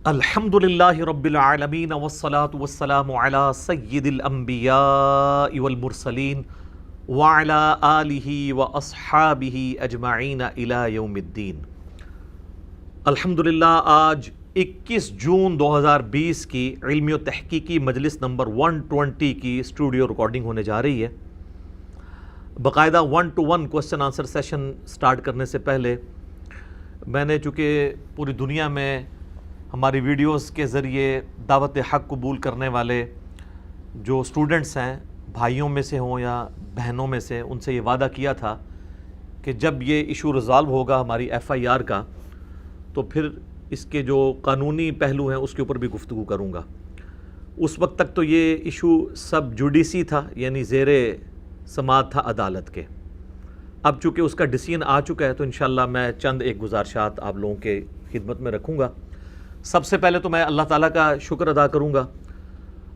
الحمدللہ رب العالمین والصلاة والسلام علی سید الانبیاء والمرسلین وعلی آلہ واصحابہ اجمعین الی یوم الدین۔ الحمدللہ آج 21 جون 2020 کی علمی و تحقیقی مجلس نمبر 120 کی اسٹوڈیو ریکارڈنگ ہونے جا رہی ہے۔ باقاعدہ 1-to-1 question answer session start کرنے سے پہلے میں نے چونکہ پوری دنیا میں ہماری ویڈیوز کے ذریعے دعوت حق قبول کرنے والے جو اسٹوڈنٹس ہیں، بھائیوں میں سے ہوں یا بہنوں میں سے، ان سے یہ وعدہ کیا تھا کہ جب یہ ایشو ریزالو ہوگا ہماری FIR کا تو پھر اس کے جو قانونی پہلو ہیں اس کے اوپر بھی گفتگو کروں گا۔ اس وقت تک تو یہ ایشو سب جوڈیسی تھا، یعنی زیر سماعت تھا عدالت کے۔ اب چونکہ اس کا ڈیسیژن آ چکا ہے تو انشاءاللہ میں چند ایک گزارشات آپ لوگوں کے خدمت میں رکھوں گا۔ سب سے پہلے تو میں اللہ تعالیٰ کا شکر ادا کروں گا۔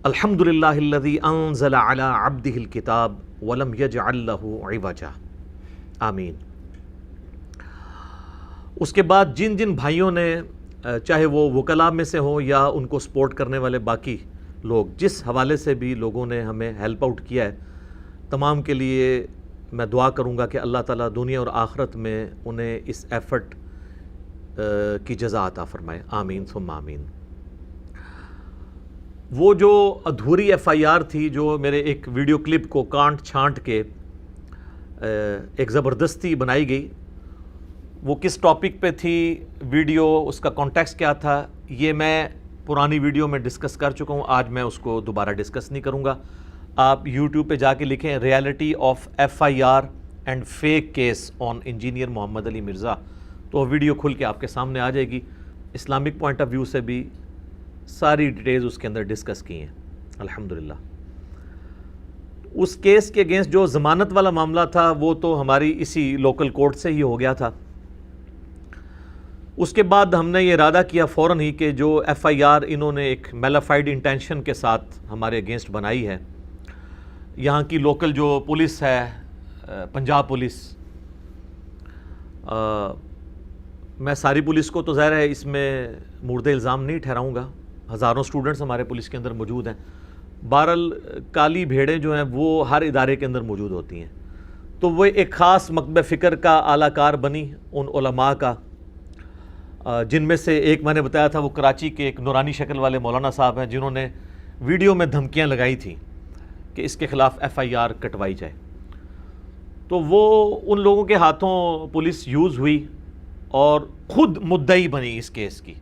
الحمدللہ الذی انزل علی عبدہ الکتاب ولم یجعل لہ عوجا، آمین۔ اس کے بعد جن جن بھائیوں نے چاہے وہ وکلاء میں سے ہوں یا ان کو سپورٹ کرنے والے باقی لوگ، جس حوالے سے بھی لوگوں نے ہمیں ہیلپ آؤٹ کیا ہے، تمام کے لیے میں دعا کروں گا کہ اللہ تعالیٰ دنیا اور آخرت میں انہیں اس ایفرٹ کی جزا عطا فرمائے، آمین ثم آمین۔ وہ جو ادھوری FIR تھی جو میرے ایک ویڈیو کلپ کو کانٹ چھانٹ کے ایک زبردستی بنائی گئی، وہ کس ٹاپک پہ تھی، ویڈیو اس کا کانٹیکسٹ کیا تھا، یہ میں پرانی ویڈیو میں ڈسکس کر چکا ہوں، آج میں اس کو دوبارہ ڈسکس نہیں کروں گا۔ آپ YouTube پہ جا کے لکھیں reality of FIR and fake case on engineer Muhammad Ali Mirza, تو ویڈیو کھل کے آپ کے سامنے آ جائے گی۔ اسلامک پوائنٹ آف ویو سے بھی ساری ڈیٹیلز اس کے اندر ڈسکس کی ہیں الحمدللہ۔ اس کیس کے اگینسٹ جو ضمانت والا معاملہ تھا وہ تو ہماری اسی لوکل کورٹ سے ہی ہو گیا تھا۔ اس کے بعد ہم نے یہ ارادہ کیا فوراً ہی کہ جو FIR انہوں نے ایک میلافائڈ انٹینشن کے ساتھ ہمارے اگینسٹ بنائی ہے، یہاں کی لوکل جو پولیس ہے، پنجاب پولیس، میں ساری پولیس کو تو ظاہر ہے اس میں مورد الزام نہیں ٹھہراؤں گا، ہزاروں سٹوڈنٹس ہمارے پولیس کے اندر موجود ہیں، بہرحال کالی بھیڑیں جو ہیں وہ ہر ادارے کے اندر موجود ہوتی ہیں، تو وہ ایک خاص مکتب فکر کا اعلیٰ کار بنی ان علماء کا، جن میں سے ایک میں نے بتایا تھا وہ کراچی کے ایک نورانی شکل والے مولانا صاحب ہیں جنہوں نے ویڈیو میں دھمکیاں لگائی تھیں کہ اس کے خلاف FIR کٹوائی جائے، تو وہ ان لوگوں کے ہاتھوں پولیس یوز ہوئی اور خود مدعی بنی اس کیس کی،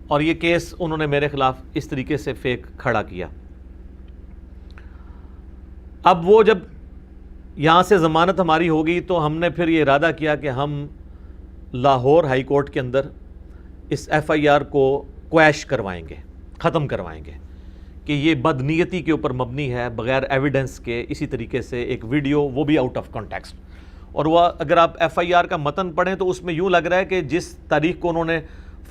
اور یہ کیس انہوں نے میرے خلاف اس طریقے سے فیک کھڑا کیا۔ اب وہ جب یہاں سے ضمانت ہماری ہو گئی تو ہم نے پھر یہ ارادہ کیا کہ ہم لاہور ہائی کورٹ کے اندر اس FIR کو کویش کروائیں گے، ختم کروائیں گے کہ یہ بدنیتی کے اوپر مبنی ہے، بغیر ایویڈنس کے اسی طریقے سے ایک ویڈیو، وہ بھی آؤٹ آف کانٹیکسٹ۔ اور وہ اگر آپ FIR کا متن پڑھیں تو اس میں یوں لگ رہا ہے کہ جس تاریخ کو انہوں نے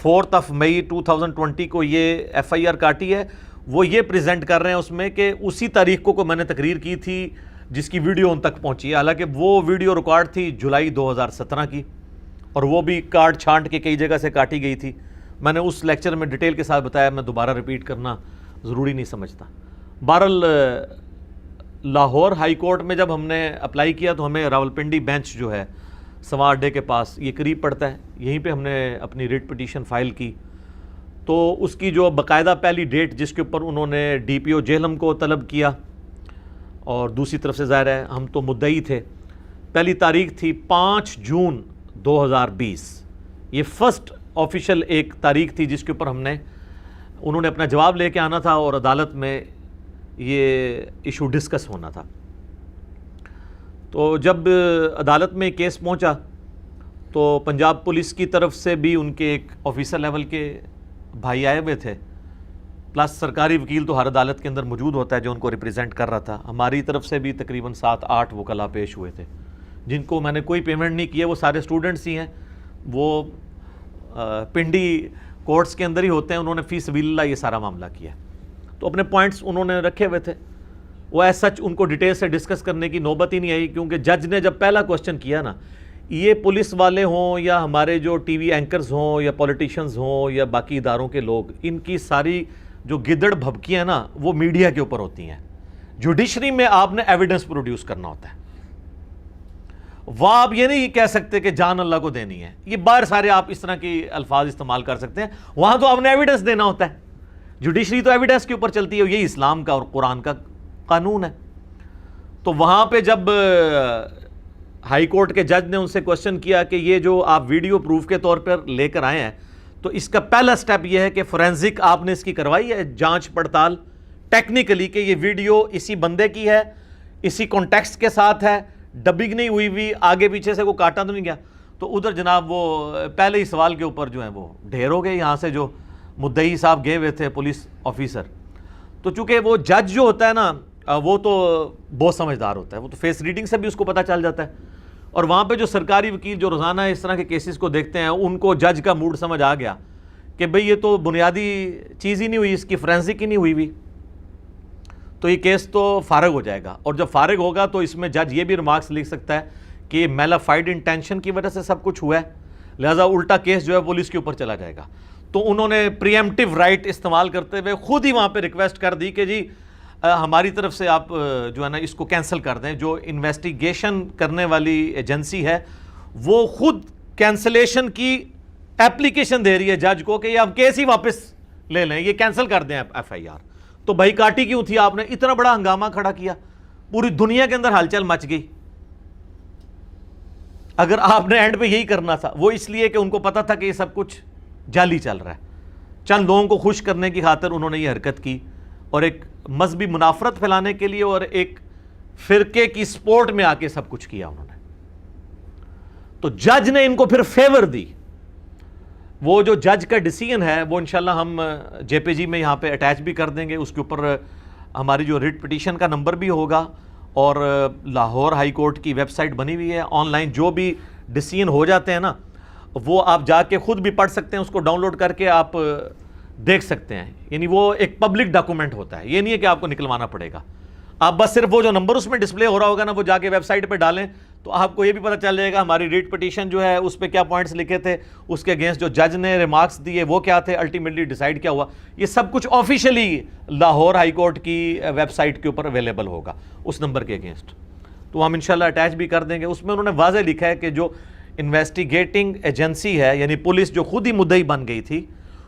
4 مئی 2020 کو یہ FIR کاٹی ہے، وہ یہ پریزنٹ کر رہے ہیں اس میں کہ اسی تاریخ کو میں نے تقریر کی تھی جس کی ویڈیو ان تک پہنچی ہے، حالانکہ وہ ویڈیو ریکارڈ تھی جولائی 2017 کی، اور وہ بھی کاٹ چھانٹ کے کئی جگہ سے کاٹی گئی تھی۔ میں نے اس لیکچر میں ڈیٹیل کے ساتھ بتایا، میں دوبارہ ریپیٹ کرنا ضروری نہیں سمجھتا۔ بہرحال لاہور ہائی کورٹ میں جب ہم نے اپلائی کیا تو ہمیں راولپنڈی بینچ جو ہے سوا اڈے کے پاس، یہ قریب پڑتا ہے، یہیں پہ ہم نے اپنی ریٹ پٹیشن فائل کی، تو اس کی جو باقاعدہ پہلی ڈیٹ جس کے اوپر انہوں نے DPO جہلم کو طلب کیا، اور دوسری طرف سے ظاہر ہے ہم تو مدعی تھے، پہلی تاریخ تھی 5 جون 2020، یہ فرسٹ آفیشیل ایک تاریخ تھی جس کے اوپر انہوں نے اپنا جواب لے کے آنا تھا اور عدالت میں یہ ایشو ڈسکس ہونا تھا۔ تو جب عدالت میں کیس پہنچا تو پنجاب پولیس کی طرف سے بھی ان کے ایک آفیسر لیول کے بھائی آئے ہوئے تھے، پلس سرکاری وکیل تو ہر عدالت کے اندر موجود ہوتا ہے جو ان کو ریپریزنٹ کر رہا تھا، ہماری طرف سے بھی تقریباً 7-8 وکلاء پیش ہوئے تھے جن کو میں نے کوئی پیمنٹ نہیں کی ہے، وہ سارے اسٹوڈنٹس ہی ہیں، وہ پنڈی کورٹس کے اندر ہی ہوتے ہیں، انہوں نے فی سبیل اللہ یہ سارا معاملہ کیا، تو اپنے پوائنٹس انہوں نے رکھے ہوئے تھے، وہ ایز سچ ان کو ڈیٹیل سے ڈسکس کرنے کی نوبت ہی نہیں آئی، کیونکہ جج نے جب پہلا کوسچن کیا نا یہ پولیس والے ہوں یا ہمارے جو ٹی وی اینکرز ہوں یا پولیٹیشنز ہوں یا باقی اداروں کے لوگ، ان کی ساری جو گدڑ بھبکیاں نا وہ میڈیا کے اوپر ہوتی ہیں. جوڈیشری میں آپ نے ایویڈنس پروڈیوس کرنا ہوتا ہے. وہ آپ یہ نہیں کہہ سکتے کہ جان اللہ کو دینی ہے. یہ باہر سارے آپ اس طرح کی الفاظ استعمال کر سکتے ہیں، وہاں تو آپ نے ایویڈنس دینا ہوتا ہے. جوڈیشری تو ایویڈنس کے اوپر چلتی ہے، یہی اسلام کا اور قرآن کا قانون ہے. تو وہاں پہ جب ہائی کورٹ کے جج نے ان سے کوشچن کیا کہ یہ جو آپ ویڈیو پروف کے طور پر لے کر آئے ہیں، تو اس کا پہلا سٹیپ یہ ہے کہ فورینزک آپ نے اس کی کروائی ہے جانچ پڑتال ٹیکنیکلی کہ یہ ویڈیو اسی بندے کی ہے، اسی کانٹیکسٹ کے ساتھ ہے، ڈبنگ نہیں ہوئی ہوئی، آگے پیچھے سے کوئی کاٹا تو نہیں گیا. تو ادھر جناب وہ پہلے ہی سوال کے اوپر جو ہیں وہ ڈھیر ہو گئے. یہاں سے جو مدعی صاحب گئے ہوئے تھے پولیس آفیسر، تو چونکہ وہ جج جو ہوتا ہے نا وہ تو بہت سمجھدار ہوتا ہے، وہ تو فیس ریڈنگ سے بھی اس کو پتہ چل جاتا ہے. اور وہاں پہ جو سرکاری وکیل جو روزانہ اس طرح کے کیسز کو دیکھتے ہیں، ان کو جج کا موڈ سمجھ آ گیا کہ بھئی یہ تو بنیادی چیز ہی نہیں ہوئی، اس کی فورینزک ہی نہیں ہوئی ہوئی، تو یہ کیس تو فارغ ہو جائے گا. اور جب فارغ ہوگا تو اس میں جج یہ بھی ریمارکس لکھ سکتا ہے کہ میلافائڈ انٹینشن کی وجہ سے سب کچھ ہوا ہے، لہٰذا الٹا کیس جو ہے پولیس کے اوپر چلا جائے گا. تو انہوں نے پریمپٹیو رائٹ استعمال کرتے ہوئے خود ہی وہاں پہ ریکویسٹ کر دی کہ جی ہماری طرف سے آپ جو ہے نا اس کو کینسل کر دیں. جو انویسٹیگیشن کرنے والی ایجنسی ہے وہ خود کینسلیشن کی اپلیکیشن دے رہی ہے جج کو کہ یہ آپ کیس ہی واپس لے لیں، یہ کینسل کر دیں ایف آئی آر. تو بھائی کاٹی کیوں تھی آپ نے؟ اتنا بڑا ہنگامہ کھڑا کیا، پوری دنیا کے اندر ہلچل مچ گئی. اگر آپ نے اینڈ پہ یہی کرنا تھا، وہ اس لیے کہ ان کو پتا تھا کہ یہ سب کچھ جعلی چل رہا ہے، چند لوگوں کو خوش کرنے کی خاطر انہوں نے یہ حرکت کی اور ایک مذہبی منافرت پھیلانے کے لیے اور ایک فرقے کی سپورٹ میں آ کے سب کچھ کیا انہوں نے. تو جج نے ان کو پھر فیور دی. وہ جو جج کا ڈیسیژن ہے وہ انشاءاللہ ہم جے پی جی میں یہاں پہ اٹیچ بھی کر دیں گے. اس کے اوپر ہماری جو ریٹ پٹیشن کا نمبر بھی ہوگا اور لاہور ہائی کورٹ کی ویب سائٹ بنی ہوئی ہے. آن لائن جو بھی ڈیسیژن ہو جاتے ہیں نا وہ آپ جا کے خود بھی پڑھ سکتے ہیں، اس کو ڈاؤن لوڈ کر کے آپ دیکھ سکتے ہیں. یعنی وہ ایک پبلک ڈاکومنٹ ہوتا ہے، یہ نہیں ہے کہ آپ کو نکلوانا پڑے گا. آپ بس صرف وہ جو نمبر اس میں ڈسپلے ہو رہا ہوگا نا وہ جا کے ویب سائٹ پہ ڈالیں تو آپ کو یہ بھی پتہ چل جائے گا ہماری ریٹ پٹیشن جو ہے اس پہ کیا پوائنٹس لکھے تھے، اس کے اگینسٹ جو جج نے ریمارکس دیے وہ کیا تھے، الٹیمیٹلی ڈیسائیڈ کیا ہوا. یہ سب کچھ آفیشلی لاہور ہائی کورٹ کی ویب سائٹ کے اوپر اویلیبل ہوگا اس نمبر کے اگینسٹ. تو ہم انشاءاللہ اٹیچ بھی کر دیں گے. اس میں انہوں نے واضح لکھا ہے کہ جو انویسٹیگیٹنگ ایجنسی ہے یعنی پولیس جو خود ہی مدعی بن گئی تھی،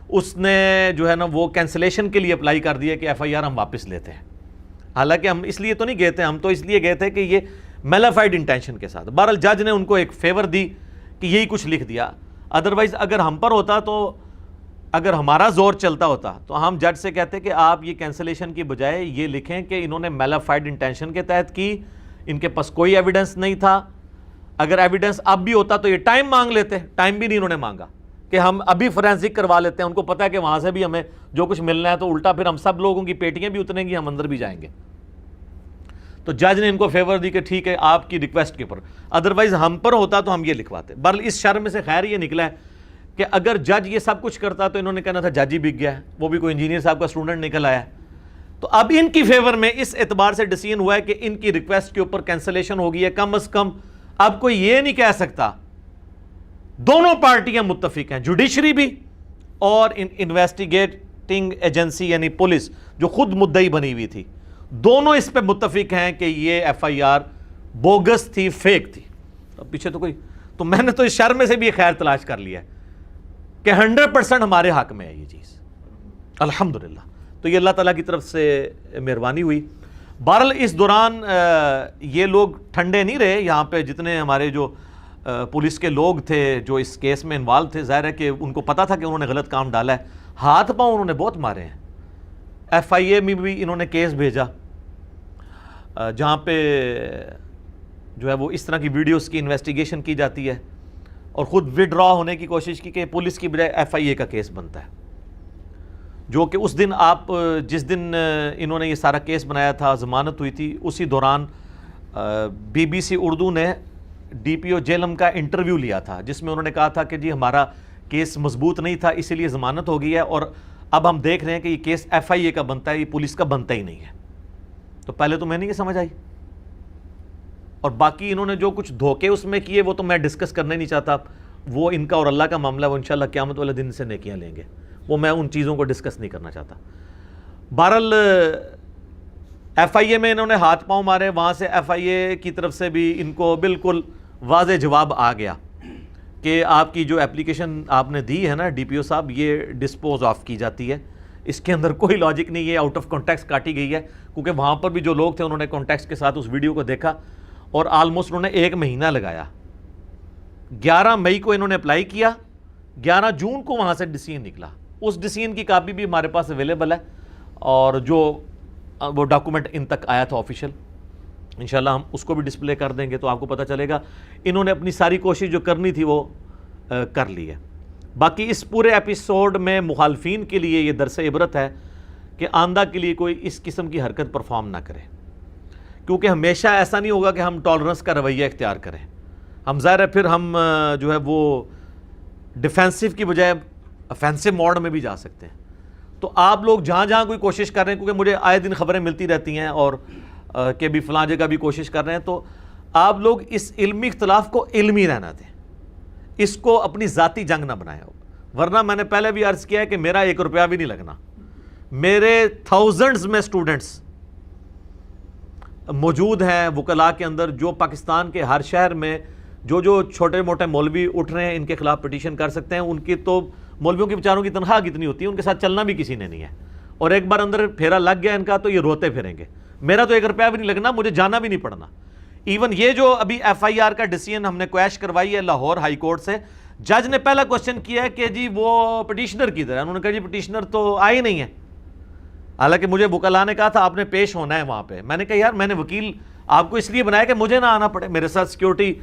اس نے جو ہے نا وہ کینسلیشن کے لیے اپلائی کر دیا کہ ایف آئی آر ہم واپس لیتے ہیں. حالانکہ ہم اس لیے تو نہیں گئے تھے، ہم تو اس لیے گئے تھے کہ یہ میلافائڈ انٹینشن کے ساتھ. بہرحال جج نے ان کو ایک فیور دی کہ یہی کچھ لکھ دیا. ادروائز اگر ہم پر ہوتا تو اگر ہمارا زور چلتا ہوتا تو ہم جج سے کہتے کہ آپ یہ کینسلیشن کی بجائے یہ لکھیں کہ انہوں نے میلافائڈ انٹینشن کے تحت کی، ان کے پاس کوئی ایویڈنس نہیں تھا. اگر ایویڈنس اب بھی ہوتا تو یہ ٹائم مانگ لیتے، ٹائم بھی نہیں انہوں نے مانگا کہ ہم ابھی فورینزک کروا لیتے ہیں. ان کو پتا ہے کہ وہاں سے بھی ہمیں جو کچھ ملنا ہے تو الٹا پھر ہم سب لوگوں کی پیٹیاں بھی اتریں گی، ہم اندر بھی جائیں گے. تو جج نے ان کو فیور دی کہ ٹھیک ہے آپ کی ریکویسٹ کے اوپر، ادروائز ہم پر ہوتا تو ہم یہ لکھواتے. بہرحال اس شر میں سے خیر یہ نکلا ہے کہ اگر جج یہ سب کچھ کرتا تو انہوں نے کہنا تھا جج ہی بک گیا ہے، وہ بھی کوئی انجینئر صاحب کا اسٹوڈنٹ نکل آیا ہے. تو اب ان کی فیور میں اس اعتبار سے ڈیسیژن ہوا ہے کہ ان کی ریکویسٹ کے اوپر کینسلیشن ہو گئی ہے. کم از کم اب کوئی یہ نہیں کہہ سکتا، دونوں پارٹیاں متفق ہیں، جوڈیشری بھی اور انویسٹیگیٹنگ ایجنسی یعنی پولیس جو خود مدعی بنی ہوئی تھی، دونوں اس پہ متفق ہیں کہ یہ ایف آئی آر بوگس تھی، فیک تھی. اب پیچھے تو کوئی، تو میں نے تو اس شر میں سے بھی خیر تلاش کر لیا ہے کہ 100% ہمارے حق میں ہے یہ چیز، الحمدللہ. تو یہ اللہ تعالیٰ کی طرف سے مہربانی ہوئی. بہرحال اس دوران یہ لوگ ٹھنڈے نہیں رہے. یہاں پہ جتنے ہمارے جو پولیس کے لوگ تھے جو اس کیس میں انوالو تھے، ظاہر ہے کہ ان کو پتا تھا کہ انہوں نے غلط کام ڈالا ہے. ہاتھ پاؤں انہوں نے بہت مارے ہیں. ایف آئی اے میں بھی انہوں نے کیس بھیجا جہاں پہ جو ہے وہ اس طرح کی ویڈیوز کی انویسٹیگیشن کی جاتی ہے اور خود وڈرا ہونے کی کوشش کی کہ پولیس کی بجائے ایف آئی اے کا کیس بنتا ہے. جو کہ اس دن آپ جس دن انہوں نے یہ سارا کیس بنایا تھا، ضمانت ہوئی تھی، اسی دوران بی بی سی اردو نے ڈی پی او جیلم کا انٹرویو لیا تھا جس میں انہوں نے کہا تھا کہ جی ہمارا کیس مضبوط نہیں تھا اسی لیے ضمانت ہو گئی ہے اور اب ہم دیکھ رہے ہیں کہ یہ کیس ایف آئی اے کا بنتا ہے، یہ پولیس کا بنتا ہی نہیں ہے. تو پہلے تو میں نہیں یہ سمجھ آئی اور باقی انہوں نے جو کچھ دھوکے اس میں کیے وہ تو میں ڈسکس کرنا ہی نہیں چاہتا، وہ ان کا اور اللہ کا معاملہ ہے، وہ انشاءاللہ قیامت والے دن سے نیکیاں لیں گے، وہ میں ان چیزوں کو ڈسکس نہیں کرنا چاہتا۔ بہرحال ایف آئی اے میں انہوں نے ہاتھ پاؤں مارے، وہاں سے ایف آئی اے کی طرف سے بھی ان کو بالکل واضح جواب آ گیا کہ آپ کی جو اپلیکیشن آپ نے دی ہے نا ڈی پی او صاحب، یہ ڈسپوز آف کی جاتی ہے، اس کے اندر کوئی لاجک نہیں ہے، آؤٹ آف کانٹیکسٹ کاٹی گئی ہے، کیونکہ وہاں پر بھی جو لوگ تھے انہوں نے کانٹیکسٹ کے ساتھ اس ویڈیو کو دیکھا اور آلموسٹ انہوں نے 1 مہینہ لگایا۔ 11 مئی کو انہوں نے اپلائی کیا، 11 جون کو وہاں سے ڈیسیژن نکلا، اس ڈیسیژن کی کاپی بھی ہمارے پاس اویلیبل ہے، اور جو وہ ڈاکومنٹ ان تک آیا تھا آفیشیل، انشاءاللہ ہم اس کو بھی ڈسپلے کر دیں گے تو آپ کو پتہ چلے گا انہوں نے اپنی ساری کوشش جو کرنی تھی وہ کر لی ہے۔ باقی اس پورے ایپیسوڈ میں مخالفین کے لیے یہ درس عبرت ہے کہ آئندہ کے لیے کوئی اس قسم کی حرکت پرفارم نہ کرے، کیونکہ ہمیشہ ایسا نہیں ہوگا کہ ہم ٹالرنس کا رویہ اختیار کریں، ہم ظاہر ہے پھر ہم جو ہے وہ ڈیفینسو کی بجائے افینسو موڈ میں بھی جا سکتے ہیں۔ تو آپ لوگ جہاں جہاں کوئی کوشش کر رہے ہیں، کیونکہ مجھے آئے دن خبریں ملتی رہتی ہیں اور کہ بھی فلاں جگہ بھی کوشش کر رہے ہیں، تو آپ لوگ اس علمی اختلاف کو علمی رہنا دیں، اس کو اپنی ذاتی جنگ نہ بنائیں، ورنہ میں نے پہلے بھی عرض کیا ہے کہ میرا 1 روپیہ بھی نہیں لگنا، میرے تھاؤزنڈز میں سٹوڈنٹس موجود ہیں وکلاء کے اندر جو پاکستان کے ہر شہر میں جو چھوٹے موٹے مولوی اٹھ رہے ہیں ان کے خلاف پٹیشن کر سکتے ہیں۔ ان کی تو مولویوں کی بیچاروں کی تنخواہ کتنی ہوتی ہے، ان کے ساتھ چلنا بھی کسی نے نہیں ہے، اور ایک بار اندر پھیرا لگ گیا ان کا تو یہ روتے پھریں گے۔ میرا تو 1 روپیہ بھی نہیں لگنا، مجھے جانا بھی نہیں پڑنا۔ ایون یہ جو ابھی ایف آئی آر کا ڈیسیژن ہم نے کویش کروائی ہے لاہور ہائی کورٹ سے، جج نے پہلا کوسچن کیا ہے کہ جی وہ پٹیشنر کدھر ہے، انہوں نے کہا جی پٹیشنر تو آئے نہیں ہے، حالانکہ مجھے وکلاء نے کہا تھا آپ نے پیش ہونا ہے وہاں پہ۔ میں نے کہا یار میں نے وکیل آپ کو اس لیے بنایا کہ مجھے نہ آنا پڑے، میرے ساتھ سیکیورٹی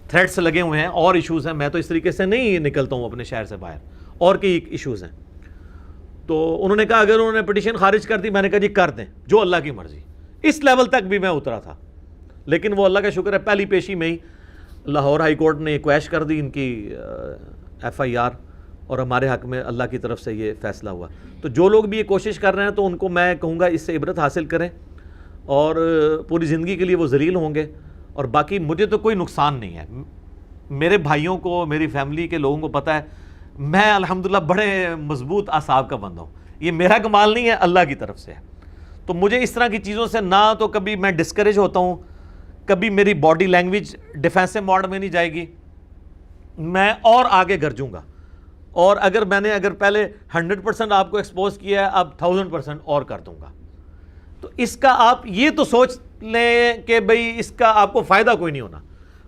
تھریٹس لگے ہوئے ہیں اور ایشوز ہیں، میں تو اس طریقے سے نہیں نکلتا ہوں اپنے شہر سے باہر، اور کئی ایشوز ہیں۔ تو انہوں نے کہا اگر انہوں نے پٹیشن خارج کر دی، میں نے کہا جی کر دیں، جو اللہ کی مرضی۔ اس لیول تک بھی میں اترا تھا، لیکن وہ اللہ کا شکر ہے پہلی پیشی میں ہی لاہور ہائی کورٹ نے کویش کر دی ان کی ایف آئی آر، اور ہمارے حق میں اللہ کی طرف سے یہ فیصلہ ہوا۔ تو جو لوگ بھی یہ کوشش کر رہے ہیں تو ان کو میں کہوں گا اس سے عبرت حاصل کریں، اور پوری زندگی کے لیے وہ ذلیل ہوں گے۔ اور باقی مجھے تو کوئی نقصان نہیں ہے، میرے بھائیوں کو، میری فیملی کے لوگوں کو پتہ ہے میں الحمدللہ بڑے مضبوط اعصاب کا بندہ ہوں، یہ میرا کمال نہیں ہے، اللہ کی طرف سے ہے۔ تو مجھے اس طرح کی چیزوں سے نہ تو کبھی میں ڈسکریج ہوتا ہوں، کبھی میری باڈی لینگویج ڈیفینسو موڈ میں نہیں جائے گی، میں اور آگے گرجوں گا، اور اگر میں نے پہلے 100% آپ کو ایکسپوز کیا ہے، اب 1000% اور کر دوں گا۔ تو اس کا آپ یہ تو سوچ لیں کہ بھئی اس کا آپ کو فائدہ کوئی نہیں ہونا۔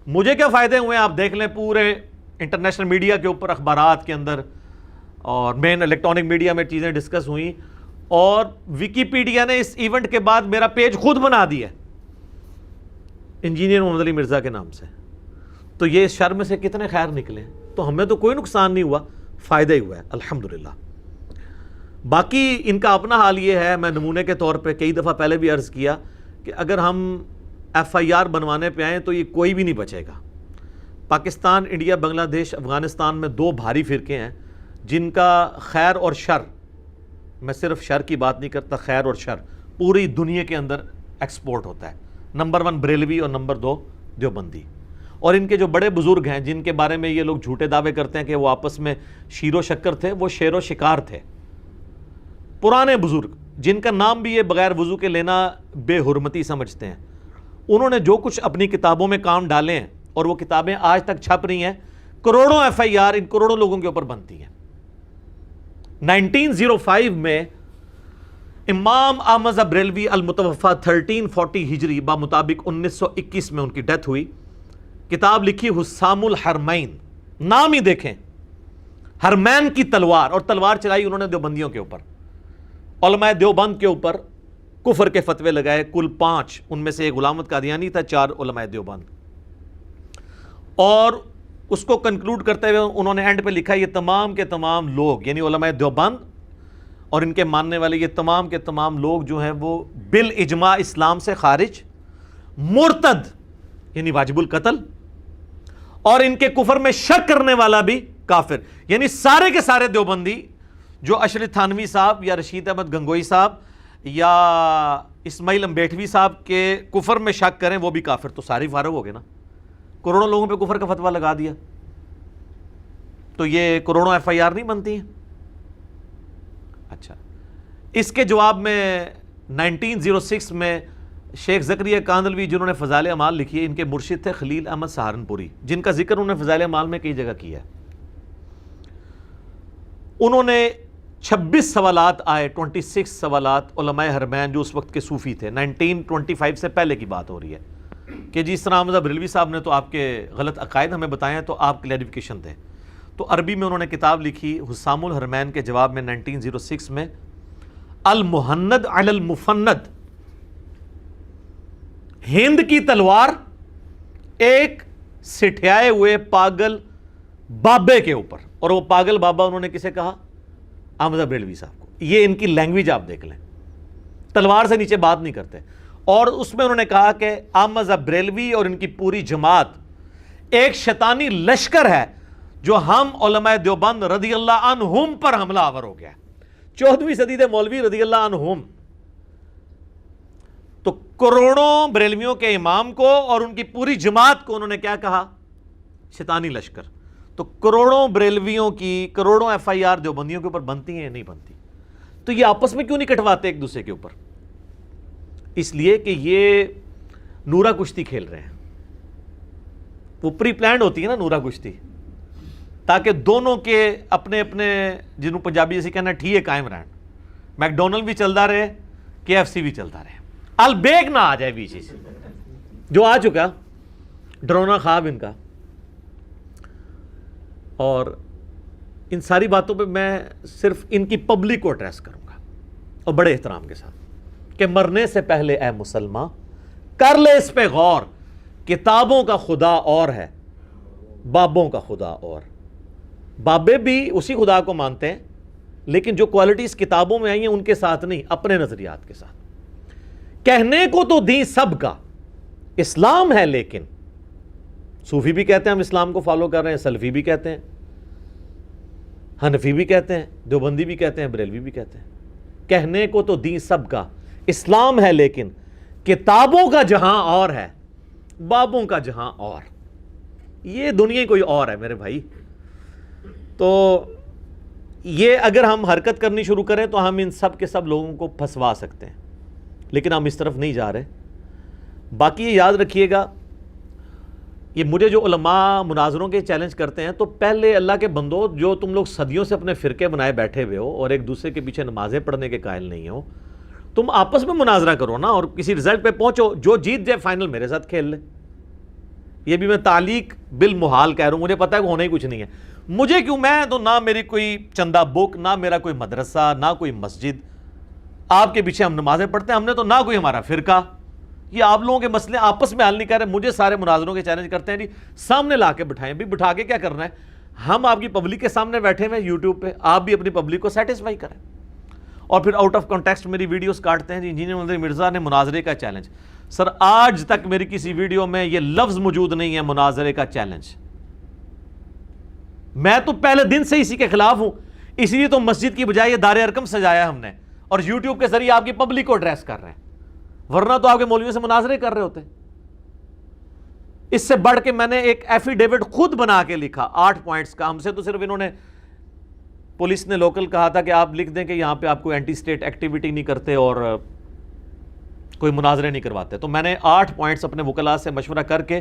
مجھے کیا فائدے ہوئے آپ دیکھ لیں، پورے انٹرنیشنل میڈیا کے اوپر، اخبارات کے اندر اور مین الیکٹرانک میڈیا میں چیزیں ڈسکس ہوئیں، اور ویکیپیڈیا نے اس ایونٹ کے بعد میرا پیج خود بنا دیا انجینئر محمد علی مرزا کے نام سے۔ تو یہ اس شر میں سے کتنے خیر نکلے، تو ہمیں تو کوئی نقصان نہیں ہوا، فائدہ ہی ہوا ہے الحمدللہ۔ باقی ان کا اپنا حال یہ ہے، میں نمونے کے طور پہ کئی دفعہ پہلے بھی عرض کیا کہ اگر ہم ایف آئی آر بنوانے پہ آئیں تو یہ کوئی بھی نہیں بچے گا۔ پاکستان، انڈیا، بنگلہ دیش، افغانستان میں 2 بھاری فرقے ہیں جن کا خیر اور شر، میں صرف شر کی بات نہیں کرتا، خیر اور شر پوری دنیا کے اندر ایکسپورٹ ہوتا ہے۔ نمبر 1 بریلوی اور نمبر 2 دیوبندی، اور ان کے جو بڑے بزرگ ہیں جن کے بارے میں یہ لوگ جھوٹے دعوے کرتے ہیں کہ وہ آپس میں شیر و شکر تھے، وہ شیر و شکار تھے، پرانے بزرگ جن کا نام بھی یہ بغیر وضو کے لینا بے حرمتی سمجھتے ہیں۔ انہوں نے جو کچھ اپنی کتابوں میں کام ڈالے ہیں، اور وہ کتابیں آج تک چھپ رہی ہیں، کروڑوں ایف آئی آر ان کروڑوں لوگوں کے اوپر بنتی ہیں۔ 1905 میں امام احمد بریلوی المتوفا 1340 ہجری بمطابق 1921 میں ان کی ڈیتھ ہوئی، کتاب لکھی حسام الحرمین، نام ہی دیکھیں، حرمین کی تلوار، اور تلوار چلائی انہوں نے دیوبندیوں کے اوپر، علماء دیوبند کے اوپر کفر کے فتوے لگائے، کل 5، ان میں سے ایک غلام احمد قادیانی تھا، 4 علماء دیوبند۔ اور اس کو کنکلوڈ کرتے ہوئے انہوں نے اینڈ پہ لکھا یہ تمام کے تمام لوگ، یعنی علماء دیوبند اور ان کے ماننے والے، یہ تمام کے تمام لوگ جو ہیں وہ بالاجماع اسلام سے خارج، مرتد یعنی واجب القتل، اور ان کے کفر میں شک کرنے والا بھی کافر۔ یعنی سارے کے سارے دیوبندی، جو اشرف تھانوی صاحب یا رشید احمد گنگوئی صاحب یا اسماعیل امبیٹوی صاحب کے کفر میں شک کریں وہ بھی کافر، تو سارے فارغ ہو گئے نا. کروڑوں لوگوں پہ کفر کا فتویٰ لگا دیا تو یہ کروڑوں ایف آئی آر نہیں بنتی ہیں. اچھا، اس کے جواب میں 1906 میں شیخ زکریا کاندلوی جنہوں نے فضائل اعمال لکھی ہے، ان کے مرشد تھے خلیل احمد سہارنپوری، جن کا ذکر انہوں نے فضائل اعمال میں کئی جگہ کیا ہے. انہوں نے 26 سوالات آئے، 26 سوالات علماء حرمین جو اس وقت کے صوفی تھے، 1925 سے پہلے کی بات ہو رہی ہے کہ جس طرح احمد بریلوی صاحب نے تو آپ کے غلط عقائد ہمیں بتائے ہیں تو آپ کلیریفیکیشن دیں. تو عربی میں انہوں نے کتاب لکھی حسام الحرمین کے جواب میں 1906 میں، المہند علی المفند، ہند کی تلوار ایک سٹھیائے ہوئے پاگل بابے کے اوپر. اور وہ پاگل بابا انہوں نے کسے کہا؟ احمد بریلوی صاحب کو. یہ ان کی لینگویج آپ دیکھ لیں، تلوار سے نیچے بات نہیں کرتے. اور اس میں انہوں نے کہا کہ احمد بریلوی اور ان کی پوری جماعت ایک شیطانی لشکر ہے جو ہم علماء دیوبند رضی اللہ عنہم پر حملہ آور ہو گیا. 14ویں صدی دے مولوی رضی اللہ عنہم. تو کروڑوں بریلویوں کے امام کو اور ان کی پوری جماعت کو انہوں نے کیا کہا؟ شیطانی لشکر. تو کروڑوں بریلویوں کی کروڑوں ایف آئی آر دیوبندیوں کے اوپر بنتی ہیں یا نہیں بنتی؟ تو یہ آپس میں کیوں نہیں کٹواتے ایک دوسرے کے اوپر؟ اس لیے کہ یہ نورا کشتی کھیل رہے ہیں. وہ پری پلانڈ ہوتی ہے نا نورا کشتی، تاکہ دونوں کے اپنے اپنے جنہوں پنجابی جیسے کہنا ٹھیک قائم رہن. میکڈونلڈ بھی چلتا رہے، کے ایف سی بھی چلتا رہے، البیگ نہ آ جائے بیچ سے، جو آ چکا ڈرونا خواب ان کا. اور ان ساری باتوں پہ میں صرف ان کی پبلک کو ایڈریس کروں گا اور بڑے احترام کے ساتھ کہ مرنے سے پہلے اے مسلمان کر لے اس پہ غور، کتابوں کا خدا اور ہے، بابوں کا خدا اور. بابے بھی اسی خدا کو مانتے ہیں لیکن جو کوالٹیز کتابوں میں آئی ہیں ان کے ساتھ نہیں، اپنے نظریات کے ساتھ. کہنے کو تو دین سب کا اسلام ہے، لیکن صوفی بھی کہتے ہیں ہم اسلام کو فالو کر رہے ہیں، سلفی بھی کہتے ہیں، حنفی بھی کہتے ہیں، دیوبندی بھی کہتے ہیں، بریلوی بھی کہتے ہیں. کہنے کو تو دین سب کا اسلام ہے، لیکن کتابوں کا جہاں اور ہے، بابوں کا جہاں اور. یہ دنیا کوئی اور ہے میرے بھائی. تو یہ اگر ہم حرکت کرنی شروع کریں تو ہم ان سب کے سب لوگوں کو پھنسوا سکتے ہیں، لیکن ہم اس طرف نہیں جا رہے. باقی یہ یاد رکھیے گا، یہ مجھے جو علماء مناظروں کے چیلنج کرتے ہیں تو پہلے اللہ کے بندو جو تم لوگ صدیوں سے اپنے فرقے بنائے بیٹھے ہوئے ہو اور ایک دوسرے کے پیچھے نمازیں پڑھنے کے قائل نہیں ہو، تم آپس میں مناظرہ کرو نا اور کسی رزلٹ پہ پہنچو. جو جیت جائے فائنل میرے ساتھ کھیل لے. یہ بھی میں تعلیق بالمحال کہہ رہا ہوں، مجھے پتہ ہے کہ ہونا ہی کچھ نہیں ہے. مجھے کیوں، میں تو نہ میری کوئی چندہ بک، نہ میرا کوئی مدرسہ، نہ کوئی مسجد. آپ کے پیچھے ہم نمازیں پڑھتے ہیں، ہم نے تو نہ کوئی ہمارا فرقہ. یہ آپ لوگوں کے مسئلے آپس میں حل نہیں کر رہے. مجھے سارے مناظروں کے چیلنج کرتے ہیں جی سامنے لا کے بٹھائیں. بھی بٹھا کے کیا کرنا ہے؟ ہم آپ کی پبلک کے سامنے بیٹھے ہوئے یوٹیوب پہ، آپ بھی اپنی پبلک کو سیٹسفائی کریں. اور پھر آؤٹ آف کانٹیکسٹ میری ویڈیوز کاٹتے ہیں جی انجینئر مدنی مرزا نے مناظرے کا چیلنج. سر آج تک میری کسی ویڈیو میں یہ لفظ موجود نہیں ہے مناظرے کا چیلنج. میں تو پہلے دن سے اسی کے خلاف ہوں. اسی لیے تو مسجد کی بجائے یہ دار ارقم سجایا ہم نے اور یوٹیوب کے ذریعے آپ کی پبلک کو ایڈریس کر رہے ہیں، ورنہ تو آپ کے مولویوں سے مناظرے کر رہے ہوتے. اس سے بڑھ کے میں نے ایک ایفیڈیوٹ خود بنا کے لکھا 8 پوائنٹس کا. ہم سے تو صرف انہوں نے، پولیس نے لوکل کہا تھا کہ آپ لکھ دیں کہ یہاں پہ آپ کو اینٹی اسٹیٹ ایکٹیویٹی نہیں کرتے اور کوئی مناظرے نہیں کرواتے. تو میں نے 8 پوائنٹس اپنے وکلاء سے مشورہ کر کے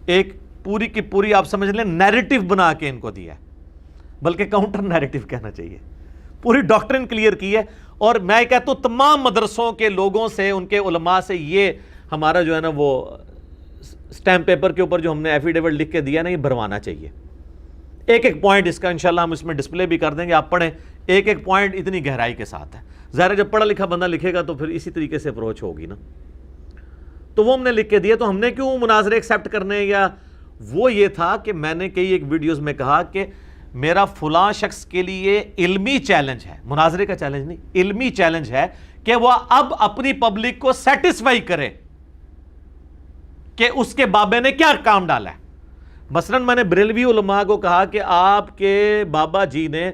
ایک پوری کی پوری آپ سمجھ لیں نیریٹو بنا کے ان کو دیا ہے، بلکہ کاؤنٹر نیریٹو کہنا چاہیے. پوری ڈاکٹرن کلیئر کی ہے. اور میں کہتا ہوں تمام مدرسوں کے لوگوں سے، ان کے علماء سے، یہ ہمارا جو ہے نا وہ سٹیمپ پیپر کے اوپر جو ہم نے ایفیڈیوٹ لکھ کے دیا نا یہ بھروانا چاہیے. ایک ایک پوائنٹ اس کا انشاءاللہ ہم اس میں ڈسپلے بھی کر دیں گے، آپ پڑھیں. ایک ایک پوائنٹ اتنی گہرائی کے ساتھ ہے. ظاہر ہے جب پڑھا لکھا بندہ لکھے گا تو پھر اسی طریقے سے اپروچ ہوگی نا. تو وہ ہم نے لکھ کے دیا. تو ہم نے کیوں مناظرے ایکسیپٹ کرنے، یا وہ یہ تھا کہ میں نے کئی ایک ویڈیوز میں کہا کہ میرا فلاں شخص کے لیے علمی چیلنج ہے، مناظرے کا چیلنج نہیں، علمی چیلنج ہے کہ وہ اب اپنی پبلک کو سیٹسفائی کرے کہ اس کے بابے نے کیا کام ڈالا ہے. مثلا میں نے بریلوی علماء کو کہا کہ آپ کے بابا جی نے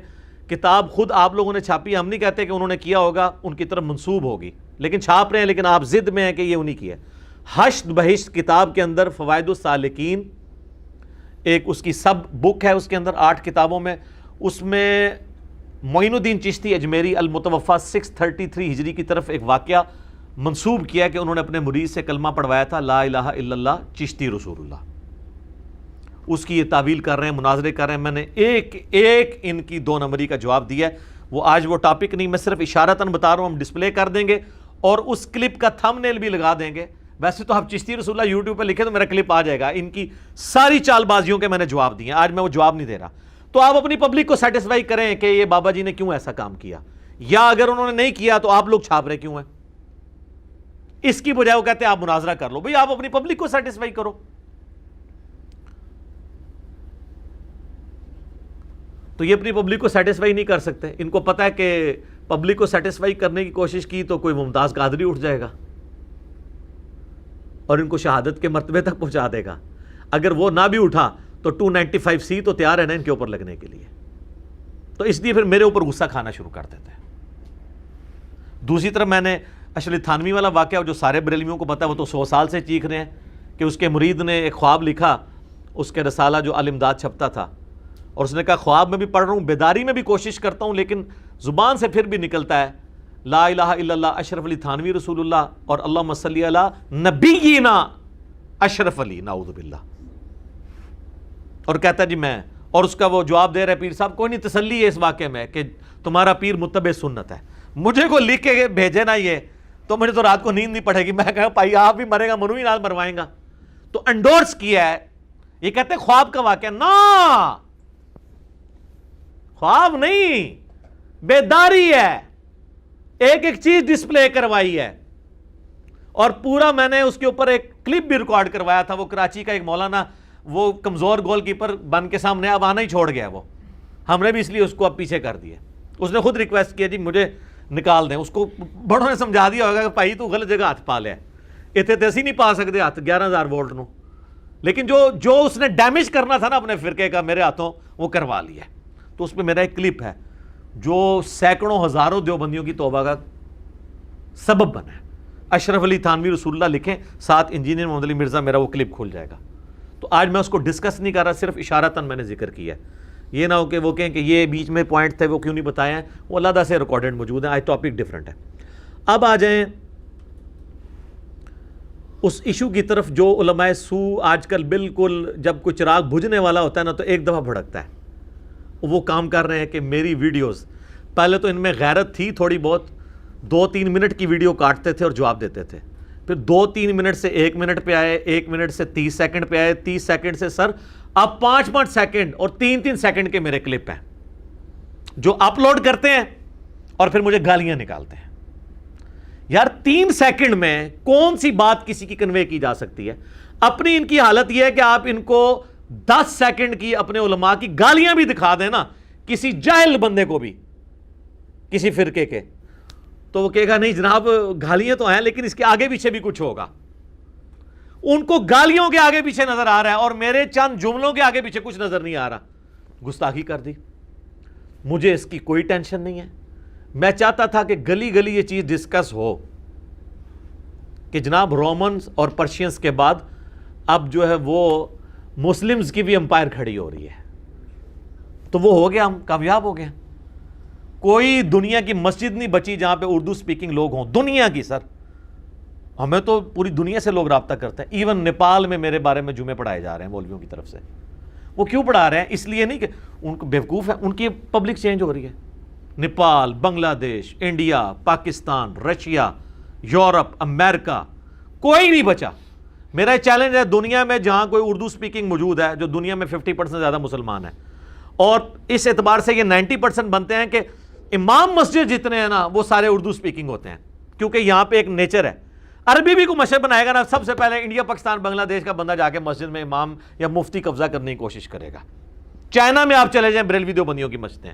کتاب خود آپ لوگوں نے چھاپی، ہم نہیں کہتے کہ انہوں نے کیا ہوگا، ان کی طرف منسوب ہوگی، لیکن چھاپ رہے ہیں، لیکن آپ ضد میں ہیں کہ یہ انہی کی ہے۔ حشد بہشت کتاب کے اندر فوائد السالکین ایک اس کی سب بک ہے، اس کے اندر 8 کتابوں میں، اس میں معین الدین چشتی اجمیری المتوفی 633 ہجری کی طرف ایک واقعہ منسوب کیا کہ انہوں نے اپنے مرید سے کلمہ پڑھوایا تھا لا الہ الا اللہ چشتی رسول اللہ۔ اس کی یہ تعویل کر رہے ہیں، مناظرے کر رہے ہیں۔ میں نے ایک ان کی 2 نمبری کا جواب دیا ہے، وہ آج وہ ٹاپک نہیں، میں صرف اشارتاً بتا رہا ہوں، ہم ڈسپلے کر دیں گے اور اس کلپ کا تھم نیل بھی لگا دیں گے۔ ویسے تو آپ چشتی رسول اللہ یوٹیوب پہ لکھیں تو میرا کلپ آ جائے گا، ان کی ساری چال بازیوں کے میں نے جواب دیے ہیں، آج میں وہ جواب نہیں دے رہا۔ تو آپ اپنی پبلک کو سیٹسفائی کریں کہ یہ بابا جی نے کیوں ایسا کام کیا، یا اگر انہوں نے نہیں کیا تو آپ لوگ چھاپ رہے کیوں ہیں؟ اس کی بجائے وہ کہتے ہیں آپ مناظرہ کر لو، بھئی آپ اپنی پبلک کو سیٹسفائی کرو۔ تو یہ اپنی پبلک کو سیٹسفائی نہیں کر سکتے، ان کو پتہ ہے کہ پبلک کو سیٹسفائی کرنے کی کوشش کی تو کوئی ممتاز قادری اٹھ جائے گا اور ان کو شہادت کے مرتبے تک پہنچا دے گا۔ اگر وہ نہ بھی اٹھا تو 295C تو تیار ہے نا ان کے اوپر لگنے کے لیے، تو اس لیے پھر میرے اوپر غصہ کھانا شروع کر دیتے ہیں۔ دوسری طرف میں نے اشرف علی تھانوی والا واقعہ جو سارے بریلویوں کو پتا ہے، وہ تو 100 سال سے چیخ رہے ہیں کہ اس کے مرید نے ایک خواب لکھا، اس کے رسالہ جو الامداد چھپتا تھا، اور اس نے کہا خواب میں بھی پڑھ رہا ہوں، بیداری میں بھی کوشش کرتا ہوں، لیکن زبان سے پھر بھی نکلتا ہے لا الہ الا اللہ اشرف علی تھانوی رسول اللہ اور اللہم صلی علی نبینا اشرف علی نعوذ باللہ، اور کہتا ہے جی میں، اور اس کا وہ جواب دے رہے پیر صاحب کوئی نہیں، تسلی ہے اس واقعے میں کہ تمہارا پیر متبع سنت ہے، مجھے کو لکھ کے بھیجے نا یہ تو مجھے تو رات کو نیند نہیں پڑے گی، میں کہا بھائی آپ بھی مرے گا، منو ہی نال مروائیں گا۔ تو انڈورس کیا ہے، یہ کہتے ہیں خواب کا واقعہ، نا خواب نہیں، بیداری ہے، ایک ایک چیز ڈسپلے کروائی ہے، اور پورا میں نے اس کے اوپر ایک کلپ بھی ریکارڈ کروایا تھا۔ وہ کراچی کا ایک مولانا، وہ کمزور گول کیپر بن کے سامنے اب آنا ہی چھوڑ گیا، وہ ہم نے بھی اس لیے اس کو اب پیچھے کر دیا۔ اس نے خود ریکویسٹ کیا جی مجھے نکال دیں، اس کو بڑوں نے سمجھا دیا ہوگا کہ بھائی تو غلط جگہ ہاتھ پا لیا، اتنے تیسی نہیں پا سکتے ہاتھ 11,000 وولٹ نو، لیکن جو اس نے ڈیمیج کرنا تھا نا اپنے فرقے کا میرے ہاتھوں، وہ کروا لیا۔ تو اس پہ میرا ایک کلپ ہے جو سینکڑوں ہزاروں دیوبندیوں کی توبہ کا سبب بنا ہے۔ اشرف علی تھانوی رسول اللہ لکھیں، ساتھ انجینئر محمد علی مرزا، میرا وہ کلپ کھل جائے گا۔ تو آج میں اس کو ڈسکس نہیں کر رہا، صرف اشارتاً میں نے ذکر کیا ہے، یہ نہ ہو کہ وہ کہیں کہ یہ بیچ میں پوائنٹ تھے وہ کیوں نہیں بتائے ہیں، وہ علیحدہ سے ریکارڈڈ موجود ہیں، آج ٹاپک ڈیفرنٹ ہے۔ اب آ جائیں اس ایشو کی طرف جو علماء سو آج کل بالکل جب کوئی چراغ بجھنے والا ہوتا ہے نا تو ایک دفعہ بھڑکتا ہے، وہ کام کر رہے ہیں کہ میری ویڈیوز، پہلے تو ان میں غیرت تھی تھوڑی بہت، 2-3 منٹ کی ویڈیو کاٹتے تھے اور جواب دیتے تھے، پھر 2-3 منٹ سے 1 منٹ پہ آئے، 1 منٹ سے 30 سیکنڈ پہ آئے، 30 سیکنڈ سے سر اب 5-5 سیکنڈ اور 3-3 سیکنڈ کے میرے کلپ ہیں جو اپلوڈ کرتے ہیں اور پھر مجھے گالیاں نکالتے ہیں۔ یار 3 سیکنڈ میں کون سی بات کسی کی کنوے کی جا سکتی ہے؟ اپنی ان کی حالت یہ ہے کہ آپ ان کو 10 سیکنڈ کی اپنے علماء کی گالیاں بھی دکھا دیں نا کسی جاہل بندے کو بھی، کسی فرقے کے، تو وہ کہے گا نہیں جناب گالیاں تو ہیں لیکن اس کے آگے پیچھے بھی کچھ ہوگا۔ ان کو گالیوں کے آگے پیچھے نظر آ رہا ہے اور میرے چند جملوں کے آگے پیچھے کچھ نظر نہیں آ رہا۔ گستاخی کر دی، مجھے اس کی کوئی ٹینشن نہیں ہے۔ میں چاہتا تھا کہ گلی گلی یہ چیز ڈسکس ہو کہ جناب رومنز اور پرشینز کے بعد اب جو ہے وہ مسلمز کی بھی امپائر کھڑی ہو رہی ہے، تو وہ ہو گیا، ہم کامیاب ہو گئے۔ کوئی دنیا کی مسجد نہیں بچی جہاں پہ اردو سپیکنگ لوگ ہوں، دنیا کی سر، ہمیں تو پوری دنیا سے لوگ رابطہ کرتے ہیں۔ ایون نیپال میں میرے بارے میں جمعے پڑھائے جا رہے ہیں مولویوں کی طرف سے۔ وہ کیوں پڑھا رہے ہیں؟ اس لیے نہیں کہ ان کو بیوقوف ہے، ان کی پبلک چینج ہو رہی ہے۔ نیپال، بنگلہ دیش، انڈیا، پاکستان، رشیا، یورپ، امریکہ، کوئی نہیں بچا۔ میرا چیلنج ہے دنیا میں جہاں کوئی اردو سپیکنگ موجود ہے، جو دنیا میں 50% زیادہ مسلمان ہیں، اور اس اعتبار سے یہ 90% بنتے ہیں کہ امام مسجد جتنے ہیں نا وہ سارے اردو سپیکنگ ہوتے ہیں، کیونکہ یہاں پہ ایک نیچر ہے۔ عربی بھی کو مشہد بنائے گا نا، سب سے پہلے انڈیا، پاکستان، بنگلہ دیش کا بندہ جا کے مسجد میں امام یا مفتی قبضہ کرنے کی کوشش کرے گا۔ چائنا میں آپ چلے جائیں، بریلوی دیوبندیوں کی مسجدیں،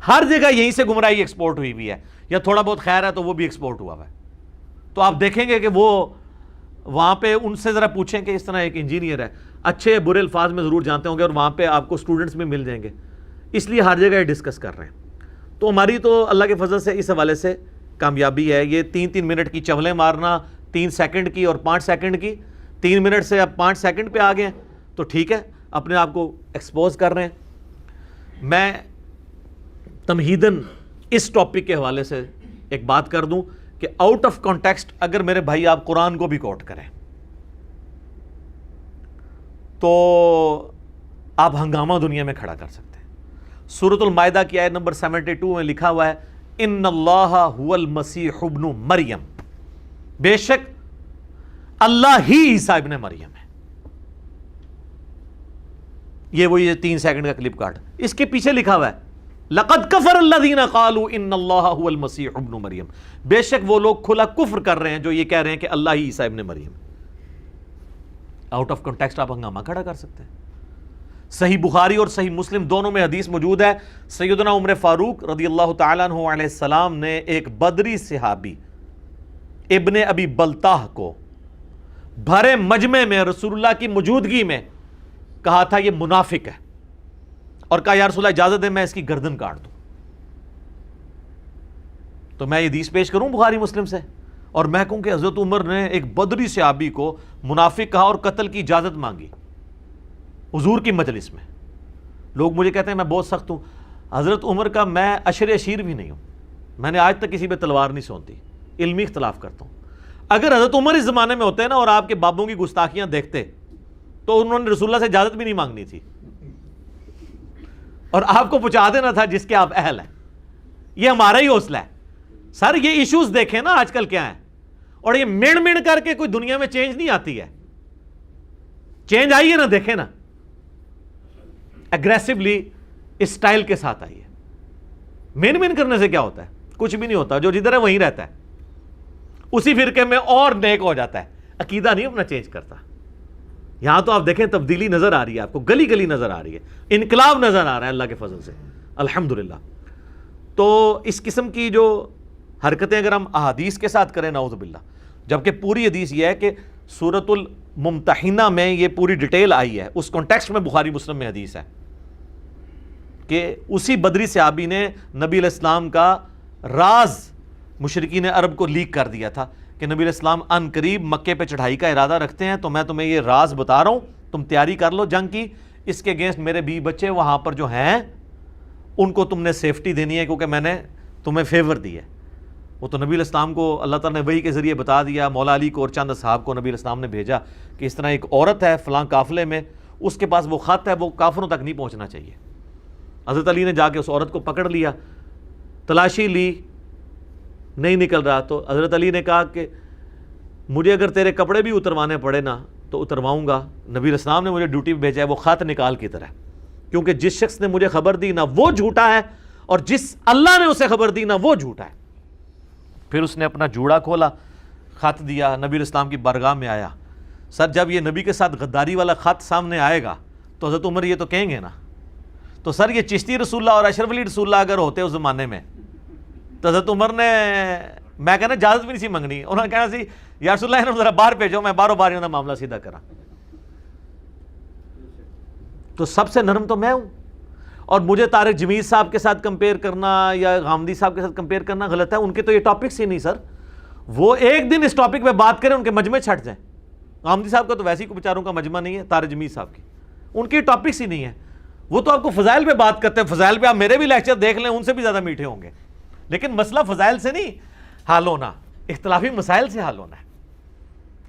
ہر جگہ یہیں سے گمراہی ایکسپورٹ ہوئی ہوئی ہے، یا تھوڑا بہت خیر ہے تو وہ بھی ایکسپورٹ ہوا ہوا ہے۔ تو آپ دیکھیں گے کہ وہ وہاں پہ ان سے ذرا پوچھیں کہ اس طرح ایک انجینئر ہے، اچھے برے الفاظ میں ضرور جانتے ہوں گے، اور وہاں پہ آپ کو اسٹوڈنٹس بھی مل جائیں گے، اس لیے ہر جگہ یہ ڈسکس کر رہے ہیں۔ تو ہماری تو اللہ کے فضل سے اس حوالے سے کامیابی ہے. یہ 3 منٹ کی چولیں مارنا 3 سیکنڈ کی اور 5 سیکنڈ کی, 3 منٹ سے اب 5 سیکنڈ پہ آ گئے ہیں تو ٹھیک ہے, اپنے آپ کو ایکسپوز کر رہے ہیں. میں تمہیداً اس ٹاپک کے حوالے سے ایک بات کر دوں کہ آؤٹ آف کانٹیکسٹ اگر میرے بھائی آپ قرآن کو بھی کوٹ کریں تو آپ ہنگامہ دنیا میں کھڑا کر سکتے ہیں. سورۃ المائدہ کی آیت نمبر 72 میں لکھا ہوا ہے ان اللہ هو المسیح ابن مریم, بے شک اللہ ہی عیسیٰ ابن مریم ہے. یہ وہی 3 سیکنڈ کا کلپ کارڈ, اس کے پیچھے لکھا ہوا ہے لقد کفر الذین قالوا ان اللہ هو المسیح ابن مریم, بے شک وہ لوگ کھلا کفر کر رہے ہیں جو یہ کہہ رہے ہیں کہ اللہ ہی عیسیٰ ابن مریم. آؤٹ آف کنٹیکسٹ آپ ہنگامہ کھڑا کر سکتے ہیں. صحیح بخاری اور صحیح مسلم دونوں میں حدیث موجود ہے, سیدنا عمر فاروق رضی اللہ تعالیٰ عنہ علیہ السلام نے ایک بدری صحابی ابن ابی بلتاہ کو بھرے مجمع میں رسول اللہ کی موجودگی میں کہا تھا یہ منافق ہے, اور کہا یا رسول اللہ اجازت دے میں اس کی گردن کاٹ دوں. تو میں یہ حدیث پیش کروں بخاری مسلم سے, اور میں کہوں کہ حضرت عمر نے ایک بدری صحابی کو منافق کہا اور قتل کی اجازت مانگی حضور کی مجلس میں. لوگ مجھے کہتے ہیں میں بہت سخت ہوں. حضرت عمر کا میں عشر اشیر بھی نہیں ہوں, میں نے آج تک کسی پہ تلوار نہیں سونتی, علمی اختلاف کرتا ہوں. اگر حضرت عمر اس زمانے میں ہوتے نا اور آپ کے بابوں کی گستاخیاں دیکھتے تو انہوں نے رسول اللہ سے اجازت بھی نہیں مانگنی تھی اور آپ کو پہنچا دینا تھا جس کے آپ اہل ہیں. یہ ہمارا ہی حوصلہ ہے سر. یہ ایشوز دیکھیں نا آج کل کیا ہیں, اور یہ مڑ کر کے کوئی دنیا میں چینج نہیں آتی ہے. چینج آئی ہے نا, دیکھیں نا, اگریسولی اسٹائل کے ساتھ آئی ہے. مین کرنے سے کیا ہوتا ہے, کچھ بھی نہیں ہوتا. جو جدھر ہے وہیں رہتا ہے, اسی فرقے میں اور نیک ہو جاتا ہے. عقیدہ نہیں اپنا چینج کرتا. یہاں تو آپ دیکھیں تبدیلی نظر آ رہی ہے آپ کو, گلی گلی نظر آ رہی ہے, انقلاب نظر آ رہا ہے اللہ کے فضل سے الحمدللہ. تو اس قسم کی جو حرکتیں اگر ہم احادیث کے ساتھ کریں نعوذ باللہ, جبکہ پوری حدیث یہ ہے کہ سورۃ الممتحنہ میں یہ پوری ڈیٹیل آئی ہے, اس کانٹیکسٹ میں بخاری مسلم میں حدیث ہے کہ اسی بدری صحابی نے نبی علیہ السلام کا راز مشرکین عرب کو لیک کر دیا تھا کہ نبی علیہ السلام ان قریب مکے پہ چڑھائی کا ارادہ رکھتے ہیں, تو میں تمہیں یہ راز بتا رہا ہوں, تم تیاری کر لو جنگ کی. اس کے اگینسٹ میرے بیوی بچے وہاں پر جو ہیں ان کو تم نے سیفٹی دینی ہے کیونکہ میں نے تمہیں فیور دی ہے. وہ تو نبی علیہ السلام کو اللہ تعالیٰ نے وحی کے ذریعے بتا دیا. مولا علی کو اور چند اصحاب کو نبی علیہ السلام نے بھیجا کہ اس طرح ایک عورت ہے فلاں قافلے میں, اس کے پاس وہ خط ہے, وہ کافروں تک نہیں پہنچنا چاہیے. حضرت علی نے جا کے اس عورت کو پکڑ لیا, تلاشی لی, نہیں نکل رہا. تو حضرت علی نے کہا کہ مجھے اگر تیرے کپڑے بھی اتروانے پڑے نا تو اترواؤں گا. نبی علیہ السلام نے مجھے ڈیوٹی پہ بھیجا ہے, وہ خط نکال کی طرح, کیونکہ جس شخص نے مجھے خبر دی نہ وہ جھوٹا ہے اور جس اللہ نے اسے خبر دی نہ وہ جھوٹا ہے. پھر اس نے اپنا جوڑا کھولا, خط دیا, نبی علیہ السلام کی بارگاہ میں آیا. سر جب یہ نبی کے ساتھ غداری والا خط سامنے آئے گا تو حضرت عمر یہ تو کہیں گے نا, تو سر یہ چشتی رسول اللہ اور اشرف علی رسول اللہ اگر ہوتے اس زمانے میں تو حضرت عمر نے, میں کہنا اجازت بھی نہیں سی منگنی, انہوں نے کہنا سی یا رسول اللہ ذرا باہر بھیجو, میں باروں بار انہوں معاملہ سیدھا کرا. تو سب سے نرم تو میں ہوں, اور مجھے طارق جمیل صاحب کے ساتھ کمپیئر کرنا یا غامدی صاحب کے ساتھ کمپیئر کرنا غلط ہے. ان کے تو یہ ٹاپکس ہی نہیں سر, وہ ایک دن اس ٹاپک پہ بات کریں ان کے مجمع چھٹ جائیں. غامدی صاحب کا تو ویسے ہی کوئی بیچاروں کا مجمع نہیں ہے, طارق جمیل صاحب کی ان کے ٹاپکس ہی نہیں ہے. وہ تو آپ کو فضائل پہ بات کرتے ہیں, فضائل پہ آپ میرے بھی لیکچر دیکھ لیں, ان سے بھی زیادہ میٹھے ہوں گے. لیکن مسئلہ فضائل سے نہیں حل ہونا, اختلافی مسائل سے حل ہونا ہے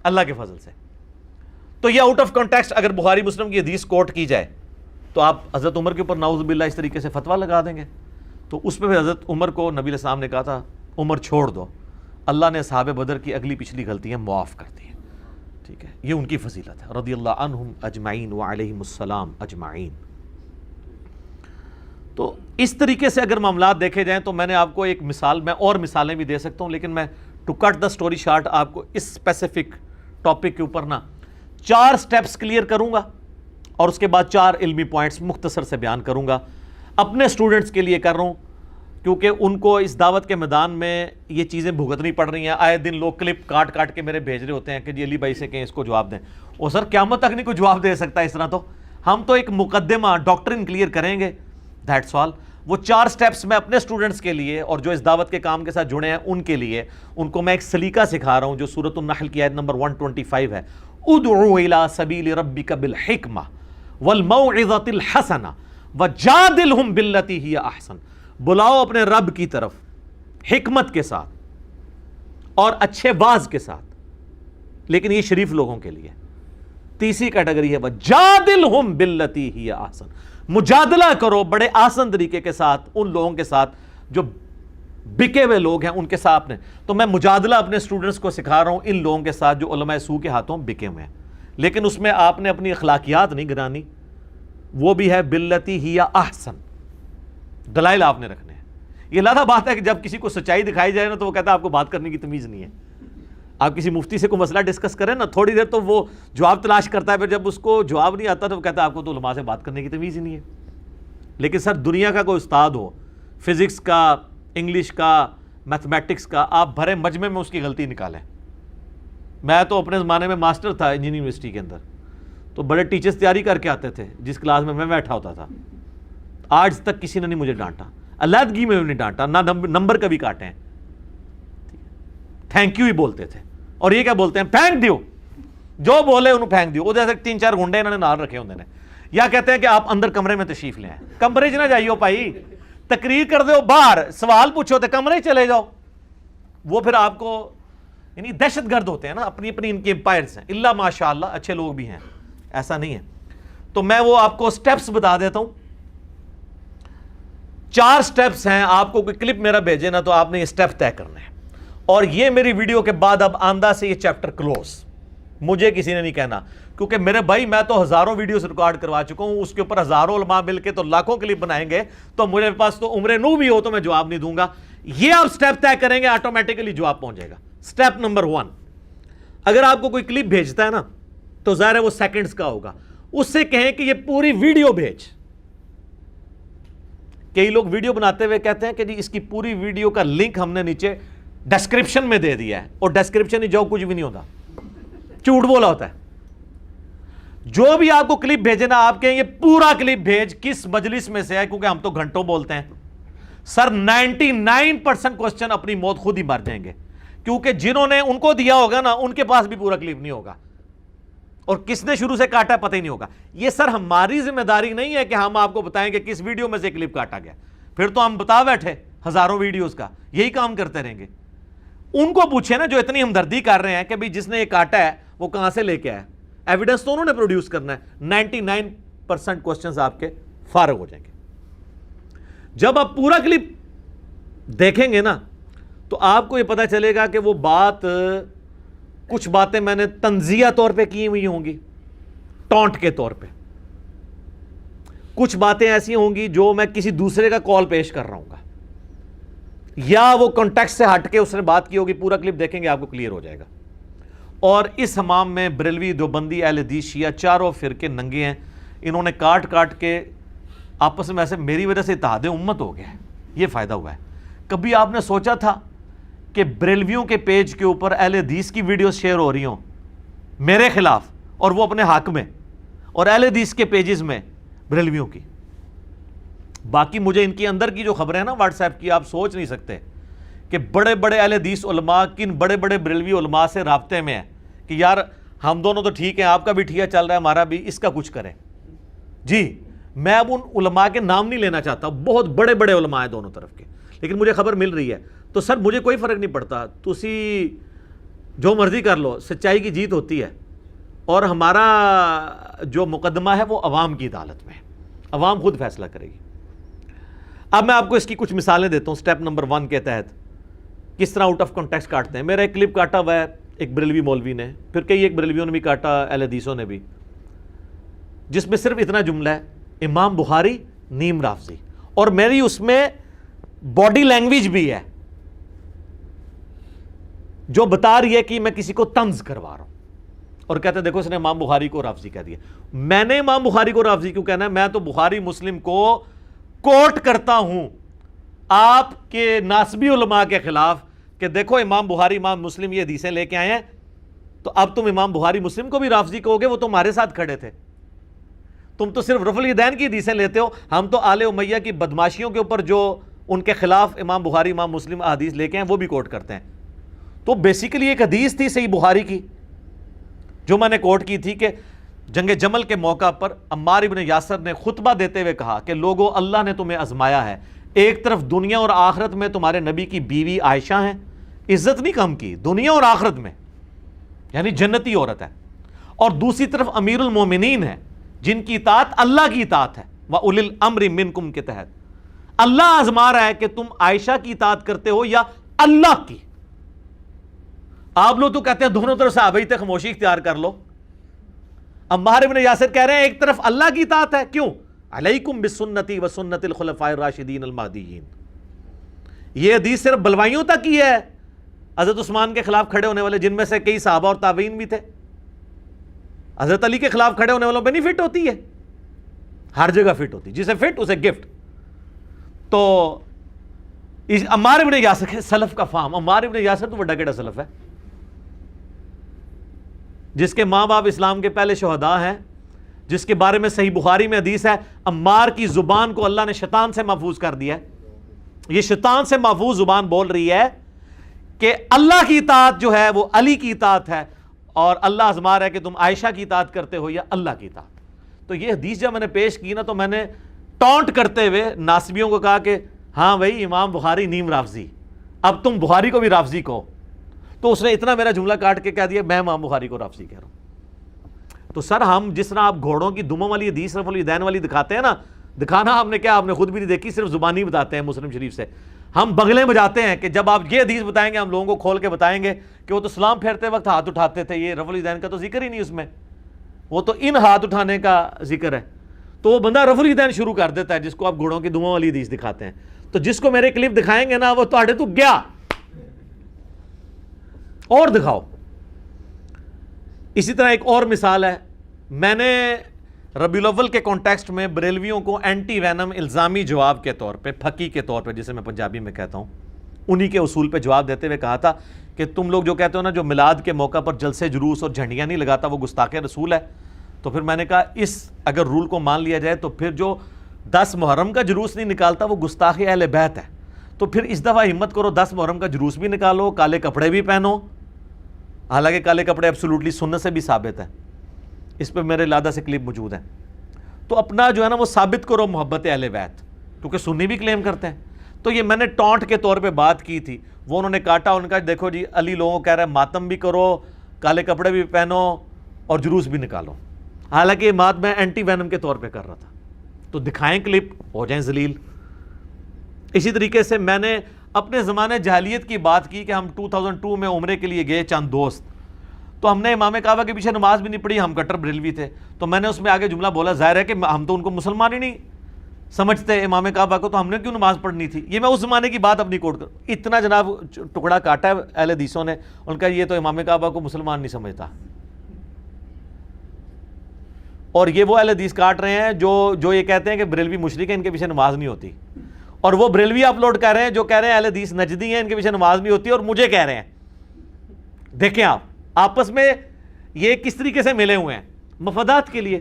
اللہ کے فضل سے. تو یہ آؤٹ آف کانٹیکسٹ اگر بخاری مسلم کی حدیث کوٹ کی جائے تو آپ حضرت عمر کے اوپر نعوذ باللہ اس طریقے سے فتویٰ لگا دیں گے. تو اس پہ حضرت عمر کو نبی علیہ السلام نے کہا تھا عمر چھوڑ دو, اللہ نے اصحاب بدر کی اگلی پچھلی غلطیاں معاف کر دی ہیں. ٹھیک ہے, یہ ان کی فضیلت ہے رضی اللہ عنہم اجمعین وعلیہم السلام اجمعین. تو اس طریقے سے اگر معاملات دیکھے جائیں تو میں نے آپ کو ایک مثال, میں اور مثالیں بھی دے سکتا ہوں, لیکن میں to cut the story short آپ کو اس اسپیسیفک ٹاپک کے اوپر نا 4 سٹیپس کلیئر کروں گا اور اس کے بعد 4 علمی پوائنٹس مختصر سے بیان کروں گا. اپنے اسٹوڈنٹس کے لیے کر رہا ہوں کیونکہ ان کو اس دعوت کے میدان میں یہ چیزیں بھگتنی پڑ رہی ہیں. آئے دن لوگ کلپ کاٹ کے میرے بھیج رہے ہوتے ہیں کہ جی علی بھائی سے کہیں اس کو جواب دیں. اور سر قیامت تک نہیں کوئی جواب دے سکتا اس طرح. تو ہم تو ایک مقدمہ ڈاکٹرن کلیئر کریں گے, دیٹس آل. وہ 4 سٹیپس میں اپنے سٹوڈنٹس کے لیے اور جو اس دعوت کے کام کے ساتھ جڑے ہیں ان کے لیے ان کو میں ایک سلیقہ سکھا رہا ہوں جو سورۃ النحل کی آیت نمبر 125 ہے. ادعو الی سبیل ربک بالحکمہ والموعظۃ الحسنہ وجادلہم باللتی ہی احسن. بلاؤ اپنے رب کی طرف حکمت کے ساتھ اور اچھے واعظ کے ساتھ, لیکن یہ شریف لوگوں کے لیے. تیسری کیٹیگری ہے وجادلہم باللتی ہی احسن, مجادلہ کرو بڑے آسان طریقے کے ساتھ ان لوگوں کے ساتھ جو بکے ہوئے لوگ ہیں ان کے ساتھ. تو میں مجادلہ اپنے سٹوڈنٹس کو سکھا رہا ہوں ان لوگوں کے ساتھ جو علماء سو کے ہاتھوں بکے ہوئے ہیں, لیکن اس میں آپ نے اپنی اخلاقیات نہیں گرانی, وہ بھی ہے باللتی ہی احسن, دلائل آپ نے رکھنے ہیں. یہ لادہ بات ہے کہ جب کسی کو سچائی دکھائی جائے نا تو وہ کہتا ہے آپ کو بات کرنے کی تمیز نہیں ہے. آپ کسی مفتی سے کوئی مسئلہ ڈسکس کریں نا, تھوڑی دیر تو وہ جواب تلاش کرتا ہے, پھر جب اس کو جواب نہیں آتا تو وہ کہتا ہے آپ کو تو علماء سے بات کرنے کی تمیز ہی نہیں ہے. لیکن سر دنیا کا کوئی استاد ہو, فزکس کا, انگلش کا, میتھمیٹکس کا, آپ بھرے مجمع میں اس کی غلطی نکالیں. میں تو اپنے زمانے میں ماسٹر تھا انجینئرنگ یونیورسٹی کے اندر, تو بڑے ٹیچرز تیاری کر کے آتے تھے جس کلاس میں بیٹھا ہوتا تھا. آج تک کسی نے نہیں مجھے ڈانٹا, علیحدگی میں بھی نہیں ڈانٹا, نہ نمبر کبھی کاٹے ہیں. تھینک یو ہی بولتے تھے, اور یہ کیا بولتے ہیں پھینک دیو, جو بولے انہوں پھینک دیو. وہ جیسے 3-4 گنڈے انہوں نے نال رکھے ہوندے نے, یا کہتے ہیں کہ آپ اندر کمرے میں تشریف لے آئیں. کمرے چ نہ جائیو بھائی, تقریر کر دو باہر, سوال پوچھو تو کمرے چلے جاؤ. وہ پھر آپ کو یعنی دہشت گرد ہوتے ہیں نا, اپنی اپنی ان کے امپائرز ہیں. اللہ ماشاء اللہ اچھے لوگ بھی ہیں, ایسا نہیں ہے. تو میں وہ آپ کو سٹیپس بتا دیتا ہوں. 4 سٹیپس ہیں, آپ کو کوئی کلپ میرا بھیجے نا تو آپ نے یہ سٹیپ طے کرنا ہے, اور یہ میری ویڈیو کے بعد اب آندہ سے یہ چیپٹر کلوز. مجھے کسی نے نہیں کہنا, کیونکہ میرے بھائی میں تو ہزاروں ویڈیوز ریکارڈ کروا چکا ہوں, اس کے اوپر ہزاروں علماء مل کے تو لاکھوں کلپ بنائیں گے, تو میرے پاس تو عمر نو بھی ہو تو میں جواب نہیں دوں گا. یہ آپ سٹیپ طے کریں گے آٹومیٹکلی جواب پہنچ جائے گا. سٹیپ نمبر 1, اگر آپ کو کوئی کلپ بھیجتا ہے نا تو ظاہر ہے وہ سیکنڈز کا ہوگا, اس سے کہیں کہ یہ پوری ویڈیو بھیج. کئی لوگ ویڈیو بناتے ہوئے کہتے ہیں کہ جی اس کی پوری ویڈیو کا لنک ہم نے نیچے ڈسکرپشن میں دے دیا ہے, اور ڈسکرپشن ہی جو کچھ بھی نہیں ہوتا, جھوٹ بولا ہوتا ہے. جو بھی آپ کو کلپ بھیجے نا, آپ کہیں یہ پورا کلپ بھیج, کس مجلس میں سے ہے, کیونکہ ہم تو گھنٹوں بولتے ہیں. سر 99% کوسچن اپنی موت خود ہی مر جائیں گے, کیونکہ جنہوں نے ان کو دیا ہوگا نا ان کے پاس بھی پورا کلپ نہیں ہوگا, اور کس نے شروع سے کاٹا پتہ ہی نہیں ہوگا. یہ سر ہماری ذمہ داری نہیں ہے کہ ہم آپ کو بتائیں کہ کس ویڈیو میں سے کلپ کاٹا گیا, پھر تو ہم بتا بیٹھے ہزاروں ویڈیوز کا, یہی کام کرتے رہیں گے. ان کو پوچھیں نا جو اتنی ہمدردی کر رہے ہیں کہ بھی جس نے یہ کاٹا ہے وہ کہاں سے لے کے آیا, ایویڈنس تو انہوں نے پروڈیوس کرنا ہے. 99% کوسچنز آپ کے فارغ ہو جائیں گے. جب آپ پورا کلپ دیکھیں گے نا تو آپ کو یہ پتا چلے گا کہ وہ بات, کچھ باتیں میں نے تنزیہ طور پہ کی ہوئی ہوں گی, ٹونٹ کے طور پہ. کچھ باتیں ایسی ہوں گی جو میں کسی دوسرے کا کال پیش کر رہا ہوں گا, یا وہ کانٹیکسٹ سے ہٹ کے اس نے بات کی ہوگی. پورا کلپ دیکھیں گے آپ کو کلیئر ہو جائے گا. اور اس حمام میں بریلوی, دیوبندی, اہل حدیث, شیعہ, چاروں فرقے ننگے ہیں. انہوں نے کاٹ کاٹ کے آپس میں ایسے میری وجہ سے اتحاد امت ہو گیا ہے, یہ فائدہ ہوا ہے. کبھی آپ نے سوچا تھا کہ بریلویوں کے پیج کے اوپر اہل حدیث کی ویڈیوز شیئر ہو رہی ہوں میرے خلاف, اور وہ اپنے حق میں, اور اہل حدیث کے پیجز میں بریلویوں کی. باقی مجھے ان کی اندر کی جو خبریں ہیں نا واٹس ایپ کی, آپ سوچ نہیں سکتے کہ بڑے بڑے اہل حدیث علماء کن بڑے بڑے بریلوی علماء سے رابطے میں ہیں کہ یار ہم دونوں تو ٹھیک ہیں, آپ کا بھی ٹھیک چل رہا ہے, ہمارا بھی, اس کا کچھ کریں. جی میں اب ان علماء کے نام نہیں لینا چاہتا, بہت بڑے بڑے علماء ہیں دونوں طرف کے, لیکن مجھے خبر مل رہی ہے. تو سر مجھے کوئی فرق نہیں پڑتا, تسی جو مرضی کر لو, سچائی کی جیت ہوتی ہے. اور ہمارا جو مقدمہ ہے وہ عوام کی عدالت میں, عوام خود فیصلہ کرے گی. اب میں آپ کو اس کی کچھ مثالیں دیتا ہوں. سٹیپ نمبر 1 کے تحت کس طرح آؤٹ آف کانٹیکسٹ کاٹتے ہیں. میرا ایک کلپ کاٹا ہوا ہے ایک بریلوی مولوی نے, پھر کئی ایک بریلویوں نے بھی کاٹا, اہل حدیثوں نے بھی, جس میں صرف اتنا جملہ ہے امام بخاری نیم رافضی, اور میری اس میں باڈی لینگویج بھی ہے جو بتا رہی ہے کہ میں کسی کو طنز کروا رہا ہوں, اور کہتے ہیں دیکھو اس نے امام بخاری کو رافضی کہہ دیا. میں نے امام بخاری کو رافضی کیوں کہنا ہے, میں تو بخاری مسلم کو کوٹ کرتا ہوں آپ کے ناسبی علماء کے خلاف کہ دیکھو امام بخاری امام مسلم یہ حدیثیں لے کے آئے ہیں, تو اب تم امام بخاری مسلم کو بھی رافضی کہو گے, وہ تمہارے ساتھ کھڑے تھے. تم تو صرف رفع الیدین کی حدیثیں لیتے ہو، ہم تو آل امیہ کی بدماشیوں کے اوپر جو ان کے خلاف امام بخاری امام مسلم احادیث لے کے ہیں وہ بھی کوٹ کرتے ہیں۔ تو بیسیکلی ایک حدیث تھی صحیح بخاری کی جو میں نے کوٹ کی تھی کہ جنگ جمل کے موقع پر عمار ابن یاسر نے خطبہ دیتے ہوئے کہا کہ لوگو اللہ نے تمہیں آزمایا ہے، ایک طرف دنیا اور آخرت میں تمہارے نبی کی بیوی عائشہ ہیں، عزت نہیں کم کی دنیا اور آخرت میں، یعنی جنتی عورت ہے، اور دوسری طرف امیر المومنین ہے جن کی اطاعت اللہ کی اطاعت ہے، وَأُولِي الْأَمْرِ مِنْكُمْ کے تحت اللہ آزما رہا ہے کہ تم عائشہ کی اطاعت کرتے ہو یا اللہ کی۔ آپ لوگ تو کہتے ہیں دونوں طرف صحابہ تک خاموشی اختیار کر لو، عمار ابن یاسر کہہ رہے ہیں ایک طرف اللہ کی اطاعت ہے، کیوں؟ علیکم بسنتی و سنت الخلفاء الراشدین المہدیین۔ یہ حدیث صرف بلوائیوں تک ہی ہے، حضرت عثمان کے خلاف کھڑے ہونے والے جن میں سے کئی صحابہ اور تابعین بھی تھے، حضرت علی کے خلاف کھڑے ہونے والوں پہ نہیں فٹ ہوتی ہے، ہر جگہ فٹ ہوتی، جسے فٹ اسے گفٹ۔ تو عمار ابن یاسر کے سلف کا فہم، عمار ابن یاسر تو بڑا کیڑا سلف ہے جس کے ماں باپ اسلام کے پہلے شہداء ہیں، جس کے بارے میں صحیح بخاری میں حدیث ہے عمار کی زبان کو اللہ نے شیطان سے محفوظ کر دیا ہے، یہ شیطان سے محفوظ زبان بول رہی ہے کہ اللہ کی اطاعت جو ہے وہ علی کی اطاعت ہے، اور اللہ آزما رہا ہے کہ تم عائشہ کی اطاعت کرتے ہو یا اللہ کی اطاعت۔ تو یہ حدیث جب میں نے پیش کی نا تو میں نے ٹونٹ کرتے ہوئے ناصبیوں کو کہا کہ ہاں بھائی امام بخاری نیم رافضی، اب تم بخاری کو بھی رافضی کہو۔ تو اس نے اتنا میرا جملہ کاٹ کے کہہ دیا میں امام بخاری کو رافضی کہہ رہا ہوں۔ تو سر ہم جس طرح آپ گھوڑوں کی دموں والی حدیث رفع الیدین والی دکھاتے ہیں نا، دکھانا ہم نے کیا، آپ نے خود بھی نہیں دیکھی، صرف زبانی بتاتے ہیں مسلم شریف سے، ہم بغلیں بجاتے ہیں کہ جب آپ یہ حدیث بتائیں گے ہم لوگوں کو کھول کے بتائیں گے کہ وہ تو سلام پھیرتے وقت ہاتھ اٹھاتے تھے، یہ رفع الیدین کا تو ذکر ہی نہیں اس میں، وہ تو ان ہاتھ اٹھانے کا ذکر ہے۔ تو وہ بندہ رفع الیدین شروع کر دیتا ہے جس کو آپ گھوڑوں کی دموں والی حدیث دکھاتے ہیں۔ تو جس کو میرے کلپ دکھائیں گے نا وہ تہاڈے تو گیا، اور دکھاؤ۔ اسی طرح ایک اور مثال ہے، میں نے ربیع الاول کے کانٹیکسٹ میں بریلویوں کو اینٹی وینم الزامی جواب کے طور پہ، پھکی کے طور پہ جسے میں پنجابی میں کہتا ہوں، انہی کے اصول پہ جواب دیتے ہوئے کہا تھا کہ تم لوگ جو کہتے ہو نا جو میلاد کے موقع پر جلسے جلوس اور جھنڈیاں نہیں لگاتا وہ گستاخ رسول ہے، تو پھر میں نے کہا اس اگر رول کو مان لیا جائے تو پھر جو 10 محرم کا جلوس نہیں نکالتا وہ گستاخ اہل بیت ہے، تو پھر اس دفعہ ہمت کرو 10 محرم کا جلوس بھی نکالو، کالے کپڑے بھی پہنو، حالانکہ کالے کپڑے ایبسولوٹلی سنت سے بھی ثابت ہے، اس پہ میرے لادہ سے کلپ موجود ہے۔ تو اپنا جو ہے نا وہ ثابت کرو محبت اہل بیت، کیونکہ سنی بھی کلیم کرتے ہیں۔ تو یہ میں نے ٹونٹ کے طور پہ بات کی تھی، وہ انہوں نے کاٹا، ان کا دیکھو جی علی لوگوں کو کہہ رہا ہے ماتم بھی کرو، کالے کپڑے بھی پہنو اور جلوس بھی نکالو، حالانکہ یہ بات میں اینٹی وینم کے طور پہ کر رہا تھا۔ تو دکھائیں کلپ، ہو جائیں ذلیل۔ اسی طریقے سے میں نے اپنے زمانے جاہلیت کی بات کی کہ ہم 2002 میں عمرے کے لیے گئے چند دوست، تو ہم نے امام کعبہ کے پیچھے نماز بھی نہیں پڑھی، ہم کٹر بریلوی تھے، تو میں نے اس میں آگے جملہ بولا ظاہر ہے کہ ہم تو ان کو مسلمان ہی نہیں سمجھتے امام کعبہ کو، تو ہم نے کیوں نماز پڑھنی تھی۔ یہ میں اس زمانے کی بات اپنی کوٹ کر، اتنا جناب ٹکڑا کاٹا ہے اہل حدیثوں نے، ان کا یہ تو امام کعبہ کو مسلمان نہیں سمجھتا، اور یہ وہ اہل حدیث کاٹ رہے ہیں جو یہ کہتے ہیں کہ بریلوی مشرک ہیں، ان کے پیچھے نماز نہیں ہوتی، اور وہ بریلوی اپلوڈ کر رہے ہیں جو کہہ رہے ہیں اہل حدیث نجدی ہیں، ان کے پیچھے نماز نہیں ہوتی، اور مجھے کہہ رہے ہیں۔ دیکھیں آپ آپس میں یہ کس طریقے سے ملے ہوئے ہیں مفادات کے لیے۔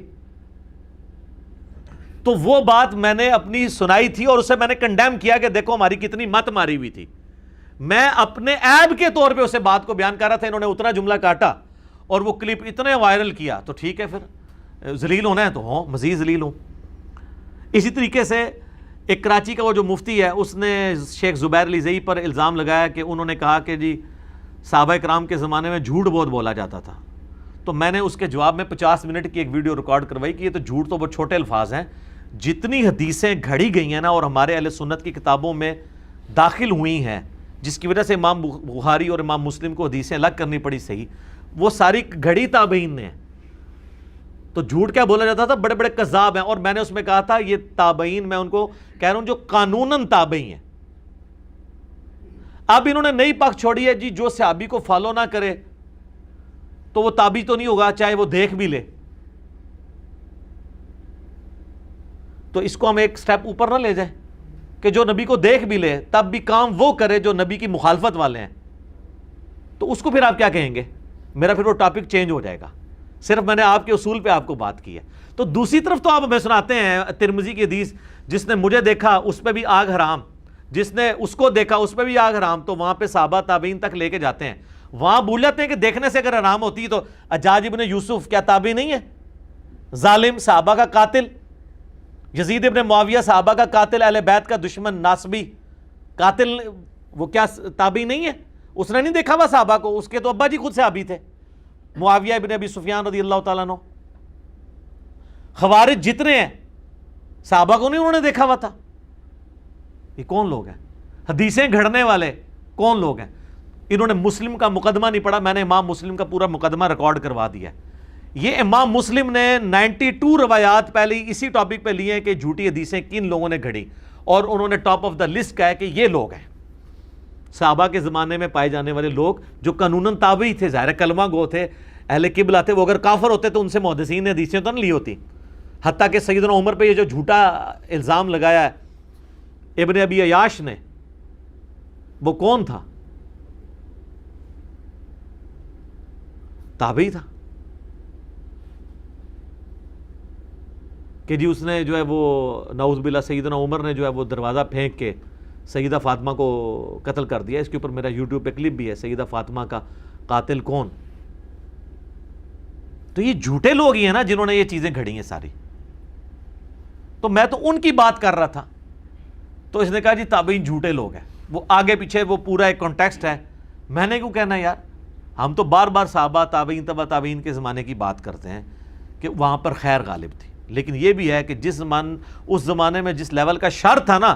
تو وہ بات میں نے اپنی سنائی تھی اور اسے میں نے کنڈیم کیا کہ دیکھو ہماری کتنی مت ماری ہوئی تھی، میں اپنے عیب کے طور پہ اسے بات کو بیان کر رہا تھا، انہوں نے اتنا جملہ کاٹا اور وہ کلپ اتنے وائرل کیا، تو ٹھیک ہے پھر ذلیل ہونا ہے تو ہوں، مزید ذلیل ہوں۔ اسی طریقے سے ایک کراچی کا وہ جو مفتی ہے اس نے شیخ زبیر علی زئی پر الزام لگایا کہ انہوں نے کہا کہ جی صحابہ کرام کے زمانے میں جھوٹ بہت بولا جاتا تھا، تو میں نے اس کے جواب میں 50 منٹ کی ایک ویڈیو ریکارڈ کروائی کہ یہ تو جھوٹ تو بہت چھوٹے الفاظ ہیں، جتنی حدیثیں گھڑی گئی ہیں نا اور ہمارے اہل سنت کی کتابوں میں داخل ہوئی ہیں جس کی وجہ سے امام بخاری اور امام مسلم کو حدیثیں الگ کرنی پڑی صحیح، وہ ساری گھڑی تابعین نے۔ تو جھوٹ کیا بولا جاتا تھا، بڑے بڑے کذاب ہیں، اور میں نے اس میں کہا تھا یہ تابعین میں ان کو کہہ رہا ہوں جو قانوناً تابعی ہیں۔ اب انہوں نے نئی پک چھوڑی ہے جی جو صحابی کو فالو نہ کرے تو وہ تابعی تو نہیں ہوگا چاہے وہ دیکھ بھی لے، تو اس کو ہم ایک سٹیپ اوپر نہ لے جائیں کہ جو نبی کو دیکھ بھی لے تب بھی کام وہ کرے جو نبی کی مخالفت والے ہیں، تو اس کو پھر آپ کیا کہیں گے؟ میرا پھر وہ ٹاپک چینج ہو جائے گا صرف میں نے آپ کے اصول پہ آپ کو بات کی ہے. تو دوسری طرف تو آپ ہمیں سناتے ہیں ترمذی کی حدیث, جس نے مجھے دیکھا اس پہ بھی آگ حرام, جس نے اس کو دیکھا اس پہ بھی آگ حرام. تو وہاں پہ صحابہ تابعین تک لے کے جاتے ہیں, وہاں بھول جاتے ہیں کہ دیکھنے سے اگر حرام ہوتی تو حجاج ابن یوسف کیا تابعی نہیں ہے؟ ظالم, صحابہ کا قاتل. یزید ابن معاویہ صحابہ کا قاتل, اہل بیت کا دشمن, ناصبی قاتل, وہ کیا تابعی نہیں ہے؟ اس نے نہیں دیکھا ہوا صحابہ کو, اس کے تو ابا جی خود صحابی تھے, معاویہ ابن ابی سفیان رضی اللہ تعالیٰ عنہ. خوارج جتنے ہیں صحابہ کو نہیں انہوں نے دیکھا ہوا تھا. یہ کون لوگ ہیں؟ حدیثیں گھڑنے والے کون لوگ ہیں؟ انہوں نے مسلم کا مقدمہ نہیں پڑھا. میں نے امام مسلم کا پورا مقدمہ ریکارڈ کروا دیا ہے. یہ امام مسلم نے 92 روایات پہلے اسی ٹاپک پہ لیے ہیں کہ جھوٹی حدیثیں کن لوگوں نے گھڑی, اور انہوں نے ٹاپ آف دا لسٹ کہا ہے کہ یہ لوگ ہیں صحابہ کے زمانے میں پائے جانے والے لوگ جو قانوناً تابعی تھے, ظاہر کلمہ گو تھے, اہل قبلہ تھے. وہ اگر کافر ہوتے تو ان سے محدثین نے حدیثیں تو نہیں لی ہوتی. حتیٰ کہ سیدنا عمر پہ یہ جو جھوٹا الزام لگایا ہے ابن ابی عیاش نے, وہ کون تھا؟ تابعی تھا کہ جی اس نے جو ہے وہ نعوذ باللہ سیدنا عمر نے جو ہے وہ دروازہ پھینک کے سیدہ فاطمہ کو قتل کر دیا. اس کے اوپر میرا یوٹیوب پہ کلپ بھی ہے, سیدہ فاطمہ کا قاتل کون. تو یہ جھوٹے لوگ ہی ہیں نا جنہوں نے یہ چیزیں گھڑی ہیں ساری. تو میں تو ان کی بات کر رہا تھا, تو اس نے کہا جی تابعین جھوٹے لوگ ہیں. وہ آگے پیچھے وہ پورا ایک کانٹیکسٹ ہے. میں نے کیوں کہنا یار, ہم تو بار بار صحابہ تابعین تبع تابعین کے زمانے کی بات کرتے ہیں کہ وہاں پر خیر غالب تھی. لیکن یہ بھی ہے کہ اس زمانے میں جس لیول کا شر تھا نا,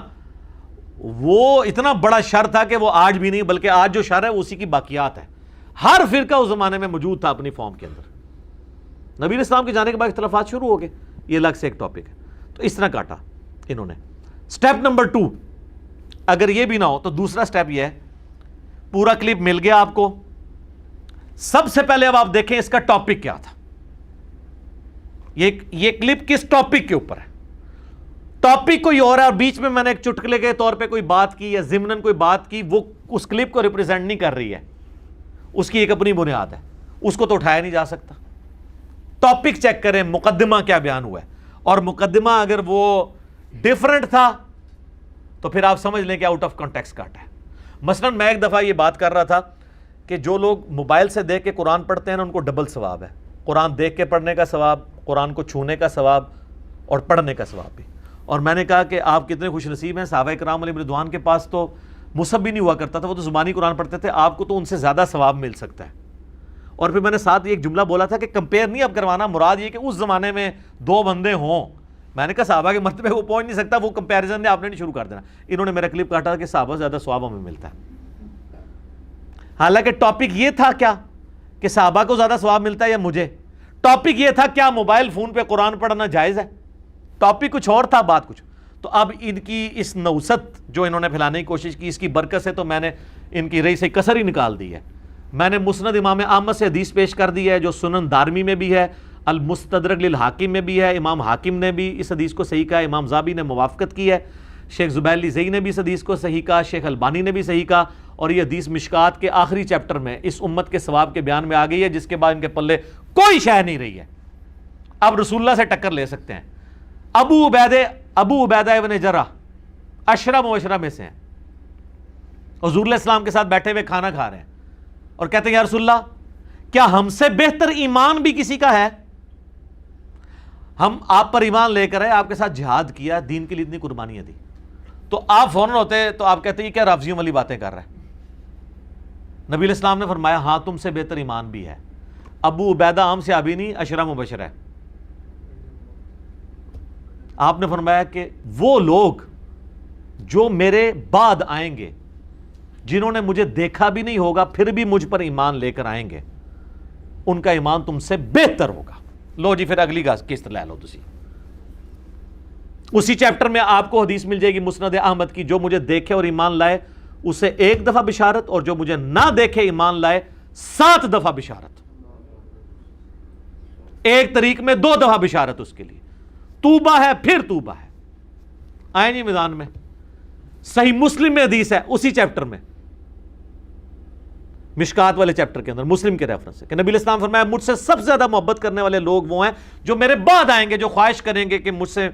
وہ اتنا بڑا شر تھا کہ وہ آج بھی نہیں, بلکہ آج جو شر ہے اسی کی باقیات ہے. ہر فرقہ اس زمانے میں موجود تھا اپنی فارم کے اندر. نبی علیہ السلام کے جانے کے بعد اختلافات شروع ہو گئے, یہ الگ سے ایک ٹاپک ہے. تو اس طرح کاٹا انہوں نے. سٹیپ نمبر 2, اگر یہ بھی نہ ہو تو دوسرا سٹیپ یہ ہے, پورا کلپ مل گیا آپ کو. سب سے پہلے اب آپ دیکھیں اس کا ٹاپک کیا تھا. یہ کلپ کس ٹاپک کے اوپر ہے؟ ٹاپک کوئی اور ہے, اور بیچ میں نے ایک چٹکلے کے طور پہ کوئی بات کی یا ضمناً کوئی بات کی, وہ اس کلپ کو ریپرزینٹ نہیں کر رہی ہے. اس کی ایک اپنی بنیاد ہے, اس کو تو اٹھایا نہیں جا سکتا. ٹاپک چیک کریں, مقدمہ کیا بیان ہوا ہے, اور مقدمہ اگر وہ ڈیفرنٹ تھا تو پھر آپ سمجھ لیں کہ آؤٹ آف کانٹیکسٹ کاٹا ہے. مثلا میں ایک دفعہ یہ بات کر رہا تھا کہ جو لوگ موبائل سے دیکھ کے قرآن پڑھتے ہیں ان کو ڈبل ثواب ہے. قرآن دیکھ کے پڑھنے کا ثواب, قرآن کو چھونے کا ثواب, اور پڑھنے کا ثواب بھی. اور میں نے کہا کہ آپ کتنے خوش نصیب ہیں, صحابہ کرام علیہم رضوان کے پاس تو مصحف بھی نہیں ہوا کرتا تھا, وہ تو زبانی قرآن پڑھتے تھے, آپ کو تو ان سے زیادہ ثواب مل سکتا ہے. اور پھر میں نے ساتھ ایک جملہ بولا تھا کہ کمپیئر نہیں اب کروانا, مراد یہ کہ اس زمانے میں 2 بندے ہوں. میں نے کہا صحابہ کے مرتبے وہ پہنچ نہیں سکتا, وہ کمپیریزن نے آپ نے نہیں شروع کر دینا. انہوں نے میرا کلپ کاٹا کہ صحابہ سے زیادہ ثواب ہمیں ملتا ہے. حالانکہ ٹاپک یہ تھا کیا کہ صحابہ کو زیادہ ثواب ملتا ہے یا مجھے. ٹاپک یہ تھا کیا موبائل فون پہ قرآن پڑھنا جائز ہے. ٹاپک کچھ اور تھا, بات کچھ. تو اب ان کی اس نوست جو انہوں نے پھیلانے کی کوشش کی, اس کی برکت سے تو میں نے ان کی رئی سے کسر ہی نکال دی ہے. میں نے مسند امام احمد سے حدیث پیش کر دی ہے جو سنن دارمی میں بھی ہے, المستدرک للحاکم میں بھی ہے, امام حاکم نے بھی اس حدیث کو صحیح کہا, امام ذابی نے موافقت کی ہے, شیخ زبیر علی زئی نے بھی اس حدیث کو صحیح کہا, شیخ البانی نے بھی صحیح کہا. اور یہ حدیث مشکات کے آخری چیپٹر میں اس امت کے ثواب کے بیان میں آ گئی ہے, جس کے بعد ان کے پلے کوئی شے نہیں رہی ہے. اب رسول اللہ سے ٹکر لے سکتے ہیں. ابو عبیدہ ابن جرح 10 مبشرہ میں سے ہیں. حضور علیہ السلام کے ساتھ بیٹھے ہوئے کھانا کھا رہے ہیں اور کہتے ہیں یا رسول اللہ, کیا ہم سے بہتر ایمان بھی کسی کا ہے؟ ہم آپ پر ایمان لے کر آئے, آپ کے ساتھ جہاد کیا, دین کے لیے اتنی قربانیاں دی. تو آپ فوراً ہوتے تو آپ کہتے ہیں کیا رافضیوں والی باتیں کر رہے ہیں. نبی علیہ السلام نے فرمایا ہاں تم سے بہتر ایمان بھی ہے. ابو عبیدہ عام صحابی نہیں, 10 مبشر ہے. آپ نے فرمایا کہ وہ لوگ جو میرے بعد آئیں گے, جنہوں نے مجھے دیکھا بھی نہیں ہوگا پھر بھی مجھ پر ایمان لے کر آئیں گے, ان کا ایمان تم سے بہتر ہوگا. لو جی پھر اگلی قسط لے لو تسی. اسی چیپٹر میں آپ کو حدیث مل جائے گی مسند احمد کی, جو مجھے دیکھے اور ایمان لائے اسے 1 دفعہ بشارت, اور جو مجھے نہ دیکھے ایمان لائے 7 دفعہ بشارت. ایک طریق میں 2 دفعہ بشارت اس کے لیے. توبہ ہے پھر توبہ ہے. آئیں جی میدان میں. صحیح مسلم میں حدیث ہے اسی چیپٹر میں, مشکات والے چیپٹر کے اندر مسلم کے ریفرنس سے کہ نبی علیہ السلام فرمایا مجھ سے سب سے زیادہ محبت کرنے والے لوگ وہ ہیں جو میرے بعد آئیں گے، جو خواہش کریں گے کہ مجھ سے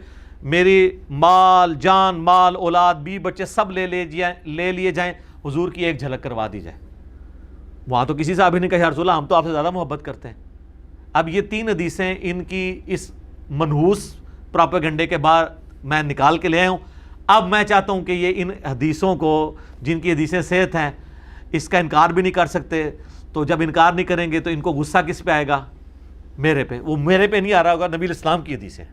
میری مال جان مال اولاد بی بچے سب لے لیے جائیں، حضور کی ایک جھلک کروا دی جائے۔ وہاں تو کسی صحابی نے کہا یا رسول اللہ ہم تو آپ سے زیادہ محبت کرتے ہیں۔ اب یہ 3 حدیثیں ان کی اس منحوس پراپیگنڈے کے بعد میں نکال کے لے آیا ہوں۔ اب میں چاہتا ہوں کہ یہ ان حدیثوں کو، جن کی حدیثیں صحت ہیں، اس کا انکار بھی نہیں کر سکتے، تو جب انکار نہیں کریں گے تو ان کو غصہ کس پہ آئے گا؟ میرے پہ۔ وہ میرے پہ نہیں آ رہا ہوگا، نبی علیہ السلام کی حدیثیں،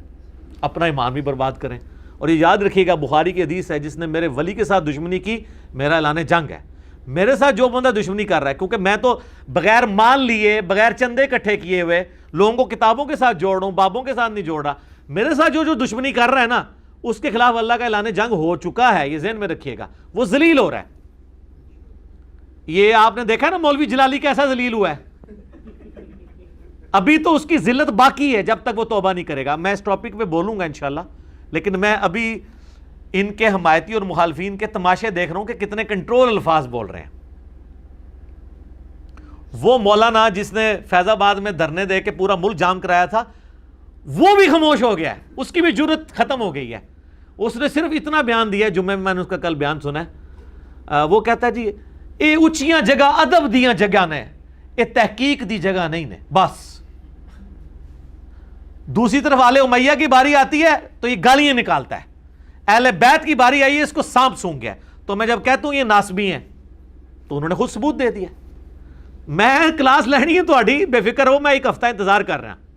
اپنا ایمان بھی برباد کریں۔ اور یہ یاد رکھیے گا بخاری کی حدیث ہے، جس نے میرے ولی کے ساتھ دشمنی کی میرا اعلان جنگ ہے۔ میرے ساتھ جو بندہ دشمنی کر رہا ہے، کیونکہ میں تو بغیر مال لیے، بغیر چندے اکٹھے کیے ہوئے لوگوں کو کتابوں کے ساتھ جوڑ رہا ہوں، بابوں کے ساتھ نہیں جوڑ رہا۔ میرے ساتھ جو دشمنی کر رہا ہے نا، اس کے خلاف اللہ کا اعلان جنگ ہو چکا ہے، یہ ذہن میں رکھیے گا۔ وہ ذلیل ہو رہا ہے۔ یہ آپ نے دیکھا نا مولوی جلالی کیسا ذلیل ہوا ہے، ابھی تو اس کی ذلت باقی ہے جب تک وہ توبہ نہیں کرے گا۔ میں اس ٹاپک پہ بولوں گا انشاءاللہ، لیکن میں ابھی ان کے حمایتی اور مخالفین کے تماشے دیکھ رہا ہوں کہ کتنے کنٹرول الفاظ بول رہے ہیں۔ وہ مولانا جس نے فیض آباد میں دھرنے دے کے پورا ملک جام کرایا تھا، وہ بھی خاموش ہو گیا ہے، اس کی بھی جرت ختم ہو گئی ہے۔ اس نے صرف اتنا بیان دیا ہے، جمعے میں نے اس کا کل بیان سنا ہے، وہ کہتا ہے جی اے اچیاں جگہ ادب دیاں جگہ نے، اے تحقیق دی جگہ نہیں نے، بس۔ دوسری طرف آل امیہ کی باری آتی ہے تو یہ گالیاں نکالتا ہے، اہل بیت کی باری آئی ہے اس کو سانپ سونگ گیا۔ تو میں جب کہتا ہوں یہ ناسبی ہیں تو انہوں نے خود ثبوت دے دیا۔ میں کلاس لینی ہے تہاڈی، بے فکر ہو، میں ایک ہفتہ انتظار کر رہا ہوں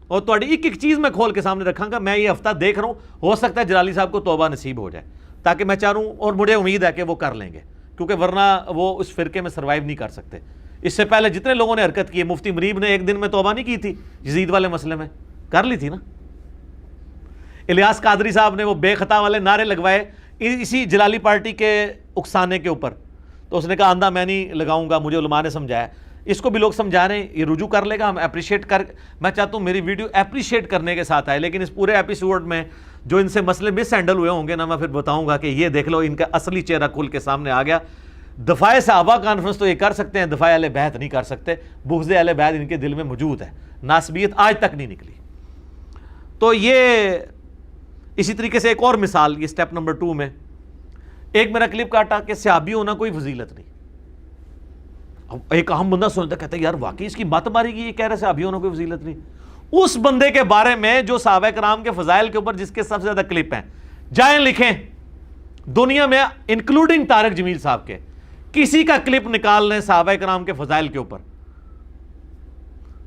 اور تہاڈی ایک ایک چیز میں کھول کے سامنے رکھاں گا۔ میں یہ ہفتہ دیکھ رہا ہوں، ہو سکتا ہے جلالی صاحب کو توبہ نصیب ہو جائے، تاکہ میں چاہوں، اور مجھے امید ہے کہ وہ کر لیں گے، کیونکہ ورنہ وہ اس فرقے میں سروائیو نہیں کر سکتے۔ اس سے پہلے جتنے لوگوں نے حرکت کی ہے، مفتی مریب نے ایک دن میں توبہ نہیں کی تھی، یزید والے مسئلے میں کر لی تھی نا۔ الیاس قادری صاحب نے وہ بے خطا والے نعرے لگوائے اسی جلالی پارٹی کے اکسانے کے اوپر، تو اس نے کہا آندھا میں نہیں لگاؤں گا، مجھے علماء نے سمجھایا۔ اس کو بھی لوگ سمجھا رہے ہیں، یہ رجوع کر لے گا، ہم اپریشیٹ کر، میں چاہتا ہوں میری ویڈیو اپریشیٹ کرنے کے ساتھ آئے، لیکن اس پورے ایپیسوڈ میں جو ان سے مسئلے مس ہینڈل ہوئے ہوں گے نا، میں پھر بتاؤں گا کہ یہ دیکھ لو ان کا اصلی چہرہ کھل کے سامنے آ گیا۔ دفاع صحابہ کانفرنس تو یہ کر سکتے ہیں، دفاع اہل بیت نہیں کر سکتے۔ بغض اہل بیت ان کے دل میں موجود ہے، ناسبیت آج تک نہیں نکلی۔ تو یہ اسی طریقے سے ایک اور مثال، یہ سٹیپ نمبر 2 میں ایک میرا کلپ کاٹا کہ صحابی ہونا کوئی فضیلت نہیں۔ اب ایک اہم بندہ سنتا کہتا ہے یار واقعی اس کی بات ماری گئی، یہ کہہ رہے صحابی ہونا کوئی فضیلت نہیں۔ اس بندے کے بارے میں جو صحابہ کرام کے فضائل کے اوپر جس کے سب سے زیادہ کلپ ہیں، جائیں لکھیں دنیا میں انکلوڈنگ طارق جمیل صاحب کے، کسی کا کلپ نکال لیں صحابہ کرام کے فضائل کے اوپر،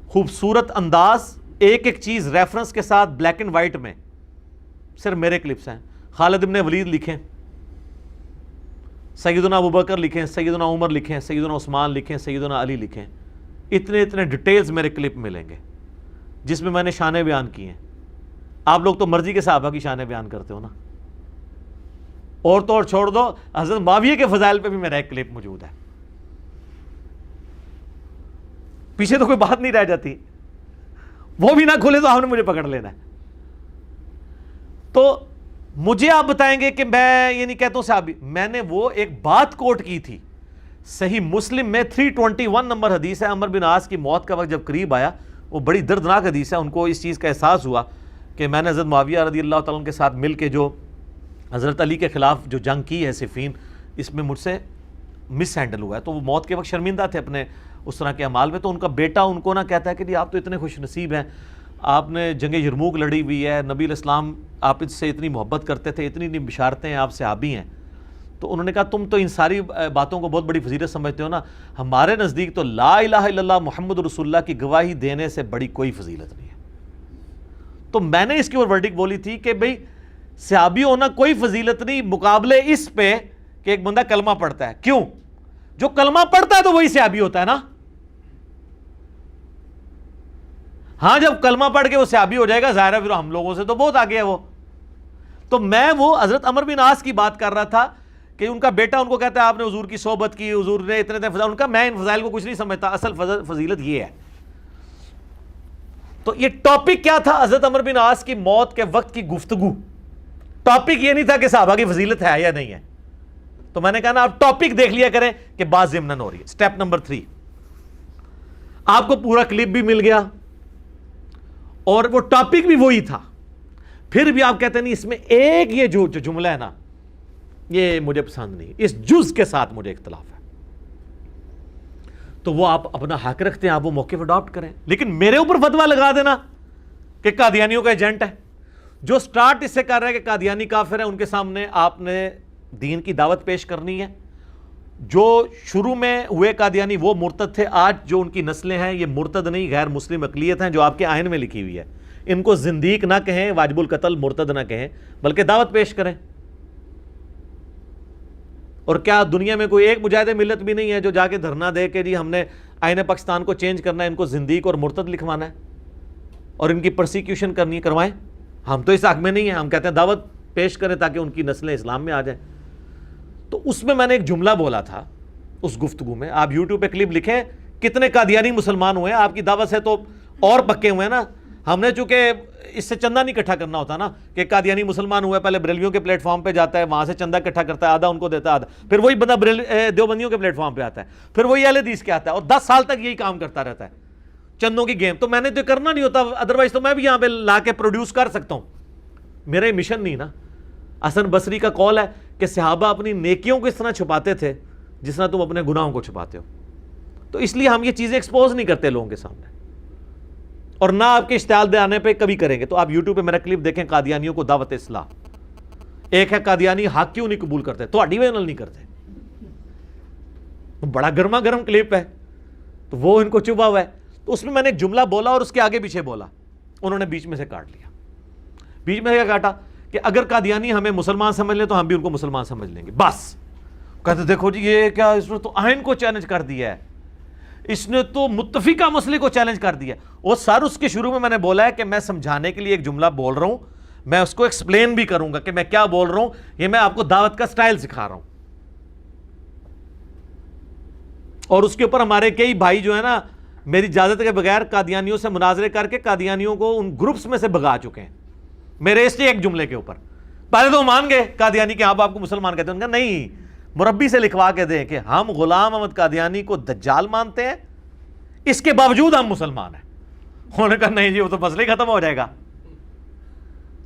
خوبصورت انداز، ایک ایک چیز ریفرنس کے ساتھ بلیک اینڈ وائٹ میں، صرف میرے کلپس ہیں۔ خالد ابن ولید لکھیں، سیدنا ابوبکر لکھیں، سیدنا عمر لکھیں، سیدنا عثمان لکھیں، سیدنا علی لکھیں، اتنے ڈیٹیلز میرے کلپ ملیں گے جس میں نے شانیں بیان کی ہیں۔ آپ لوگ تو مرضی کے صحابہ کی شانیں بیان کرتے ہو نا، اور تو اور چھوڑ دو، حضرت معاویہ کے فضائل پہ بھی میرا ایک کلپ موجود ہے، پیچھے تو کوئی بات نہیں رہ جاتی، وہ بھی نہ کھلے تو آپ نے مجھے پکڑ لینا ہے۔ تو مجھے آپ بتائیں گے کہ میں یہ نہیں کہتا ہوں صحابی، میں نے وہ ایک بات کوٹ کی تھی صحیح مسلم میں 321 نمبر حدیث ہے، عمر بن عاص کی موت کا وقت جب قریب آیا، وہ بڑی دردناک حدیث ہے، ان کو اس چیز کا احساس ہوا کہ میں نے حضرت معاویہ رضی اللہ تعالیٰ عنہ کے ساتھ مل کے جو حضرت علی کے خلاف جو جنگ کی ہے صفین، اس میں مجھ سے مس ہینڈل ہوا ہے۔ تو وہ موت کے وقت شرمندہ تھے اپنے اس طرح کے اعمال میں، تو ان کا بیٹا ان کو نہ کہتا ہے کہ آپ تو اتنے خوش نصیب ہیں، آپ نے جنگ یرموک لڑی ہوئی ہے، نبی علیہ السلام آپ اس سے اتنی محبت کرتے تھے، اتنی بشارتیں ہیں، آپ صحابی ہیں۔ تو انہوں نے کہا تم تو ان ساری باتوں کو بہت بڑی فضیلت سمجھتے ہو نا، ہمارے نزدیک تو لا الہ الا اللہ محمد رسول اللہ کی گواہی دینے سے بڑی کوئی فضیلت نہیں ہے۔ تو میں نے اس کی اور ورڈک بولی تھی کہ بھئی صحابی ہونا کوئی فضیلت نہیں، مقابلے اس پہ کہ ایک بندہ کلمہ پڑھتا ہے۔ کیوں؟ جو کلمہ پڑھتا ہے تو وہی صحابی ہوتا ہے نا۔ ہاں جب کلمہ پڑھ کے وہ صحابی ہو جائے گا، ظاہر ہے پھر ہم لوگوں سے تو بہت آگے ہے وہ۔ تو میں وہ حضرت عمر بن عاص کی بات کر رہا تھا کہ ان کا بیٹا ان کو کہتا ہے آپ نے حضور کی صحبت کی، حضور نے اتنے فضائل، ان کا میں ان فضائل کو کچھ نہیں سمجھتا، اصل فضیلت یہ ہے۔ تو یہ ٹاپک کیا تھا؟ حضرت عمر بن عاص کی موت کے وقت کی گفتگو۔ ٹاپک یہ نہیں تھا کہ صحابہ کی فضیلت ہے یا نہیں ہے، تو میں نے کہا نا آپ ٹاپک دیکھ لیا کریں کہ بات ضمناً ہو رہی ہے. سٹیپ نمبر 3, آپ کو پورا کلپ بھی مل گیا اور وہ ٹاپک بھی وہی تھا, پھر بھی آپ کہتے ہیں نہیں اس میں ایک یہ جو جملہ ہے نا یہ مجھے پسند نہیں, اس جز کے ساتھ مجھے اختلاف ہے, تو وہ آپ اپنا حق رکھتے ہیں, آپ وہ موقف اڈاپٹ کریں. لیکن میرے اوپر فتویٰ لگا دینا کہ قادیانیوں کا ایجنٹ ہے, جو سٹارٹ اس سے کر رہا ہے کہ قادیانی کافر ہیں, ان کے سامنے آپ نے دین کی دعوت پیش کرنی ہے. جو شروع میں ہوئے قادیانی وہ مرتد تھے, آج جو ان کی نسلیں ہیں یہ مرتد نہیں غیر مسلم اقلیت ہیں جو آپ کے آئین میں لکھی ہوئی ہے. ان کو زندیق نہ کہیں, واجب القتل مرتد نہ کہیں, بلکہ دعوت پیش کریں. اور کیا دنیا میں کوئی ایک مجاہد ملت بھی نہیں ہے جو جا کے دھرنا دے کہ جی ہم نے آئین پاکستان کو چینج کرنا ہے, ان کو زندیق اور مرتد لکھوانا ہے اور ان کی پرسیکیوشن کرنی ہے, کروائیں. ہم تو اس حق میں نہیں ہیں, ہم کہتے ہیں دعوت پیش کریں تاکہ ان کی نسلیں اسلام میں آ جائیں. تو اس میں نے ایک جملہ بولا تھا اس گفتگو میں, آپ یوٹیوب پہ کلپ لکھیں کتنے قادیانی مسلمان ہوئے ہیں, آپ کی دعوت سے تو اور پکے ہوئے ہیں نا. ہم نے چونکہ اس سے چندہ نہیں اکٹھا کرنا ہوتا نا کہ قادیانی مسلمان ہوئے, پہلے بریلویوں کے پلیٹ فارم پہ جاتا ہے, وہاں سے چندہ اکٹھا کرتا ہے, آدھا ان کو دیتا ہے, آدھا پھر وہی بندہ دیوبندیوں کے پلیٹ فارم پہ آتا ہے, پھر وہی اہل حدیث کے آتا ہے, اور 10 سال تک یہی کام کرتا رہتا ہے, چندوں کی گیم. تو میں نے تو کرنا نہیں ہوتا, ادروائز تو میں بھی یہاں پہ لا کے پروڈیوس کر سکتا ہوں, میرا یہ مشن نہیں نا. حسن بصری کا قول ہے کہ صحابہ اپنی نیکیوں کو اس طرح چھپاتے تھے جس طرح تم اپنے گناہوں کو چھپاتے ہو. تو اس لیے ہم یہ چیزیں ایکسپوز نہیں کرتے لوگوں کے سامنے, اور نہ آپ کے اشتعال دلانے پہ کبھی کریں گے. تو آپ یوٹیوب پہ میرا کلپ دیکھیں, قادیانیوں کو دعوت اصلاح. ایک ہے قادیانی حق کیوں نہیں قبول کرتے, تو اڈی وینل نہیں کرتے, بڑا گرما گرم کلپ ہے, تو وہ ان کو چبھا ہوا ہے. تو اس میں نے ایک جملہ بولا اور اس کے آگے پیچھے بولا, انہوں نے بیچ میں سے کاٹ لیا. بیچ میں سے کیا کاٹا کہ اگر قادیانی ہمیں مسلمان سمجھ لیں تو ہم بھی ان کو مسلمان سمجھ لیں گے, بس. کہتے دیکھو جی یہ کیا, اس نے تو آئین کو چیلنج کر دیا ہے, اس نے تو متفقہ مسئلے کو چیلنج کر دیا. اور سر اس کے شروع میں نے بولا ہے کہ میں سمجھانے کے لیے ایک جملہ بول رہا ہوں, میں اس کو ایکسپلین بھی کروں گا کہ میں کیا بول رہا ہوں, یہ میں آپ کو دعوت کا سٹائل سکھا رہا ہوں. اور اس کے اوپر ہمارے کئی بھائی جو ہے نا میری اجازت کے بغیر قادیانیوں سے مناظرے کر کے قادیانیوں کو ان گروپس میں سے بھگا چکے ہیں میرے اس ایک جملے کے اوپر. پہلے تو مان گئے قادیانی کہ آپ کو مسلمان کہتے ہیں, ان کا نہیں, مربی سے لکھوا کے دیں کہ ہم غلام احمد قادیانی کو دجال مانتے ہیں, اس کے باوجود ہم مسلمان ہیں. انہوں نے کہا نہیں جی وہ تو مسئلہ ہی ختم ہو جائے گا.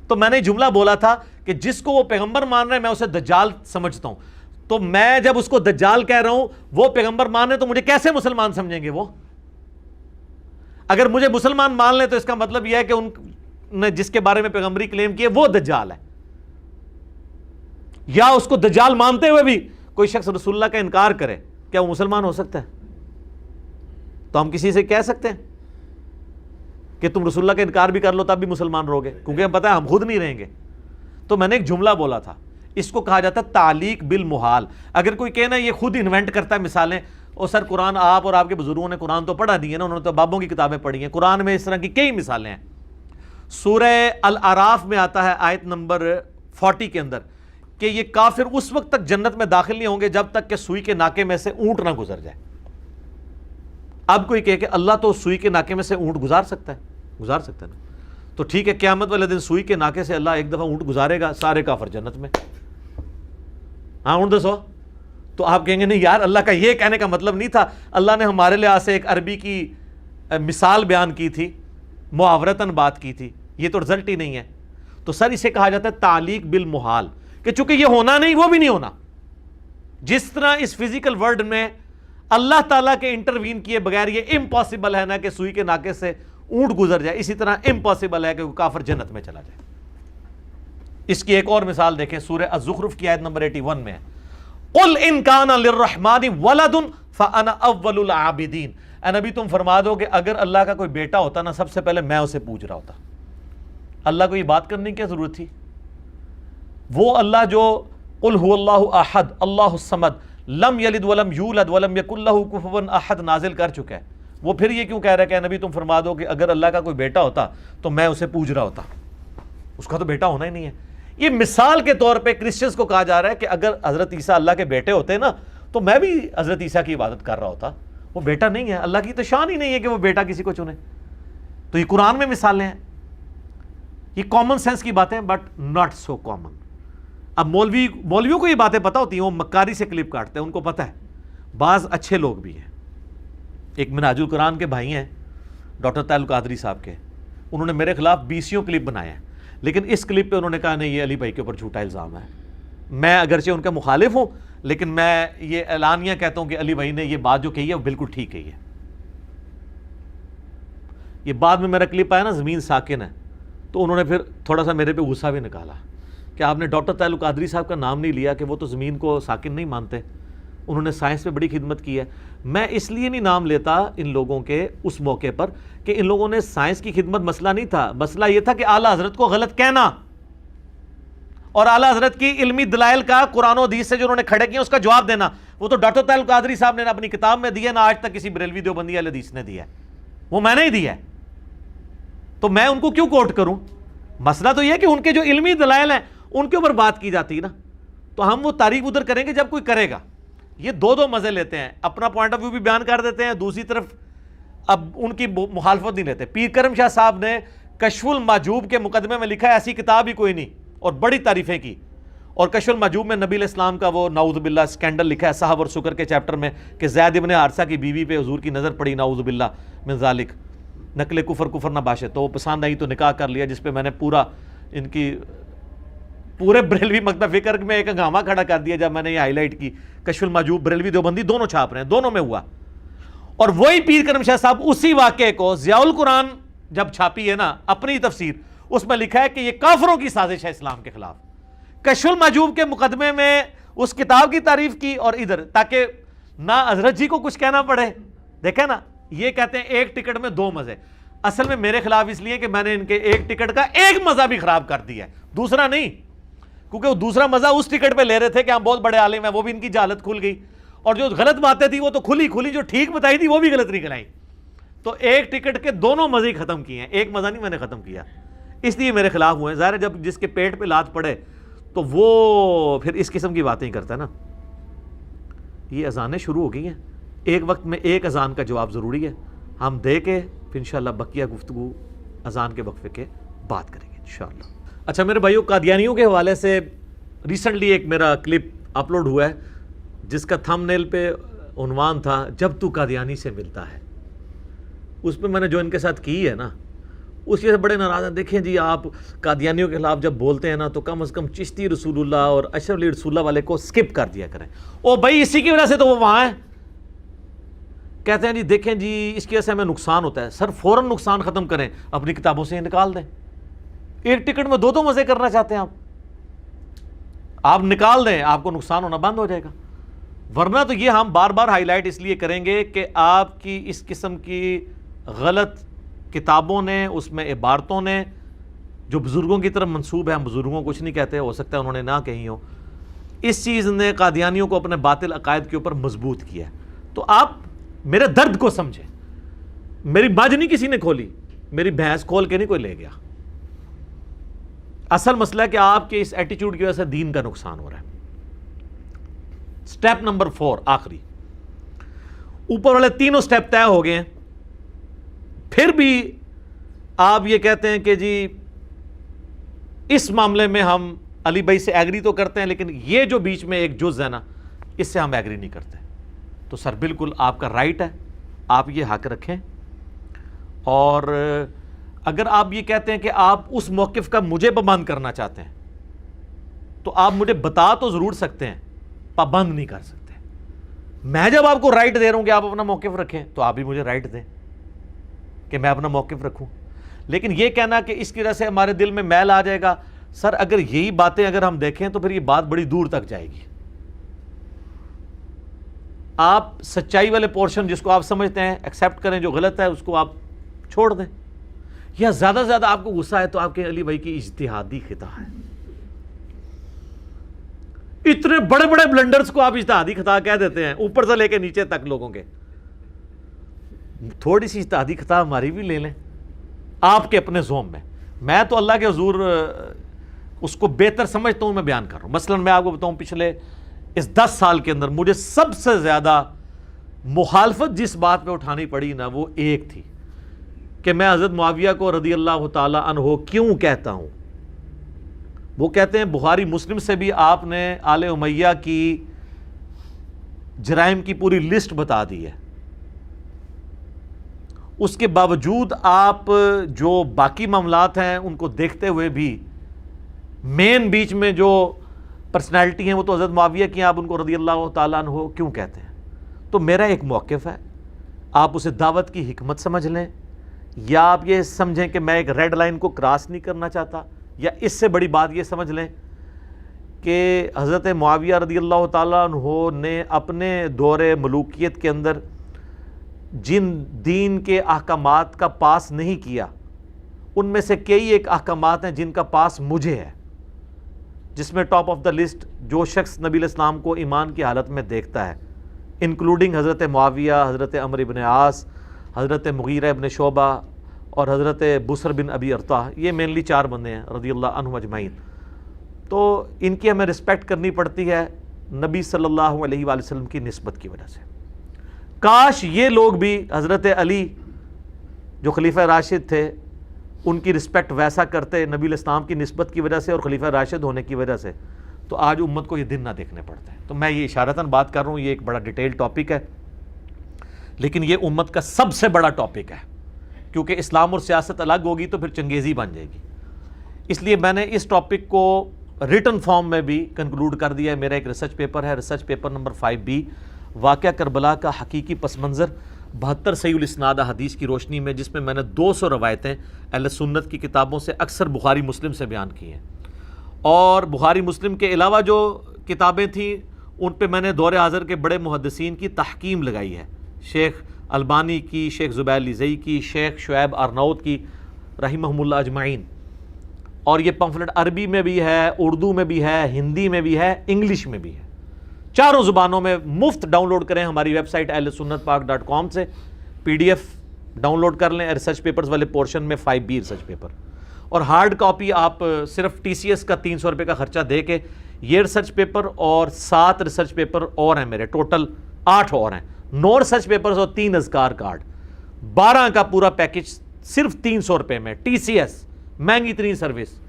تو میں نے جملہ بولا تھا کہ جس کو وہ پیغمبر مان رہے ہیں میں اسے دجال سمجھتا ہوں, تو میں جب اس کو دجال کہہ رہا ہوں وہ پیغمبر مان رہے تو مجھے کیسے مسلمان سمجھیں گے وہ؟ اگر مجھے مسلمان مان لیں تو اس کا مطلب یہ ہے کہ ان نے جس کے بارے میں پیغمبری کلیم کی ہے وہ دجال ہے. یا اس کو دجال مانتے ہوئے بھی کوئی شخص رسول اللہ کا انکار کرے, کیا وہ مسلمان ہو سکتا ہے؟ تو ہم کسی سے کہہ سکتے ہیں کہ تم رسول اللہ کا انکار بھی کر لو تب بھی مسلمان رہو گے, کیونکہ ہم پتہ ہے ہم خود نہیں رہیں گے. تو میں نے ایک جملہ بولا تھا, اس کو کہا جاتا ہے تعلیق بالمحال. اگر کوئی کہنا یہ خود انوینٹ کرتا ہے مثالیں, اور سر قرآن آپ اور آپ کے بزرگوں نے قرآن تو پڑھا دی ہے نا, انہوں نے تو بابوں کی کتابیں پڑھی ہیں, قرآن میں اس طرح کی کئی مثالیں ہیں. سورہ الاعراف میں آتا ہے آیت نمبر 40 کے اندر کہ یہ کافر اس وقت تک جنت میں داخل نہیں ہوں گے جب تک کہ سوئی کے ناکے میں سے اونٹ نہ گزر جائے. اب کوئی کہے کہ اللہ تو سوئی کے ناکے میں سے اونٹ گزار سکتا ہے نا, تو ٹھیک ہے قیامت والے دن سوئی کے ناکے سے اللہ ایک دفعہ اونٹ گزارے گا, سارے کافر جنت میں. ہاں اونٹ دسو. تو آپ کہیں گے نہیں یار اللہ کا یہ کہنے کا مطلب نہیں تھا, اللہ نے ہمارے لحاظ سے ایک عربی کی مثال بیان کی تھی, محاورتاً بات کی تھی, یہ تو رزلٹ ہی نہیں ہے. تو سر اسے کہا جاتا ہے تعلیق بالمحال, کہ چونکہ یہ ہونا نہیں وہ بھی نہیں ہونا. جس طرح اس فزیکل ورلڈ میں اللہ تعالیٰ کے انٹروین کیے بغیر یہ امپاسبل ہے نا کہ سوئی کے ناکے سے اونٹ گزر جائے, اسی طرح امپاسبل ہے کہ کافر جنت میں چلا جائے. اس کی ایک اور مثال دیکھیں, سورہ الزخرف کی آیت نمبر 81 میں ہے, قل ان کان للرحمن ولد فانا اول العابدین. اے نبی تم فرما دو کہ اگر اللہ کا کوئی بیٹا ہوتا نا سب سے پہلے میں اسے پوج رہا ہوتا. اللہ کو یہ بات کرنے کی کیا ضرورت تھی؟ وہ اللہ جو قل هو اللہ احد اللہ الصمد لم یلد ولم یولد ولم یکن لہ کفوا احد نازل کر چکا ہے, وہ پھر یہ کیوں کہہ رہا ہے کہ نبی تم فرما دو کہ اگر اللہ کا کوئی بیٹا ہوتا تو میں اسے پوج رہا ہوتا؟ اس کا تو بیٹا ہونا ہی نہیں ہے. یہ مثال کے طور پہ کرسچنز کو کہا جا رہا ہے کہ اگر حضرت عیسیٰ اللہ کے بیٹے ہوتے نا تو میں بھی حضرت عیسیٰ کی عبادت کر رہا ہوتا. وہ بیٹا نہیں ہے, اللہ کی تو شان ہی نہیں ہے کہ وہ بیٹا کسی کو چنے. تو یہ قرآن میں مثالیں ہیں, یہ کامن سینس کی باتیں, بٹ ناٹ سو کامن. اب مولویوں کو یہ باتیں پتہ ہوتی ہیں، وہ مکاری سے کلپ کاٹتے ہیں، ان کو پتہ ہے. بعض اچھے لوگ بھی ہیں. ایک منہاج القرآن کے بھائی ہیں ڈاکٹر طاہر القادری صاحب کے، انہوں نے میرے خلاف 20 کلپ بنائے ہیں، لیکن اس کلپ پہ انہوں نے کہا نہیں یہ علی بھائی کے اوپر جھوٹا الزام ہے. میں اگرچہ ان کا مخالف ہوں، لیکن میں یہ اعلانیہ کہتا ہوں کہ علی بھائی نے یہ بات جو کہی ہے وہ بالکل ٹھیک کہی ہے. یہ بعد میں میرا کلپ آیا نا زمین ساکن ہے، تو انہوں نے پھر تھوڑا سا میرے پہ غصہ بھی نکالا کہ آپ نے ڈاکٹر طاہر القادری صاحب کا نام نہیں لیا کہ وہ تو زمین کو ساکن نہیں مانتے، انہوں نے سائنس پہ بڑی خدمت کی ہے. میں اس لیے نہیں نام لیتا ان لوگوں کے اس موقع پر کہ ان لوگوں نے سائنس کی خدمت مسئلہ نہیں تھا، مسئلہ یہ تھا کہ اعلیٰ حضرت کو غلط کہنا اور اعلیٰ حضرت کی علمی دلائل کا قرآن و حدیث سے جو انہوں نے کھڑے کیے اس کا جواب دینا. وہ تو ڈاکٹر طاہر القادری صاحب نے اپنی کتاب میں دیا، نہ آج تک کسی بریلوی دیوبندی اہل حدیث نے دیا ہے، وہ میں نے ہی دیا ہے. تو میں ان کو کیوں کوٹ کروں؟ مسئلہ تو یہ کہ ان کے جو علمی دلائل ہیں ان کے اوپر بات کی جاتی ہے نا، تو ہم وہ تعریف ادھر کریں گے جب کوئی کرے گا. یہ دو مزے لیتے ہیں، اپنا پوائنٹ آف ویو بھی بیان کر دیتے ہیں، دوسری طرف اب ان کی مخالفت نہیں لیتے. پیر کرم شاہ صاحب نے کشف المحجوب کے مقدمے میں لکھا ہے ایسی کتاب ہی کوئی نہیں، اور بڑی تعریفیں کی. اور کشف المحجوب میں نبی علیہ السلام کا وہ نعوذ باللہ اسکینڈل لکھا ہے صحب اور شکر کے چیپٹر میں کہ زید ابن حارثہ کی بیوی پہ حضور کی نظر پڑی، نعوذ باللہ من ذالک، نقل کفر نہ باشے، تو وہ پسند آئی تو نکاح کر لیا، جس پہ میں نے پورا ان کی پورے بریلوی مکتب فکر میں ایک ہنگامہ کھڑا کر دیا جب میں نے یہ ہائی لائٹ کی. کشف المحجوب بریلوی دیوبندی دونوں چھاپ رہے ہیں، دونوں میں ہوا. اور وہی پیر کرم شاہ صاحب اسی واقعے کو ضیاء القرآن جب چھاپی ہے نا اپنی تفسیر، اس میں لکھا ہے کہ یہ کافروں کی سازش ہے اسلام کے خلاف. کشف المحجوب کے مقدمے میں اس کتاب کی تعریف کی، اور ادھر تاکہ نہ حضرت جی کو کچھ کہنا پڑے. دیکھیں نا، یہ کہتے ہیں ایک ٹکٹ میں دو مزے. اصل میں میرے خلاف اس لیے کہ میں نے ان کے ایک ٹکٹ کا ایک مزہ بھی خراب کر دیا ہے، دوسرا نہیں، کیونکہ وہ دوسرا مزہ اس ٹکٹ پہ لے رہے تھے کہ ہم بہت بڑے عالم ہیں، وہ بھی ان کی جہالت کھل گئی. اور جو غلط باتیں تھی وہ تو کھلی، جو ٹھیک بتائی تھی وہ بھی غلط نکل آئی. تو ایک ٹکٹ کے دونوں مزے ہی ختم کیے ہیں، ایک مزہ نہیں میں نے ختم کیا، اس لیے میرے خلاف ہوئے. ظاہر ہے جب جس کے پیٹ پہ لات پڑے تو وہ پھر اس قسم کی باتیں ہی کرتا ہے نا. یہ اذانیں شروع ہو گئی ہیں، ایک وقت میں ایک اذان کا جواب ضروری ہے، ہم دے کے پھر انشاءاللہ بقیہ گفتگو اذان کے وقفے کے بات کریں گے انشاءاللہ. اچھا میرے بھائیو، قادیانیوں کے حوالے سے ریسنٹلی ایک میرا کلپ اپلوڈ ہوا ہے جس کا تھم نیل پہ عنوان تھا جب تو قادیانی سے ملتا ہے. اس پہ میں نے جو ان کے ساتھ کی ہے نا، اس سے بڑے ناراض ہیں. دیکھیں جی، آپ قادیانیوں کے خلاف جب بولتے ہیں نا تو کم از کم چشتی رسول اللہ اور اشرف علی رسول اللہ والے کو سکپ کر دیا کریں. او بھائی، اسی کی وجہ سے تو وہ وہاں ہیں. کہتے ہیں جی دیکھیں جی اس کی وجہ سے ہمیں نقصان ہوتا ہے. سر فوراً نقصان ختم کریں، اپنی کتابوں سے نکال دیں. ایک ٹکٹ میں دو مزے کرنا چاہتے ہیں آپ نکال دیں، آپ کو نقصان ہونا بند ہو جائے گا. ورنہ تو یہ ہم بار بار ہائی لائٹ اس لیے کریں گے کہ آپ کی اس قسم کی غلط کتابوں نے، اس میں عبارتوں نے جو بزرگوں کی طرف منسوب ہے، ہم بزرگوں کو کچھ نہیں کہتے، ہو سکتا ہے انہوں نے نہ کہی ہو، اس چیز نے قادیانیوں کو اپنے باطل عقائد کے اوپر مضبوط کیا ہے. تو آپ میرے درد کو سمجھیں. میری باج نہیں کسی نے کھولی، میری بھینس کھول کے نہیں کوئی لے گیا. اصل مسئلہ ہے کہ آپ کے اس ایٹیچیوڈ کی وجہ سے دین کا نقصان ہو رہا ہے. سٹیپ نمبر 4 آخری، اوپر والے تینوں سٹیپ طے ہو گئے ہیں، پھر بھی آپ یہ کہتے ہیں کہ جی اس معاملے میں ہم علی بھائی سے ایگری تو کرتے ہیں، لیکن یہ جو بیچ میں ایک جز ہے نا، اس سے ہم ایگری نہیں کرتے. تو سر بالکل آپ کا رائٹ ہے، آپ یہ حق رکھیں. اور اگر آپ یہ کہتے ہیں کہ آپ اس موقف کا مجھے پابند کرنا چاہتے ہیں تو آپ مجھے بتا تو ضرور سکتے ہیں، پابند نہیں کر سکتے. میں جب آپ کو رائٹ دے رہا ہوں کہ آپ اپنا موقف رکھیں تو آپ بھی مجھے رائٹ دیں کہ میں اپنا موقف رکھوں. لیکن یہ کہنا کہ اس کی وجہ سے ہمارے دل میں میل آ جائے گا، سر اگر یہی باتیں اگر ہم دیکھیں تو پھر یہ بات بڑی دور تک جائے گی. آپ سچائی والے پورشن جس کو آپ سمجھتے ہیں ایکسیپٹ کریں، جو غلط ہے اس کو آپ چھوڑ دیں. یا زیادہ سے زیادہ آپ کو غصہ ہے تو آپ کے علی بھائی کی اجتہادی خطا ہے. اتنے بڑے بڑے بلنڈرز کو آپ اجتہادی خطا کہہ دیتے ہیں، اوپر سے لے کے نیچے تک لوگوں کے. تھوڑی سی اجتہادی خطا ہماری بھی لے لیں آپ کے اپنے زوم میں. میں تو اللہ کے حضور اس کو بہتر سمجھتا ہوں، میں بیان کر رہا ہوں. مثلا میں آپ کو بتاؤں، پچھلے اس 10 سال کے اندر مجھے سب سے زیادہ مخالفت جس بات پہ اٹھانی پڑی نا، وہ ایک تھی کہ میں حضرت معاویہ کو رضی اللہ تعالی عنہ کیوں کہتا ہوں. وہ کہتے ہیں بخاری مسلم سے بھی آپ نے آل امیہ کی جرائم کی پوری لسٹ بتا دی ہے، اس کے باوجود آپ جو باقی معاملات ہیں ان کو دیکھتے ہوئے بھی مین بیچ میں جو پرسنالٹی ہیں وہ تو حضرت معاویہ کی ہیں، آپ ان کو رضی اللہ تعالیٰ عنہ کیوں کہتے ہیں؟ تو میرا ایک موقف ہے، آپ اسے دعوت کی حکمت سمجھ لیں، یا آپ یہ سمجھیں کہ میں ایک ریڈ لائن کو کراس نہیں کرنا چاہتا، یا اس سے بڑی بات یہ سمجھ لیں کہ حضرت معاویہ رضی اللہ تعالیٰ عنہ نے اپنے دور ملوکیت کے اندر جن دین کے احکامات کا پاس نہیں کیا ان میں سے کئی ایک احکامات ہیں جن کا پاس مجھے ہے، جس میں ٹاپ آف دا لسٹ جو شخص نبی علیہ السلام کو ایمان کی حالت میں دیکھتا ہے، انکلوڈنگ حضرت معاویہ، حضرت عمرو بن عاص، حضرت مغیرہ بن شعبہ اور حضرت بصر بن ابی ارطاح، یہ مینلی 4 بندے ہیں رضی اللہ عنہم اجمعین۔ تو ان کی ہمیں رسپیکٹ کرنی پڑتی ہے نبی صلی اللہ علیہ وآلہ وسلم کی نسبت کی وجہ سے۔ کاش یہ لوگ بھی حضرت علی جو خلیفہ راشد تھے ان کی رسپیکٹ ویسا کرتے نبی علیہ السلام کی نسبت کی وجہ سے اور خلیفہ راشد ہونے کی وجہ سے، تو آج امت کو یہ دن نہ دیکھنے پڑتے ہیں۔ تو میں یہ اشارتاً بات کر رہا ہوں، یہ ایک بڑا ڈیٹیل ٹاپک ہے، لیکن یہ امت کا سب سے بڑا ٹاپک ہے، کیونکہ اسلام اور سیاست الگ ہوگی تو پھر چنگیزی بن جائے گی۔ اس لیے میں نے اس ٹاپک کو ریٹن فارم میں بھی کنکلوڈ کر دیا ہے۔ میرا ایک ریسرچ پیپر ہے، ریسرچ پیپر نمبر 5B، واقعہ کربلا کا حقیقی پس منظر 72 صحیح الاسناد احادیث کی روشنی میں، جس میں میں نے 200 روایتیں اہل سنت کی کتابوں سے اکثر بخاری مسلم سے بیان کی ہیں، اور بخاری مسلم کے علاوہ جو کتابیں تھیں ان پہ میں نے دور حاضر کے بڑے محدثین کی تحکیم لگائی ہے، شیخ البانی کی، شیخ زبیر لیزئی کی، شیخ شعیب ارناؤت کی رحمہم اللہ اجمعین۔ اور یہ پمفلٹ عربی میں بھی ہے، اردو میں بھی ہے، ہندی میں بھی ہے، انگلش میں بھی ہے، 4 زبانوں میں مفت ڈاؤن لوڈ کریں ہماری ویب سائٹ ahlsunnatpak.com سے، PDF ڈاؤن لوڈ کر لیں ریسرچ پیپرز والے پورشن میں 5B ریسرچ پیپر، اور ہارڈ کاپی آپ صرف TCS کا 300 روپے کا خرچہ دے کے یہ ریسرچ پیپر اور 7 ریسرچ پیپر اور ہیں میرے، ٹوٹل 8 اور ہیں، 9 ریسرچ پیپرز اور 3 اذکار کارڈ، 12 کا پورا پیکج صرف 300 روپے میں۔ TCS مہنگی ترین سروس،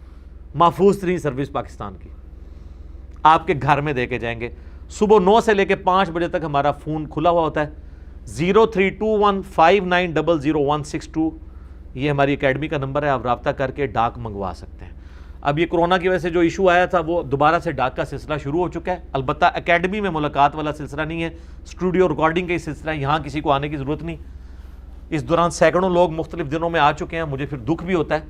محفوظ ترین سروس پاکستان کی، آپ کے گھر میں دے کے جائیں گے۔ صبح 9 سے لے کے 5 بجے تک ہمارا فون کھلا ہوا ہوتا ہے، 0321590162، یہ ہماری اکیڈمی کا نمبر ہے، آپ رابطہ کر کے ڈاک منگوا سکتے ہیں۔ اب یہ کرونا کی وجہ سے جو ایشو آیا تھا وہ دوبارہ سے ڈاک کا سلسلہ شروع ہو چکا ہے، البتہ اکیڈمی میں ملاقات والا سلسلہ نہیں ہے، اسٹوڈیو ریکارڈنگ کا ہی سلسلہ ہے، یہاں کسی کو آنے کی ضرورت نہیں۔ اس دوران سینکڑوں لوگ مختلف دنوں میں آ چکے ہیں، مجھے پھر دکھ بھی ہوتا ہے،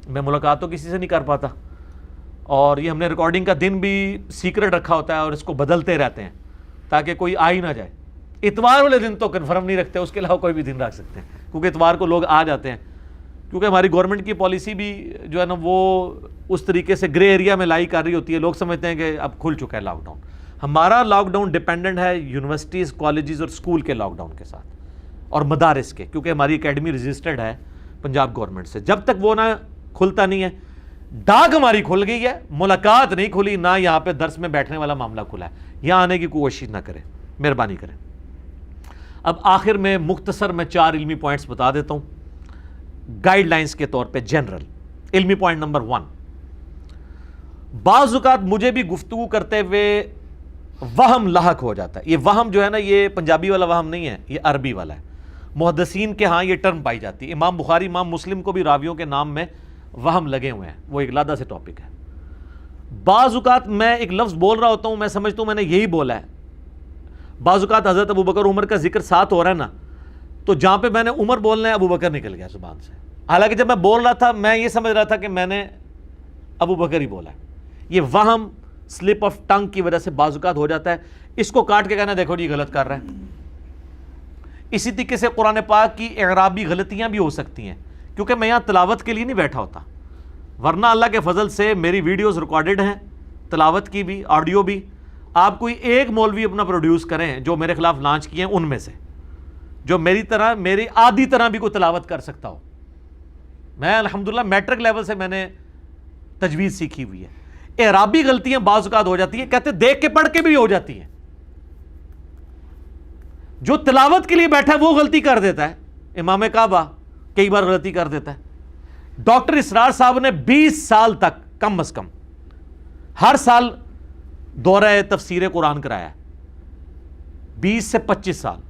میں ملاقات تو کسی سے نہیں کر پاتا، اور یہ ہم نے ریکارڈنگ کا دن بھی سیکرٹ رکھا ہوتا ہے اور اس کو بدلتے رہتے ہیں تاکہ کوئی آ ہی نہ جائے۔ اتوار والے دن تو کنفرم نہیں رکھتے، اس کے علاوہ کوئی بھی دن رکھ سکتے ہیں، کیونکہ اتوار کو لوگ آ جاتے ہیں، کیونکہ ہماری گورنمنٹ کی پالیسی بھی جو ہے نا وہ اس طریقے سے گرے ایریا میں لائی کر رہی ہوتی ہے، لوگ سمجھتے ہیں کہ اب کھل چکا ہے لاک ڈاؤن۔ ہمارا لاک ڈاؤن ڈیپینڈنٹ ہے یونیورسٹیز، کالجز اور اسکول کے لاک ڈاؤن کے ساتھ، اور مدارس کے، کیونکہ ہماری اکیڈمی رجسٹرڈ ہے پنجاب گورنمنٹ سے۔ جب تک وہ نہ کھلتا نہیں ہے، ڈاک ہماری کھل گئی ہے، ملاقات نہیں کھلی، نہ یہاں پہ درس میں بیٹھنے والا معاملہ کھلا ہے، یہاں آنے کی کوشش نہ کریں، مہربانی کریں۔ اب آخر میں مختصر میں 4 علمی پوائنٹس بتا دیتا ہوں گائیڈ لائنز کے طور پہ جنرل۔ علمی پوائنٹ نمبر 1، بعض اوقات مجھے بھی گفتگو کرتے ہوئے وہم لاحق ہو جاتا ہے۔ یہ وہم جو ہے نا، یہ پنجابی والا وہم نہیں ہے، یہ عربی والا ہے، محدثین کے ہاں یہ ٹرم پائی جاتی ہے۔ امام بخاری، امام مسلم کو بھی راویوں کے نام میں وہم لگے ہوئے ہیں، وہ ایک علیحدہ سے ٹاپک ہے۔ بعض اوقات میں ایک لفظ بول رہا ہوتا ہوں، میں سمجھتا ہوں میں نے یہی بولا ہے، بعض اوقات حضرت ابوبکر عمر کا ذکر ساتھ ہو رہا ہے نا، تو جہاں پہ میں نے عمر بولنا ہے ابوبکر نکل گیا زبان سے، حالانکہ جب میں بول رہا تھا میں یہ سمجھ رہا تھا کہ میں نے ابوبکر ہی بولا ہے۔ یہ وہم سلپ آف ٹنگ کی وجہ سے بعض اوقات ہو جاتا ہے، اس کو کاٹ کے کہنا دیکھو جی غلط کر رہا ہے۔ اسی طریقے سے قرآن پاک کی اعرابی غلطیاں بھی ہو سکتی ہیں، کیونکہ میں یہاں تلاوت کے لیے نہیں بیٹھا ہوتا، ورنہ اللہ کے فضل سے میری ویڈیوز ریکارڈڈ ہیں، تلاوت کی بھی، آڈیو بھی۔ آپ کوئی ایک مولوی اپنا پروڈیوس کریں جو میرے خلاف لانچ کیے ہیں ان میں سے، جو میری طرح، میری آدھی طرح بھی کوئی تلاوت کر سکتا ہو۔ میں الحمدللہ میٹرک لیول سے میں نے تجوید سیکھی ہوئی ہے۔ اعرابی غلطیاں بعض اوقات ہو جاتی ہیں، کہتے دیکھ کے پڑھ کے بھی ہو جاتی ہیں، جو تلاوت کے لیے بیٹھا ہے وہ غلطی کر دیتا ہے۔ امام کعبہ کئی بار غلطی کر دیتا ہے۔ ڈاکٹر اسرار صاحب نے 20 سال تک کم از کم ہر سال دورہ تفسیر قرآن کرایا ہے، 20 سے 25 سال.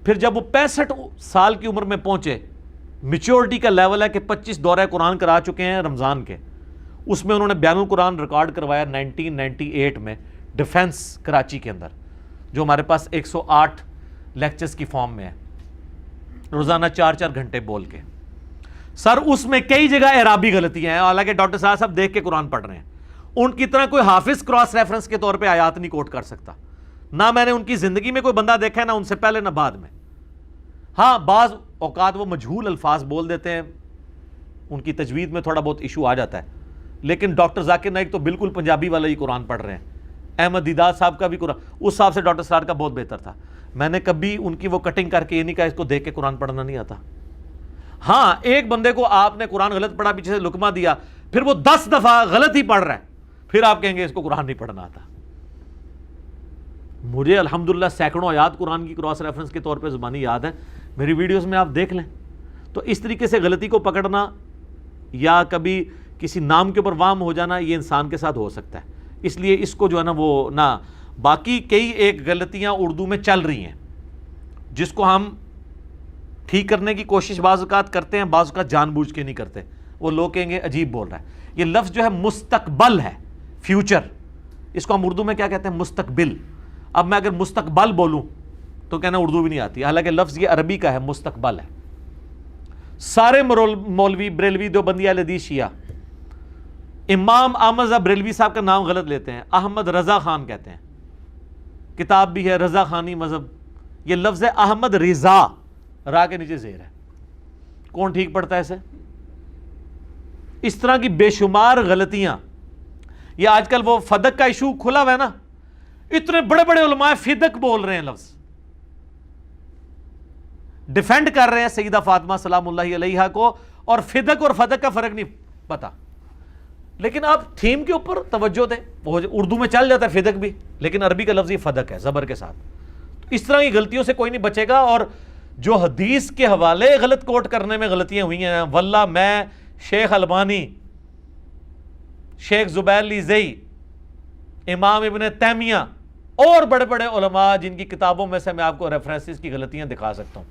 پھر جب وہ 65 سال کی عمر میں پہنچے، میچورٹی کا لیول ہے کہ 25 دورہ قرآن کرا چکے ہیں رمضان کے. اس میں انہوں نے بیان القرآن ریکارڈ کروایا 1998 میں ڈیفنس کراچی کے اندر، جو ہمارے پاس 108 لیکچرز کی فارم میں ہے، روزانہ 4 گھنٹے بول کے. سر اس میں کئی جگہ اعرابی غلطیاں ہیں، حالانکہ ڈاکٹر صاحب دیکھ کے قرآن پڑھ رہے ہیں. ان کی طرح کوئی حافظ کراس ریفرنس کے طور پہ آیات نہیں کوٹ کر سکتا، نہ میں نے ان کی زندگی میں کوئی بندہ دیکھا ہے، نہ ان سے پہلے نہ بعد میں. ہاں بعض اوقات وہ مجہول الفاظ بول دیتے ہیں، ان کی تجوید میں تھوڑا بہت ایشو آ جاتا ہے، لیکن ڈاکٹر ذاکر نائک تو بالکل پنجابی والا ہی قرآن پڑھ رہے ہیں. احمد دیدار صاحب کا بھی قرآن اس صاحب سے ڈاکٹر سرار کا بہت بہتر تھا. میں نے کبھی ان کی وہ کٹنگ کر کے یہ نہیں کہا اس کو دیکھ کے قرآن پڑھنا نہیں آتا. ہاں ایک بندے کو آپ نے قرآن غلط پڑھا، پیچھے سے لقمہ دیا، پھر وہ 10 دفعہ غلط ہی پڑھ رہا ہے، پھر آپ کہیں گے اس کو قرآن نہیں پڑھنا آتا. مجھے الحمدللہ سینکڑوں آیات قرآن کی کراس ریفرنس کے طور پہ زبانی یاد ہے، میری ویڈیوز میں آپ دیکھ لیں. تو اس طریقے سے غلطی کو پکڑنا یا کبھی کسی نام کے اوپر وام ہو جانا، یہ انسان کے ساتھ ہو سکتا ہے. اس لیے اس کو جو ہے نا وہ نہ، باقی کئی ایک غلطیاں اردو میں چل رہی ہیں جس کو ہم ٹھیک کرنے کی کوشش بعض اوقات کرتے ہیں، بعض اوقات جان بوجھ کے نہیں کرتے. وہ لوگ کہیں گے عجیب بول رہا ہے. یہ لفظ جو ہے مستقبل ہے، فیوچر، اس کو ہم اردو میں کیا کہتے ہیں؟ مستقبل. اب میں اگر مستقبل بولوں تو کہنا اردو بھی نہیں آتی، حالانکہ لفظ یہ عربی کا ہے، مستقبل ہے. سارے مولوی بریلوی دیوبندی اہل حدیث شیعہ امام احمد رضا بریلوی صاحب کا نام غلط لیتے ہیں، احمد رضا خان کہتے ہیں. کتاب بھی ہے رضا خانی مذہب، یہ لفظ ہے احمد رضا، را کے نیچے زیر ہے. کون ٹھیک پڑتا ہے اسے؟ اس طرح کی بے شمار غلطیاں. یہ آج کل وہ فدق کا ایشو کھلا ہوا ہے نا، اتنے بڑے بڑے علماء فدق بول رہے ہیں، لفظ ڈیفینڈ کر رہے ہیں سیدہ فاطمہ سلام اللہ علیہا کو، اور فدق اور فدق کا فرق نہیں پتا. لیکن آپ تھیم کے اوپر توجہ دیں. اردو میں چل جاتا ہے فدق بھی، لیکن عربی کا لفظ یہ فدق ہے زبر کے ساتھ. اس طرح کی غلطیوں سے کوئی نہیں بچے گا. اور جو حدیث کے حوالے غلط کوٹ کرنے میں غلطیاں ہوئی ہیں، واللہ میں، شیخ البانی، شیخ زبیر لیزئی، امام ابن تیمیہ اور بڑے بڑے علماء جن کی کتابوں میں سے میں آپ کو ریفرنسز کی غلطیاں دکھا سکتا ہوں،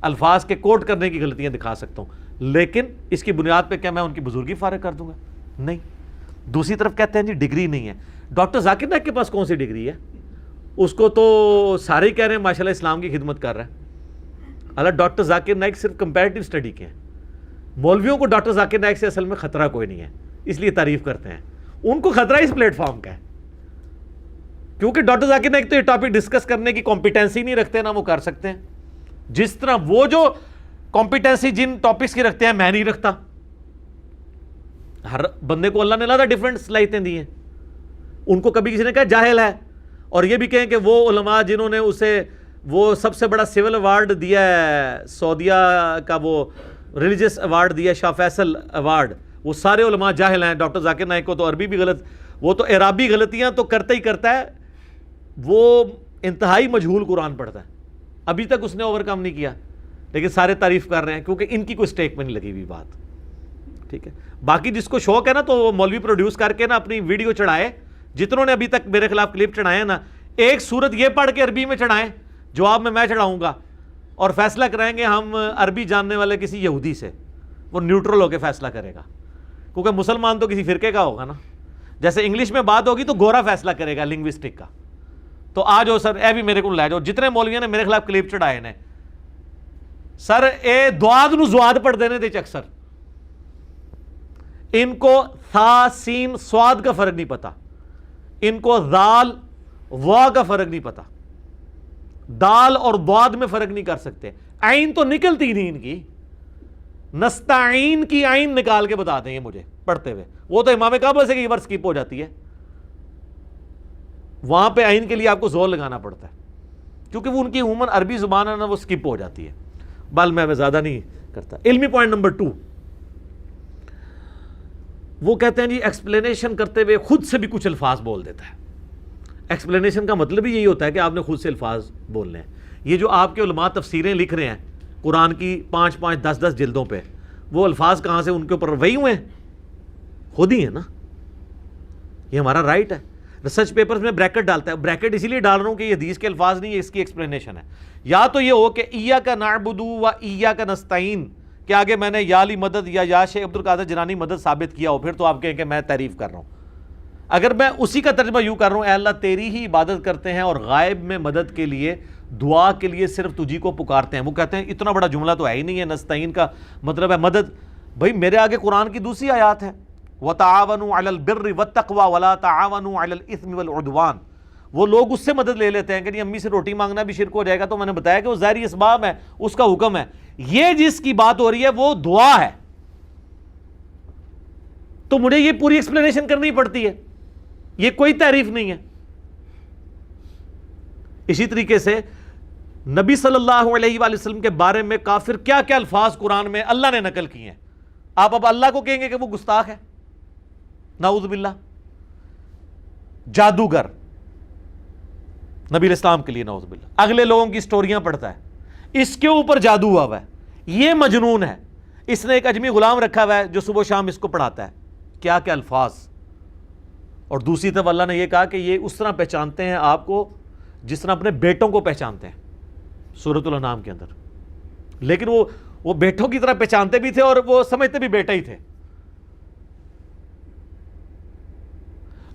الفاظ کے کوٹ کرنے کی غلطیاں دکھا سکتا ہوں. لیکن اس کی بنیاد پہ کیا میں ان کی بزرگی فارغ کر دوں گا؟ نہیں. دوسری طرف کہتے ہیں جی ڈگری نہیں ہے. ڈاکٹر ذاکر نائک کے پاس کون سی ڈگری ہے؟ اس کو تو سارے ہی کہہ رہے ہیں ماشاءاللہ اسلام کی خدمت کر رہا ہے. اللہ ڈاکٹر ذاکر نائک صرف کمپیریٹیو اسٹڈی کے ہیں. مولویوں کو ڈاکٹر ذاکر نائک سے اصل میں خطرہ کوئی نہیں ہے، اس لیے تعریف کرتے ہیں. ان کو خطرہ اس پلیٹ فارم کا ہے، کیونکہ ڈاکٹر ذاکر نائک تو یہ ٹاپک ڈسکس کرنے کی کمپیٹنسی نہیں رکھتے، نہ وہ کر سکتے ہیں. جس طرح وہ جو کمپیٹنسی جن ٹاپکس کی رکھتے ہیں میں نہیں رکھتا. ہر بندے کو اللہ نے علیحدہ ڈیفرنٹ صلاحیتیں دی ہیں. ان کو کبھی کسی نے کہا جاہل ہے، اور یہ بھی کہیں کہ وہ علماء جنہوں نے اسے وہ سب سے بڑا سول ایوارڈ دیا ہے، سعودیہ کا وہ ریلیجس ایوارڈ دیا ہے، شاہ فیصل ایوارڈ، وہ سارے علماء جاہل ہیں. ڈاکٹر ذاکر نائک کو تو عربی بھی غلط، وہ تو اعرابی غلطیاں تو کرتا ہی کرتا ہے. وہ انتہائی مجہول قرآن پڑھتا ہے، ابھی تک اس نے اوور کم نہیں کیا، لیکن سارے تعریف کر رہے ہیں کیونکہ ان کی کوئی سٹیک میں نہیں لگی ہوئی بات. ٹھیک ہے. باقی جس کو شوق ہے نا تو وہ مولوی پروڈیوس کر کے نا اپنی ویڈیو چڑھائے. جتنوں نے ابھی تک میرے خلاف کلپ چڑھائے ہیں نا، ایک صورت یہ پڑھ کے عربی میں چڑھائیں، جواب میں چڑھاؤں گا، اور فیصلہ کرائیں گے ہم عربی جاننے والے کسی یہودی سے. وہ نیوٹرل ہو کے فیصلہ کرے گا، کیونکہ مسلمان تو کسی فرقے کا ہوگا نا. جیسے انگلش میں بات ہوگی تو گورا فیصلہ کرے گا لنگوسٹک کا. تو آ جاؤ سر، اے بھی میرے کو لے جاؤ. جتنے مولویوں نے میرے خلاف کلپ چڑھائے نے، سر اے دواد نو زواد پڑھ دینے دے اکثر. ان کو تھا سین سواد کا فرق نہیں پتا، ان کو ذال وا کا فرق نہیں پتا، دال اور دواد میں فرق نہیں کر سکتے. عین تو نکلتی نہیں ان کی، نستعین کی عین نکال کے بتا دیں گے مجھے پڑھتے ہوئے. وہ تو امام کعبہ سے کئی بار سکپ ہو جاتی ہے، وہاں پہ عین کے لیے آپ کو زور لگانا پڑتا ہے، کیونکہ وہ ان کی عموماً عربی زبان ہے نا، وہ سکپ ہو جاتی ہے. بل میں زیادہ نہیں کرتا. علمی پوائنٹ نمبر 2، وہ کہتے ہیں جی ایکسپلینیشن کرتے ہوئے خود سے بھی کچھ الفاظ بول دیتا ہے. ایکسپلینیشن کا مطلب ہی یہی ہوتا ہے کہ آپ نے خود سے الفاظ بولنے ہیں. یہ جو آپ کے علماء تفسیریں لکھ رہے ہیں قرآن کی 5-5 10-10 جلدوں پہ، وہ الفاظ کہاں سے ان کے اوپر وہی ہوئے ہیں؟ خود ہی ہیں نا. یہ ہمارا رائٹ ہے. ریسرچ پیپرز میں بریکٹ ڈالتا ہے. بریکٹ اسی لیے ڈال رہا ہوں کہ یہ حدیث کے الفاظ نہیں ہے, اس کی ایکسپلینیشن ہے. یا تو یہ ہو کہ ایاک نعبد و ایاک نستعین کہ آگے میں نے یا علی مدد یا شیخ عبد القادر جیلانی مدد ثابت کیا ہو, پھر تو آپ کہیں کہ میں تعریف کر رہا ہوں. اگر میں اسی کا ترجمہ یوں کر رہا ہوں, اے اللہ تیری ہی عبادت کرتے ہیں اور غائب میں مدد کے لیے, دعا کے لیے صرف تجھی کو پکارتے ہیں. وہ کہتے ہیں اتنا بڑا جملہ تو ہے ہی نہیں ہے, نستعین کا مطلب ہے مدد. بھائی میرے آگے قرآن کی دوسری آیات ہے, وَتَعَاوَنُوا عَلَى الْبِرِّ وَالتَّقْوَى وَلَا تَعَاوَنُوا عَلَى الْإِثْمِ وَالْعُدْوَانِ. وہ لوگ اس سے مدد لے لیتے ہیں کہ نہیں امی سے روٹی مانگنا بھی شرک ہو جائے گا, تو میں نے بتایا کہ وہ ظاہری اسباب ہے, اس کا حکم ہے. یہ جس کی بات ہو رہی ہے وہ دعا ہے, تو مجھے یہ پوری ایکسپلینیشن کرنی پڑتی ہے, یہ کوئی تعریف نہیں ہے. اسی طریقے سے نبی صلی اللہ علیہ وآلہ وسلم کے بارے میں کافر کیا کیا الفاظ قرآن میں اللہ نے نقل کیے ہیں. آپ اب اللہ کو کہیں گے کہ وہ گستاخ ہے, نعوذ باللہ. جادوگر نبی علیہ السلام کے لیے نعوذ باللہ, اگلے لوگوں کی سٹوریاں پڑھتا ہے, اس کے اوپر جادو ہوا ہوا ہے, یہ مجنون ہے, اس نے ایک اجمی غلام رکھا ہوا ہے جو صبح و شام اس کو پڑھاتا ہے. کیا کیا الفاظ. اور دوسری طرف اللہ نے یہ کہا کہ یہ اس طرح پہچانتے ہیں آپ کو جس طرح اپنے بیٹوں کو پہچانتے ہیں, سورۃ الانعام کے اندر. لیکن وہ بیٹوں کی طرح پہچانتے بھی تھے اور وہ سمجھتے بھی بیٹا ہی تھے.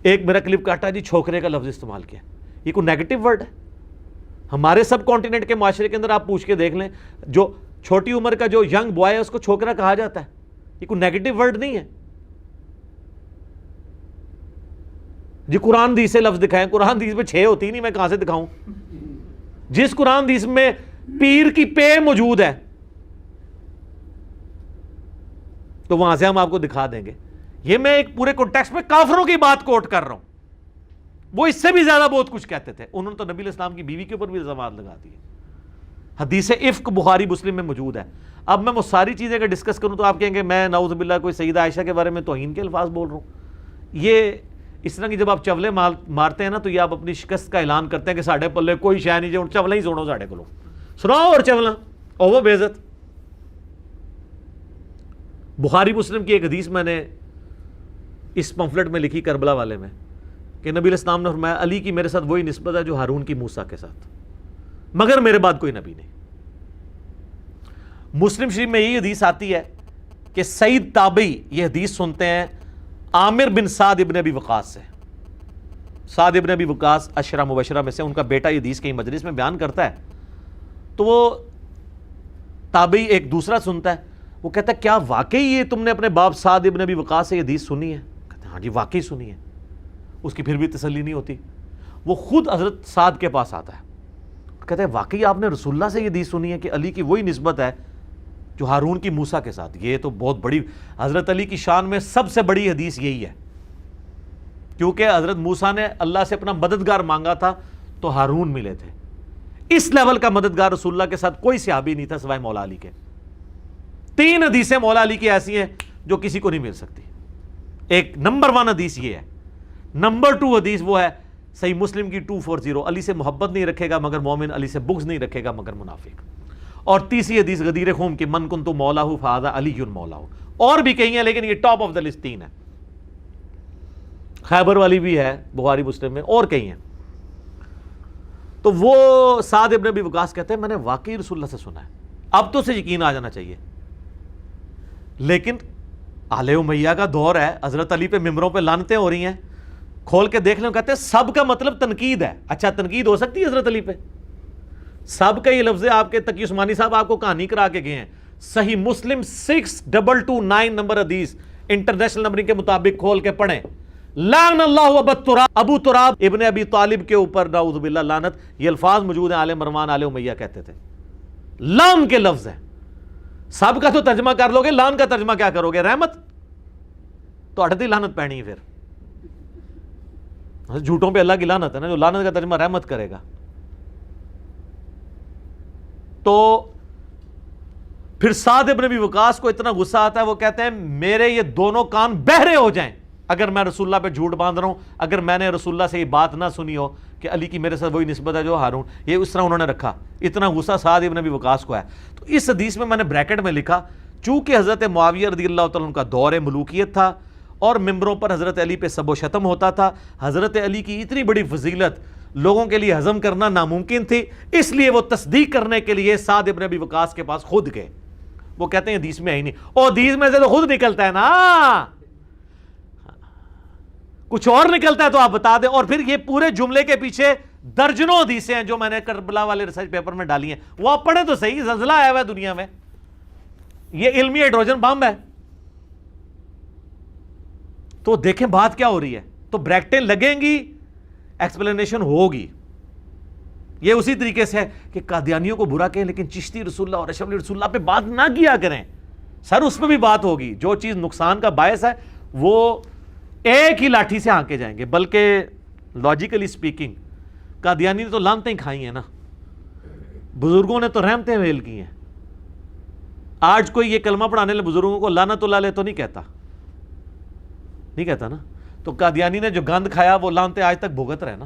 ایک میرا کلپ کاٹا جی, چھوکرے کا لفظ استعمال کیا, یہ کوئی نیگیٹو ورڈ ہے؟ ہمارے سب کانٹیننٹ کے معاشرے کے اندر آپ پوچھ کے دیکھ لیں, جو چھوٹی عمر کا جو ینگ بوائے ہے اس کو چھوکرا کہا جاتا ہے. یہ کوئی نیگیٹو ورڈ نہیں ہے جی. قرآن حدیث سے لفظ دکھائیں, قرآن حدیث میں 6 ہوتی نہیں, میں کہاں سے دکھاؤں؟ جس قرآن حدیث میں پیر کی پے موجود ہے تو وہاں سے ہم آپ کو دکھا دیں گے. یہ میں ایک پورے کانٹیکسٹ میں کافروں کی بات کوٹ کر رہا ہوں, وہ اس سے بھی زیادہ بہت کچھ کہتے تھے. انہوں نے تو نبی علیہ السلام کی بیوی کے اوپر بھی الزامات لگا دیے. حدیث افک بخاری مسلم میں موجود ہے. اب میں وہ ساری چیزیں اگر ڈسکس کروں تو آپ کہیں گے میں نعوذ باللہ کوئی سیدہ عائشہ کے بارے میں توہین کے الفاظ بول رہا ہوں. یہ اس طرح کی جب آپ چولے مارتے ہیں نا, تو یہ آپ اپنی شکست کا اعلان کرتے ہیں کہ ساڑھے پلے کوئی شے نہیں, جو چولہ ہی سنو ساڑھے کو سناؤ اور چولہ اور وہ بے عزت. بخاری مسلم کی ایک حدیث میں نے اس پمفلٹ میں لکھی کربلا والے میں, کہ نبی علیہ السلام نے فرمایا علی کی میرے ساتھ وہی نسبت ہے جو ہارون کی موسیٰ کے ساتھ, مگر میرے بعد کوئی نبی نہیں. مسلم شریف میں یہ حدیث آتی ہے کہ سعید تابعی یہ حدیث سنتے ہیں عامر بن سعد ابن ابی وقاص سے. سعد ابن ابی وقاص عشرہ مبشرہ میں سے, ان کا بیٹا یہ حدیث کہیں مجلس میں بیان کرتا ہے, تو وہ تابعی ایک دوسرا سنتا ہے, وہ کہتا ہے کیا واقعی یہ تم نے اپنے باپ سعد ابن ابی وقاص سے یہ حدیث سنی ہے؟ کہتے ہیں ہاں جی واقعی سنی ہے. اس کی پھر بھی تسلی نہیں ہوتی, وہ خود حضرت سعد کے پاس آتا ہے, کہتا ہے واقعی آپ نے رسول اللہ سے یہ حدیث سنی ہے کہ علی کی وہی نسبت ہے جو ہارون کی موسیٰ کے ساتھ؟ یہ تو بہت بڑی, حضرت علی کی شان میں سب سے بڑی حدیث یہی ہے, کیونکہ حضرت موسیٰ نے اللہ سے اپنا مددگار مانگا تھا تو ہارون ملے تھے. اس لیول کا مددگار رسول اللہ کے ساتھ کوئی صحابی نہیں تھا سوائے مولا علی کے. 3 حدیثیں مولا علی کی ایسی ہیں جو کسی کو نہیں مل سکتی. ایک نمبر 1 حدیث یہ ہے. نمبر 2 حدیث وہ ہے صحیح مسلم کی 240, علی سے محبت نہیں رکھے گا مگر مومن, علی سے بغض نہیں رکھے گا مگر منافق. اور تیسری حدیث غدیر خم کی من کنت مولاہ فہذا علی مولاہ. اور بھی کئی ہیں لیکن یہ ٹاپ آف دا لسٹ 3 ہے. خیبر والی بھی ہے بخاری مسلم میں, اور کئی ہیں. تو وہ سعد ابن ابی وقاص کہتے ہیں میں نے واقعی رسول اللہ سے سنا ہے. اب تو اسے یقین آ جانا چاہیے, لیکن آل امیہ کا دور ہے, حضرت علی پہ ممبروں پہ لعنتیں ہو رہی ہیں, کھول کے دیکھ لیں, کہتے ہیں سب کا مطلب تنقید ہے. اچھا تنقید ہو سکتی ہے حضرت علی پہ؟ سب کا یہ لفظ ہے. آپ کے تقی عثمانی صاحب آپ کو کہانی کرا کے گئے ہیں, صحیح مسلم 6229 نمبر حدیث انٹرنیشنل نمبرنگ کے مطابق کھول کے پڑھیں. لعن اللہ ابو تراب ابن ابی طالب کے اوپر نعوذ باللہ لعنت. یہ الفاظ موجود ہیں, آل مروان آل امیہ کہتے تھے. لعن کے لفظ ہیں. سب کا تو ترجمہ کر لو گے, لعن کا ترجمہ کیا کرو گے؟ رحمت. تو اٹھتی لعنت پہنی ہے. پھر جھوٹوں پہ اللہ کی لعنت ہے نا, جو لعنت کا ترجمہ رحمت کرے گا. تو پھر سعد ابن ابی وقاص کو اتنا غصہ آتا ہے, وہ کہتے ہیں میرے یہ دونوں کان بہرے ہو جائیں اگر میں رسول اللہ پہ جھوٹ باندھ رہا ہوں, اگر میں نے رسول اللہ سے یہ بات نہ سنی ہو کہ علی کی میرے ساتھ وہی نسبت ہے جو ہارون. یہ اس طرح انہوں نے رکھا. اتنا غصہ سعد ابن ابی وقاص کو ہے. تو اس حدیث میں نے بریکٹ میں لکھا چونکہ حضرت معاویہ رضی اللہ تعالیٰ عنہ کا دور ملوکیت تھا اور ممبروں پر حضرت علی پہ سب و شتم ہوتا تھا. حضرت علی کی اتنی بڑی فضیلت لوگوں کے لیے ہضم کرنا ناممکن تھی, اس لیے وہ تصدیق کرنے کے لیے سعد ابن ابی وقاص کے پاس خود گئے. وہ کہتے ہیں حدیث میں آئی نہیں, اور حدیث میں سے تو خود نکلتا ہے نا, کچھ اور نکلتا ہے تو آپ بتا دیں. اور پھر یہ پورے جملے کے پیچھے درجنوں حدیثیں ہیں جو میں نے کربلا والے ریسرچ پیپر میں ڈالی ہیں, وہ آپ پڑھیں تو صحیح. زلزلہ آیا ہوا ہے دنیا میں, یہ علمی ہائیڈروجن بم ہے. تو دیکھیں بات کیا ہو رہی ہے. تو بریکٹیں لگیں گی, ایکسپلینیشن ہوگی. یہ اسی طریقے سے ہے کہ قادیانیوں کو برا کہیں لیکن چشتی رسول اللہ اور اشرف رسول اللہ پہ بات نہ کیا کریں. سر اس پہ بھی بات ہوگی. جو چیز نقصان کا باعث ہے وہ ایک ہی لاٹھی سے ہانکے جائیں گے. بلکہ لاجیکلی سپیکنگ قادیانی نے تو لعنتیں کھائی ہیں نا, بزرگوں نے تو رحمتیں ویل کی ہیں. آج کوئی یہ کلمہ پڑھانے والے بزرگوں کو لعنت اللہ علیہ تو نہیں کہتا, نہیں کہتا نا. تو قادیانی نے جو گند کھایا وہ لعنتیں آج تک بھگت رہے نا.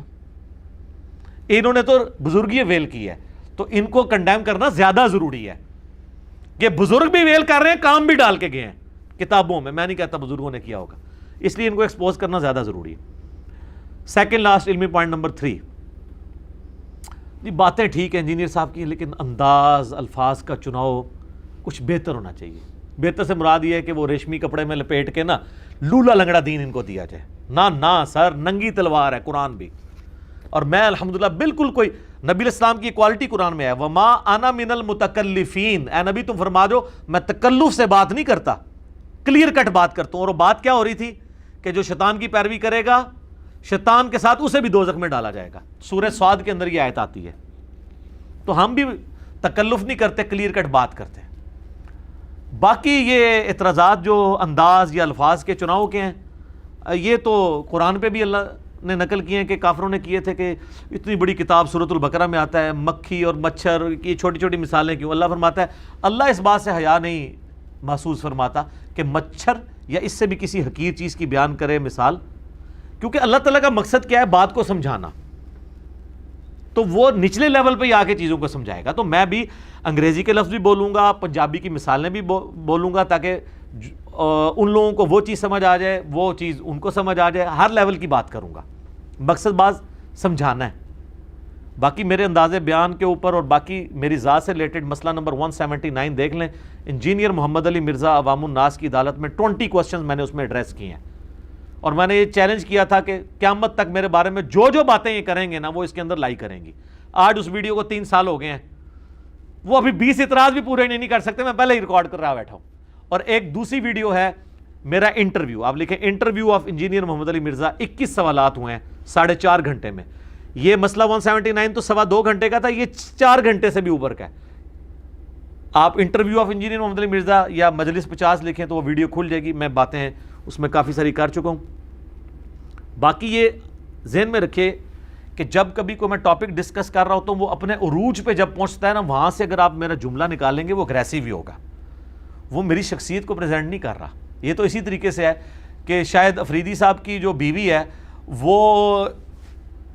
انہوں نے تو بزرگی ویل کی ہے, تو ان کو کنڈیم کرنا زیادہ ضروری ہے. کہ بزرگ بھی ویل کر رہے ہیں, کام بھی ڈال کے گئے ہیں کتابوں میں. میں نہیں کہتا بزرگوں نے کیا ہوگا, اس لیے ان کو ایکسپوز کرنا زیادہ ضروری ہے. سیکنڈ لاسٹ علمی پوائنٹ نمبر 3. جی باتیں ٹھیک ہیں انجینئر صاحب کی, لیکن انداز الفاظ کا چناؤ کچھ بہتر ہونا چاہیے. بہتر سے مراد یہ ہے کہ وہ ریشمی کپڑے میں لپیٹ کے نا لولا لنگڑا دین ان کو دیا جائے. نہ سر, ننگی تلوار ہے قرآن بھی. اور میں الحمدللہ بالکل کوئی نبی الاسلام کی کوالٹی قرآن میں ہے, وما انا من المتکلفین. اے نبی تم فرما دو میں تکلف سے بات نہیں کرتا, کلیئر کٹ بات کرتا ہوں. اور وہ بات کیا ہو رہی تھی کہ جو شیطان کی پیروی کرے گا شیطان کے ساتھ اسے بھی دوزخ میں ڈالا جائے گا. سورہ صاد کے اندر یہ آیت آتی ہے. تو ہم بھی تکلف نہیں کرتے, کلیئر کٹ بات کرتے ہیں. باقی یہ اعتراضات جو انداز یا الفاظ کے چناؤ کے ہیں, یہ تو قرآن پہ بھی اللہ نے نقل کیے ہیں کہ کافروں نے کیے تھے. کہ اتنی بڑی کتاب سورۃ البقرہ میں آتا ہے مکھی اور مچھر کی چھوٹی چھوٹی مثالیں کیوں. اللہ فرماتا ہے اللہ اس بات سے حیا نہیں محسوس فرماتا کہ مچھر یا اس سے بھی کسی حقیر چیز کی بیان کرے مثال, کیونکہ اللہ تعالیٰ کا مقصد کیا ہے, بات کو سمجھانا. تو وہ نچلے لیول پہ آ کے چیزوں کو سمجھائے گا. تو میں بھی انگریزی کے لفظ بھی بولوں گا, پنجابی کی مثالیں بھی بولوں گا, تاکہ ان لوگوں کو وہ چیز سمجھ آ جائے, وہ چیز ان کو سمجھ آ جائے. ہر لیول کی بات کروں گا, مقصد باز سمجھانا ہے. باقی میرے انداز بیان کے اوپر اور باقی میری ذات سے ریلیٹڈ مسئلہ نمبر 179 دیکھ لیں. انجینئر محمد علی مرزا عوام الناس کی عدالت میں 20 کوسچنز میں نے اس میں ایڈریس کیے ہیں. اور میں نے یہ چیلنج کیا تھا کہ قیامت تک میرے بارے میں جو باتیں یہ کریں گے نا وہ اس کے اندر لائی کریں گی. آج اس ویڈیو کو 3 سال ہو گئے ہیں, وہ ابھی 20 اعتراض بھی پورے نہیں کر سکتے, میں پہلے ہی ریکارڈ کر رہا بیٹھا ہوں. اور ایک دوسری ویڈیو ہے میرا انٹرویو, آپ لکھیں interview of engineer Muhammad Ali Mirza, 21 سوالات ہوئے ہیں 4.5 گھنٹے میں. یہ مسئلہ 179 تو 2.25 گھنٹے کا تھا, یہ 4 گھنٹے سے بھی اوپر کا ہے. آپ interview of engineer Muhammad Ali Mirza یا مجلس 50 لکھیں تو وہ ویڈیو کھل جائے گی. میں باتیں اس میں کافی ساری کر چکا ہوں. باقی یہ ذہن میں رکھے کہ جب کبھی کوئی میں ٹاپک ڈسکس کر رہا ہوں تو وہ اپنے عروج پہ جب پہنچتا ہے نا, وہاں سے اگر آپ میرا جملہ نکالیں گے وہ اگریسو ہی ہوگا, وہ میری شخصیت کو پریزنٹ نہیں کر رہا. یہ تو اسی طریقے سے ہے کہ شاید افریدی صاحب کی جو بیوی ہے وہ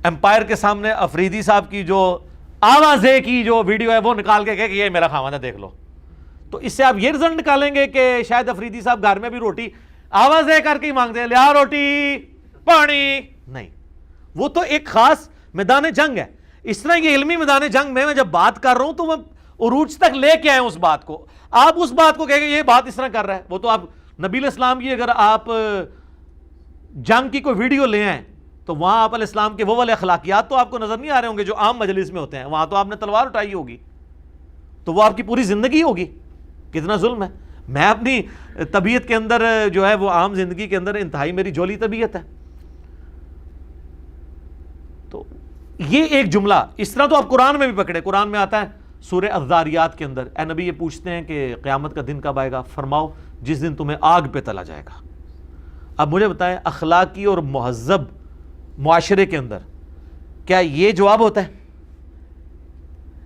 امپائر کے سامنے افریدی صاحب کی جو آوازے کی جو ویڈیو ہے وہ نکال کے کہے کہ یہ میرا خاوند ہے دیکھ لو. تو اس سے آپ یہ رزلٹ نکالیں گے کہ شاید افریدی صاحب گھر میں بھی روٹی آوازیں کر کے ہی مانگتے ہیں, لیا روٹی پانی نہیں. وہ تو ایک خاص میدان جنگ ہے. اس طرح یہ علمی میدان جنگ میں جب بات کر رہا ہوں تو میں عروج تک لے کے آئے اس بات کو. آپ اس بات کو کہیں گے یہ بات اس طرح کر رہا ہے, وہ تو آپ نبی علیہ السلام کی اگر آپ جنگ کی کوئی ویڈیو لے آئیں تو وہاں آپ علیہ السلام کے وہ والے اخلاقیات تو آپ کو نظر نہیں آ رہے ہوں گے جو عام مجلس میں ہوتے ہیں. وہاں تو آپ نے تلوار اٹھائی ہوگی, تو وہ آپ کی پوری زندگی ہوگی. کتنا ظلم ہے. میں اپنی طبیعت کے اندر جو ہے وہ عام زندگی کے اندر انتہائی میری جولی طبیعت ہے. تو یہ ایک جملہ اس طرح تو آپ قرآن میں بھی پکڑے. قرآن میں آتا ہے سورہ الذاریات کے اندر, اے نبی یہ پوچھتے ہیں کہ قیامت کا دن کب آئے گا, فرماؤ جس دن تمہیں آگ پہ تلا جائے گا. اب مجھے بتائیں اخلاقی اور مہذب معاشرے کے اندر کیا یہ جواب ہوتا ہے؟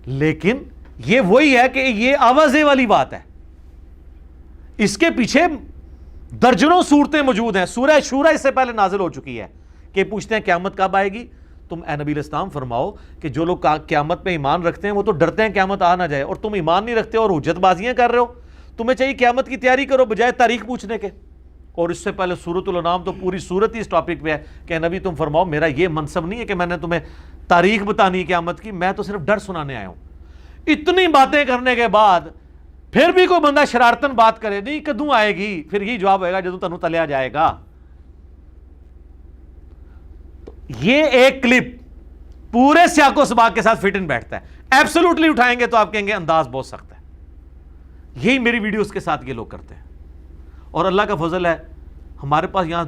لیکن یہ وہی ہے کہ یہ آوازے والی بات ہے. اس کے پیچھے درجنوں صورتیں موجود ہیں. سورہ شورا اس سے پہلے نازل ہو چکی ہے کہ پوچھتے ہیں قیامت کب آئے گی. تم اے نبی علیہ السلام فرماؤ کہ جو لوگ قیامت پہ ایمان رکھتے ہیں وہ تو ڈرتے ہیں قیامت آ نہ جائے, اور تم ایمان نہیں رکھتے اور حجت بازیاں کر رہے ہو. تمہیں چاہیے قیامت کی تیاری کرو بجائے تاریخ پوچھنے کے. اور اس سے پہلے سورۃ الانعام تو پوری سورت ہی اس ٹاپک پہ ہے کہ نبی تم فرماؤ میرا یہ منصب نہیں ہے کہ میں نے تمہیں تاریخ بتانی قیامت کی، میں تو صرف ڈر سنانے آیا ہوں۔ اتنی باتیں کرنے کے بعد پھر بھی کوئی بندہ شرارتن بات کرے، نہیں کدوں آئے گی، پھر یہی جواب ہوئے گا جدوں تنوں تلیا جائے گا۔ یہ ایک کلپ پورے سیاق و سباق کے ساتھ فٹ ان بیٹھتا ہے، ایبسولوٹلی اٹھائیں گے تو آپ کہیں گے انداز بہت سخت ہے۔ یہی میری ویڈیوز کے ساتھ یہ لوگ کرتے ہیں، اور اللہ کا فضل ہے ہمارے پاس یہاں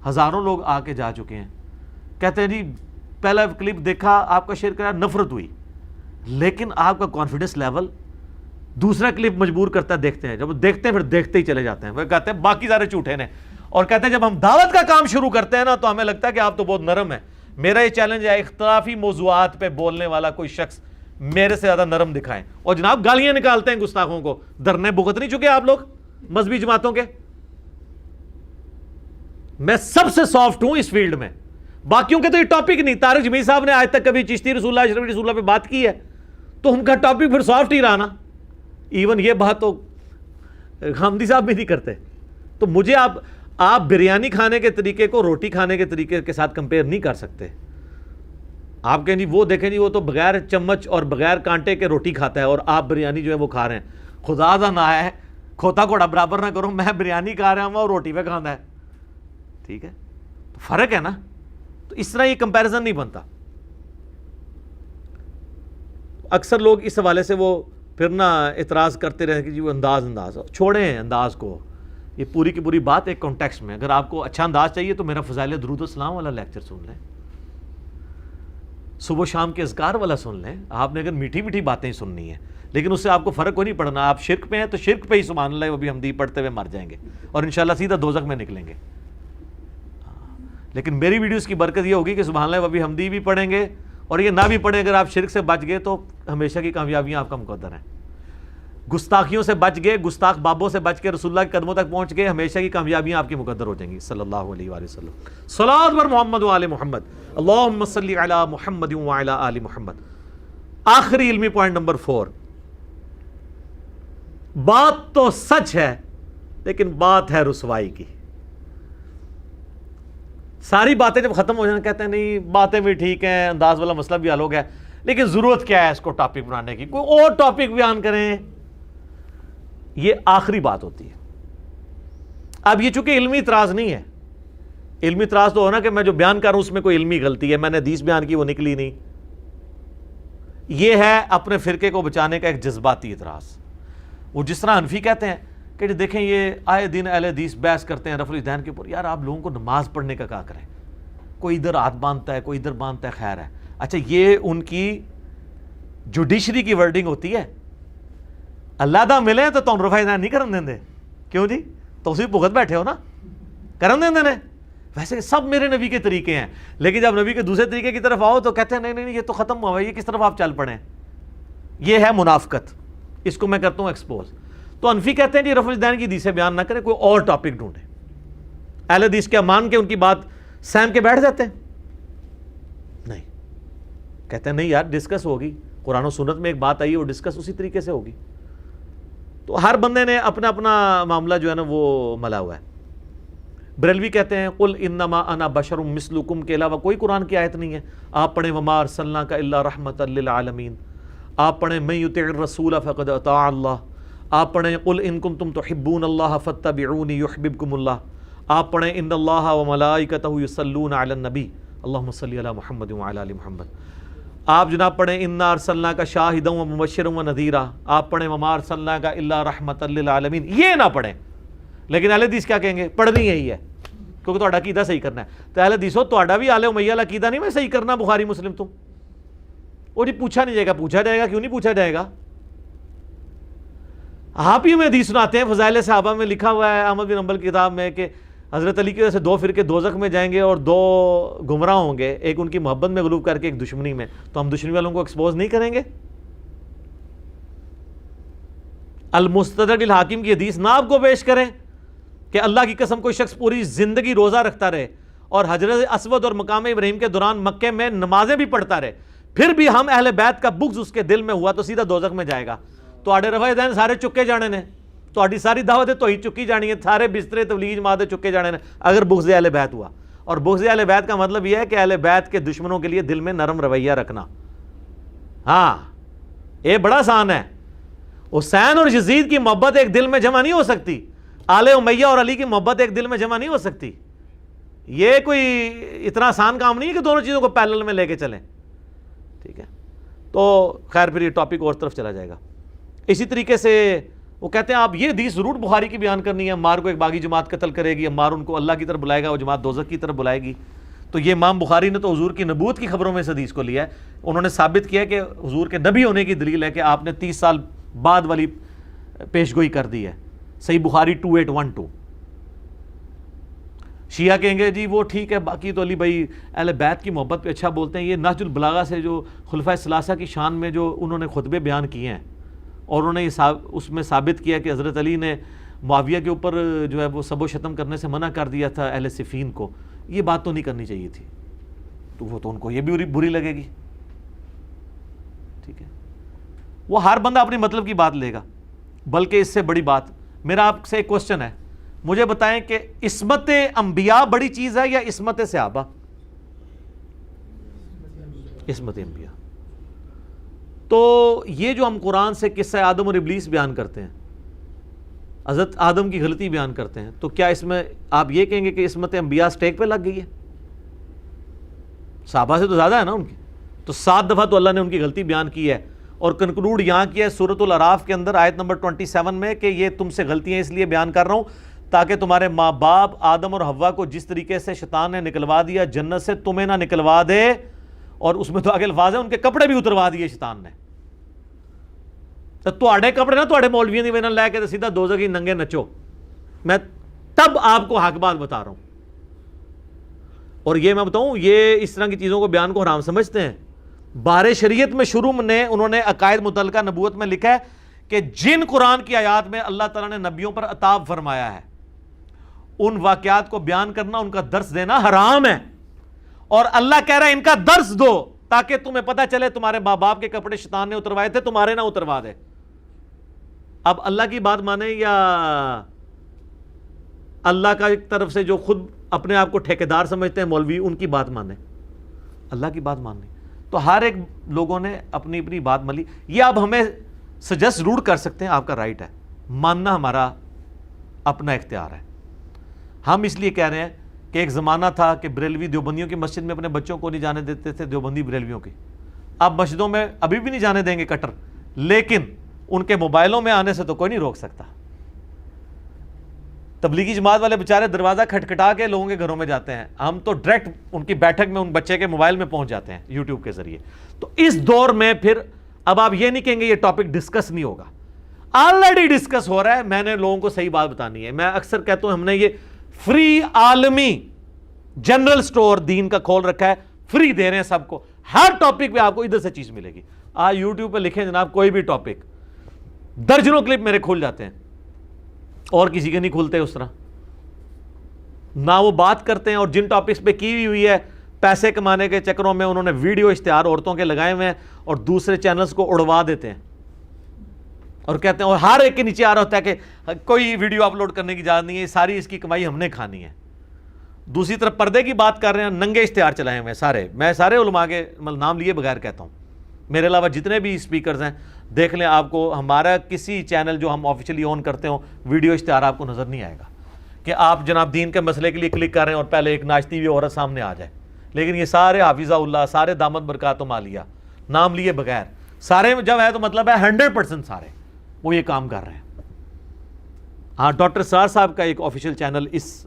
ہزاروں لوگ آ کے جا چکے ہیں، کہتے ہیں جی پہلا کلپ دیکھا آپ کا شیئر کرا نفرت ہوئی، لیکن آپ کا کانفیڈنس لیول دوسرا کلپ مجبور کرتا ہے، دیکھتے ہیں، جب دیکھتے ہیں پھر دیکھتے ہی چلے جاتے ہیں، وہ کہتے ہیں باقی سارے جھوٹے نے، اور کہتے ہیں جب ہم دعوت کا کام شروع کرتے ہیں نا تو ہمیں لگتا ہے کہ آپ تو بہت نرم ہیں۔ میرا یہ چیلنج ہے اختلافی موضوعات پہ بولنے والا کوئی شخص میرے سے زیادہ نرم دکھائیں، اور جناب گالیاں نکالتے ہیں گستاخوں کو، درنے بھگت نہیں چکے آپ لوگ مذہبی جماعتوں کے؟ میں سب سے سافٹ ہوں اس فیلڈ میں، باقیوں کے تو یہ ٹاپک نہیں۔ طارق جمیل صاحب نے آج تک کبھی چشتی رسول اللہ اشرفی رسول اللہ پہ بات کی ہے تو ان کا ٹاپک پھر سافٹ ہی رہا نا۔ ایون یہ بات تو حمدی صاحب بھی نہیں کرتے۔ تو مجھے آپ بریانی کھانے کے طریقے کو روٹی کھانے کے طریقے کے ساتھ کمپیئر نہیں کر سکتے۔ آپ کہیں جی وہ دیکھیں جی وہ تو بغیر چمچ اور بغیر کانٹے کے روٹی کھاتا ہے اور آپ بریانی جو ہے وہ کھا رہے ہیں، خدا دا نہ ہے کھوتا گھوڑا برابر نہ کرو، میں بریانی کھا رہا ہوں اور روٹی پہ کھانا ہے، ٹھیک ہے، تو فرق ہے نا۔ تو اس طرح یہ کمپیریزن نہیں بنتا۔ اکثر لوگ اس حوالے سے وہ پھر نہ اعتراض کرتے رہے کہ جی وہ انداز چھوڑیں انداز کو، یہ پوری کی پوری بات ایک کانٹیکسٹ میں۔ اگر آپ کو اچھا انداز چاہیے تو میرا فضائل درود و سلام والا لیکچر سن لیں، صبح و شام کے اذکار والا سن لیں۔ آپ نے اگر میٹھی میٹھی باتیں سننی ہیں، لیکن اس سے آپ کو فرق کو نہیں پڑنا۔ آپ شرک پہ ہیں تو شرک پہ ہی سبحان اللہ وہ بھی حمدی پڑھتے ہوئے مر جائیں گے اور انشاءاللہ سیدھا دوزخ میں نکلیں گے۔ لیکن میری ویڈیوز کی برکت یہ ہوگی کہ سبحان اللہ وہ بھی حمدی بھی پڑھیں گے، اور یہ نہ بھی پڑھیں، اگر آپ شرک سے بچ گئے تو ہمیشہ کی کامیابیاں آپ کا مقدر ہیں۔ گستاخیوں سے بچ گئے، گستاخ بابوں سے بچ کے رسول اللہ کے قدموں تک پہنچ گئے، ہمیشہ کی کامیابیاں آپ کی مقدر ہو جائیں گی۔ صلی اللہ علیہ وآلہ وسلم۔ صلاۃ بر محمد و آل محمد، اللہم صلی علی محمد و علی آل محمد۔ آخری علمی پوائنٹ نمبر 4، بات تو سچ ہے لیکن بات ہے رسوائی کی۔ ساری باتیں جب ختم ہو جائیں کہتے ہیں نہیں باتیں بھی ٹھیک ہیں، انداز والا مسئلہ بھی حل ہو گیا، لیکن ضرورت کیا ہے اس کو ٹاپک بنانے کی، کوئی اور ٹاپک بیان کریں۔ یہ آخری بات ہوتی ہے۔ اب یہ چونکہ علمی اعتراض نہیں ہے، علمی اعتراض تو ہونا کہ میں جو بیان کر رہا ہوں اس میں کوئی علمی غلطی ہے، میں نے حدیث بیان کی وہ نکلی نہیں۔ یہ ہے اپنے فرقے کو بچانے کا ایک جذباتی اعتراض۔ وہ جس طرح حنفی کہتے ہیں کہ دیکھیں یہ آئے دن اہل حدیث بحث کرتے ہیں رفع الیدین کے اوپر، یار آپ لوگوں کو نماز پڑھنے کا کیا کریں، کوئی ادھر ہاتھ باندھتا ہے کوئی ادھر باندھتا ہے، خیر ہے۔ اچھا یہ ان کی جوڈیشری کی ورڈنگ ہوتی ہے، اللہ دا ملے تو تم رفع الیدین نہیں کرن دیں، کیوں جی تسی بھگت بیٹھے ہو نا، کرن دیں نے۔ ویسے سب میرے نبی کے طریقے ہیں، لیکن جب نبی کے دوسرے طریقے کی طرف آؤ تو کہتے ہیں نہیں یہ تو ختم ہوا، یہ کس طرف آپ چل پڑے۔ یہ ہے منافقت، اس کو میں کرتا ہوں ایکسپوز۔ تو حنفی کہتے ہیں جی رفع الیدین کی حدیثیں بیان نہ کریں، کوئی اور ٹاپک ڈھونڈیں۔ اہل حدیث کیا مان کے ان کی بات سہم کے بیٹھ جاتے ہیں؟ نہیں، کہتے ہیں نہیں یار ڈسکس ہوگی، قرآن و سنت میں ایک بات آئی ہے وہ ڈسکس اسی طریقے سے ہوگی۔ تو ہر بندے نے اپنا اپنا معاملہ جو ہے نا وہ ملا ہوا ہے۔ بریلوی کہتے ہیں قل انما انا بشر مثلکم کے علاوہ کوئی قرآن کی آیت نہیں ہے۔ آپ پڑھیں وما ارسلناک الا رحمۃ للعالمین، آپ پڑھیں من یطع الرسول فقد اطاع اللہ، آپ پڑھیں قل ان کنتم تحبون اللہ فاتبعونی یحببکم اللہ، آپ پڑھیں ان اللہ وملائکتہ یصلون علی النبی اللہم صلی علی محمد وعلی آل محمد، آپ جناب پڑھیں انا ارسلناک شاہدا ومبشرا ونذیرا، آپ پڑھیں وما ارسلناک الا رحمۃ للعالمین، یہ نہ پڑھیں۔ لیکن اہل حدیث کیا کہیں گے؟ پڑھنی یہی ہے کیونکہ تہاڈا عقیدہ صحیح کرنا ہے۔ تو اہل حدیثو تہاڈا بھی آل امیہ والا عقیدہ نہیں میں صحیح کرنا بخاری مسلم تو، وہ جی پوچھا نہیں جائے گا، پوچھا جائے گا، کیوں نہیں پوچھا جائے گا؟ آپ ہی میں حدیث سناتے ہیں، فضائل صحابہ میں لکھا ہوا ہے احمد بن حنبل کی کتاب میں کہ حضرت علی کی وجہ سے 2 فرقے دوزخ میں جائیں گے اور 2 گمراہ ہوں گے، ایک ان کی محبت میں غلوب کر کے ایک دشمنی میں، تو ہم دشمنی والوں کو ایکسپوز نہیں کریں گے؟ المستدرک الحاکم کی حدیث نہ آپ کو پیش کریں کہ اللہ کی قسم کوئی شخص پوری زندگی روزہ رکھتا رہے اور حجر اسود اور مقام ابراہیم کے دوران مکے میں نمازیں بھی پڑھتا رہے، پھر بھی ہم اہل بیت کا بغض اس کے دل میں ہوا تو سیدھا دوزخ میں جائے گا۔ تو آڑے رفع الیدین سارے چکے جانے نے، تہاڈی ساری دعوت توحید چکی جانی ہے, سارے بسترے تبلیغ جماعت چکے جانے ہیں اگر بغض اہل بیت ہوا. اور بغض اہل بیت کا مطلب یہ ہے کہ اہل بیت کے دشمنوں کے لیے دل میں نرم رویہ رکھنا. ہاں یہ بڑا آسان ہے. حسین اور یزید کی محبت ایک دل میں جمع نہیں ہو سکتی, آل امیہ اور علی کی محبت ایک دل میں جمع نہیں ہو سکتی. یہ کوئی اتنا آسان کام نہیں ہے کہ دونوں چیزوں کو پیرلل میں لے کے چلیں. ٹھیک ہے, تو خیر پھر یہ ٹاپک اور طرف چلا جائے گا. اسی طریقے سے وہ کہتے ہیں آپ یہ حدیث ضرور بخاری کی بیان کرنی ہے, عمار کو ایک باغی جماعت قتل کرے گی, عمار ان کو اللہ کی طرف بلائے گا, وہ جماعت دوزخ کی طرف بلائے گی. تو یہ امام بخاری نے تو حضور کی نبوت کی خبروں میں اس حدیث کو لیا ہے. انہوں نے ثابت کیا کہ حضور کے نبی ہونے کی دلیل ہے کہ آپ نے 30 سال بعد والی پیشگوئی کر دی ہے. صحیح بخاری 2812. شیعہ کہیں گے جی وہ ٹھیک ہے, باقی تو علی بھائی اہل بیت کی محبت پہ اچھا بولتے ہیں. یہ نہج البلاغہ سے جو خلفائے ثلاثہ کی شان میں جو انہوں نے خطبے بیان کیے ہیں اور انہوں نے اس میں ثابت کیا کہ حضرت علی نے معاویہ کے اوپر جو ہے وہ سب و شتم کرنے سے منع کر دیا تھا اہل صفین کو, یہ بات تو نہیں کرنی چاہیے تھی. تو وہ تو ان کو یہ بھی بری لگے گی. ٹھیک ہے, وہ ہر بندہ اپنی مطلب کی بات لے گا. بلکہ اس سے بڑی بات, میرا آپ سے ایک کوسچن ہے, مجھے بتائیں کہ عصمت انبیاء بڑی چیز ہے یا عصمت صحابہ؟ عصمت انبیاء. تو یہ جو ہم قرآن سے قصہ آدم اور ابلیس بیان کرتے ہیں, حضرت آدم کی غلطی بیان کرتے ہیں, تو کیا اس میں آپ یہ کہیں گے کہ عصمت انبیاء سٹیک پہ لگ گئی ہے؟ صحابہ سے تو زیادہ ہے نا ان کی. تو 7 دفعہ تو اللہ نے ان کی غلطی بیان کی ہے, اور کنکلوڈ یہاں کیا ہے سورۃ الاعراف کے اندر آیت نمبر 27 میں کہ یہ تم سے غلطیاں اس لیے بیان کر رہا ہوں تاکہ تمہارے ماں باپ آدم اور حوا کو جس طریقے سے شیطان نے نکلوا دیا جنت سے, تمہیں نہ نکلوا دے. اور اس میں تو آگے الفاظ ہیں ان کے کپڑے بھی اتروا دیے شیطان نے. تو آڑے کپڑے نا تو مولویوں دی وجہ لے کے سیدھا دوزخ کی ننگے نچو. میں تب آپ کو حق بات بتا رہا ہوں. اور یہ میں بتاؤں, یہ اس طرح کی چیزوں کو بیان کو حرام سمجھتے ہیں. بار شریعت میں شروع میں انہوں نے عقائد متعلقہ نبوت میں لکھا ہے کہ جن قرآن کی آیات میں اللہ تعالیٰ نے نبیوں پر عطاب فرمایا ہے ان واقعات کو بیان کرنا, ان کا درس دینا حرام ہے. اور اللہ کہہ رہا ہے ان کا درس دو تاکہ تمہیں پتہ چلے تمہارے ماں باپ کے کپڑے شیطان نے اتروائے تھے, تمہارے نہ اتروا دے. اب اللہ کی بات مانیں یا اللہ کا ایک طرف سے جو خود اپنے آپ کو ٹھیکیدار سمجھتے ہیں مولوی, ان کی بات مانیں, اللہ کی بات مانیں. تو ہر ایک لوگوں نے اپنی اپنی بات مان لی. یہ آپ ہمیں سجیسٹ ضرور کر سکتے ہیں, آپ کا رائٹ ہے, ماننا ہمارا اپنا اختیار ہے. ہم اس لیے کہہ رہے ہیں کہ ایک زمانہ تھا کہ بریلوی دیوبندیوں کی مسجد میں اپنے بچوں کو نہیں جانے دیتے تھے, دیوبندی بریلویوں کی. اب مسجدوں میں ابھی بھی نہیں جانے دیں گے کٹر, لیکن ان کے موبائلوں میں آنے سے تو کوئی نہیں روک سکتا. تبلیغی جماعت والے بیچارے دروازہ کھٹکھٹا کے لوگوں کے گھروں میں جاتے ہیں, ہم تو ڈائریکٹ ان کی بیٹھک میں ان بچے کے موبائل میں پہنچ جاتے ہیں یوٹیوب کے ذریعے. تو اس دور میں پھر اب آپ یہ نہیں کہیں گے یہ ٹاپک ڈسکس نہیں ہوگا, آلریڈی ڈسکس ہو رہا ہے. میں نے لوگوں کو صحیح بات بتانی ہے. میں اکثر کہتا ہوں ہم نے یہ فری عالمی جنرل سٹور دین کا کھول رکھا ہے, فری دے رہے ہیں سب کو, ہر ٹاپک پہ آپ کو ادھر سے چیز ملے گی. آج یوٹیوب پہ لکھیں جناب کوئی بھی ٹاپک, درجنوں کلپ میرے کھل جاتے ہیں اور کسی کے نہیں کھلتے اس طرح. نہ وہ بات کرتے ہیں, اور جن ٹاپکس پہ کی ہوئی ہے پیسے کمانے کے چکروں میں انہوں نے ویڈیو اشتہار عورتوں کے لگائے ہوئے ہیں اور دوسرے چینلز کو اڑوا دیتے ہیں اور کہتے ہیں, اور ہر ایک کے نیچے آ رہا ہوتا ہے کہ کوئی ویڈیو اپلوڈ کرنے کی اجازت نہیں ہے, ساری اس کی کمائی ہم نے کھانی ہے. دوسری طرف پردے کی بات کر رہے ہیں, ننگے اشتہار چلائے ہوئے ہیں سارے. میں سارے علماء کے نام لیے بغیر کہتا ہوں, میرے علاوہ جتنے بھی اسپیکرز ہیں دیکھ لیں, آپ کو ہمارا کسی چینل جو ہم آفیشلی آن کرتے ہوں ویڈیو اشتہار آپ کو نظر نہیں آئے گا کہ آپ جناب دین کے مسئلے کے لیے کلک کر رہے ہیں اور پہلے ایک ناچتی ہوئی عورت سامنے آ جائے. لیکن یہ سارے حافظہ اللہ, سارے دامت برکاتہم عالیہ نام لیے بغیر, سارے جب ہے تو مطلب ہے 100% سارے وہ یہ کام کر رہے ہیں. ہاں, ڈاکٹر سار صاحب کا ایک آفیشیل چینل اس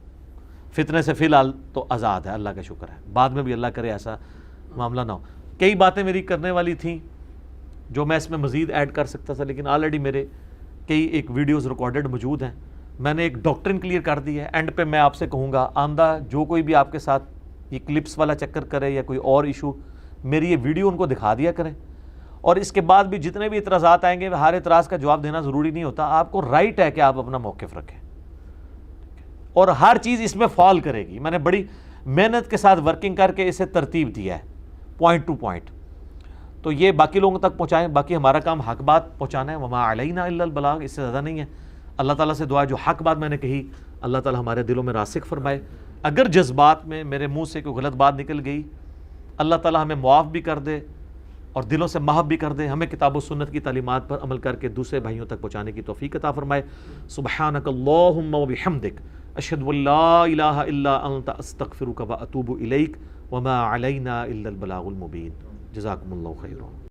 فتنے سے فی الحال تو آزاد ہے, اللہ کا شکر ہے. بعد میں بھی اللہ کرے ایسا معاملہ نہ ہو. کئی باتیں میری کرنے والی تھیں جو میں اس میں مزید ایڈ کر سکتا تھا, لیکن آلریڈی میرے کئی ایک ویڈیوز ریکارڈڈ موجود ہیں. میں نے ایک ڈاکٹرن کلیئر کر دی ہے. اینڈ پہ میں آپ سے کہوں گا آندہ جو کوئی بھی آپ کے ساتھ یہ کلپس والا چکر کرے یا کوئی اور ایشو, میری یہ ویڈیو ان کو دکھا دیا کریں. اور اس کے بعد بھی جتنے بھی اعتراضات آئیں گے ہر اعتراض کا جواب دینا ضروری نہیں ہوتا. آپ کو رائٹ ہے کہ آپ اپنا موقف رکھیں, اور ہر چیز اس میں فال کرے گی. میں نے بڑی محنت کے ساتھ ورکنگ کر کے اسے ترتیب دیا ہے پوائنٹ ٹو پوائنٹ. تو یہ باقی لوگوں تک پہنچائیں. باقی ہمارا کام حق بات پہنچانا ہے. وما علینا الا البلاغ, اس سے زیادہ نہیں ہے. اللہ تعالیٰ سے دعا ہے جو حق بات میں نے کہی اللہ تعالیٰ ہمارے دلوں میں راسخ فرمائے، اگر جذبات میں میرے منہ سے کوئی غلط بات نکل گئی اللہ تعالیٰ ہمیں معاف بھی کر دے اور دلوں سے محب بھی کر دے، ہمیں کتاب و سنت کی تعلیمات پر عمل کر کے دوسرے بھائیوں تک پہنچانے کی توفیق عطا فرمائے۔ سبحانک اللہم و بحمدک اشہد ان لا الہ الا انت استغفرک و اتوب الیک وما علینا الا البلاغ المبین۔ جزاکم اللہ خیرا۔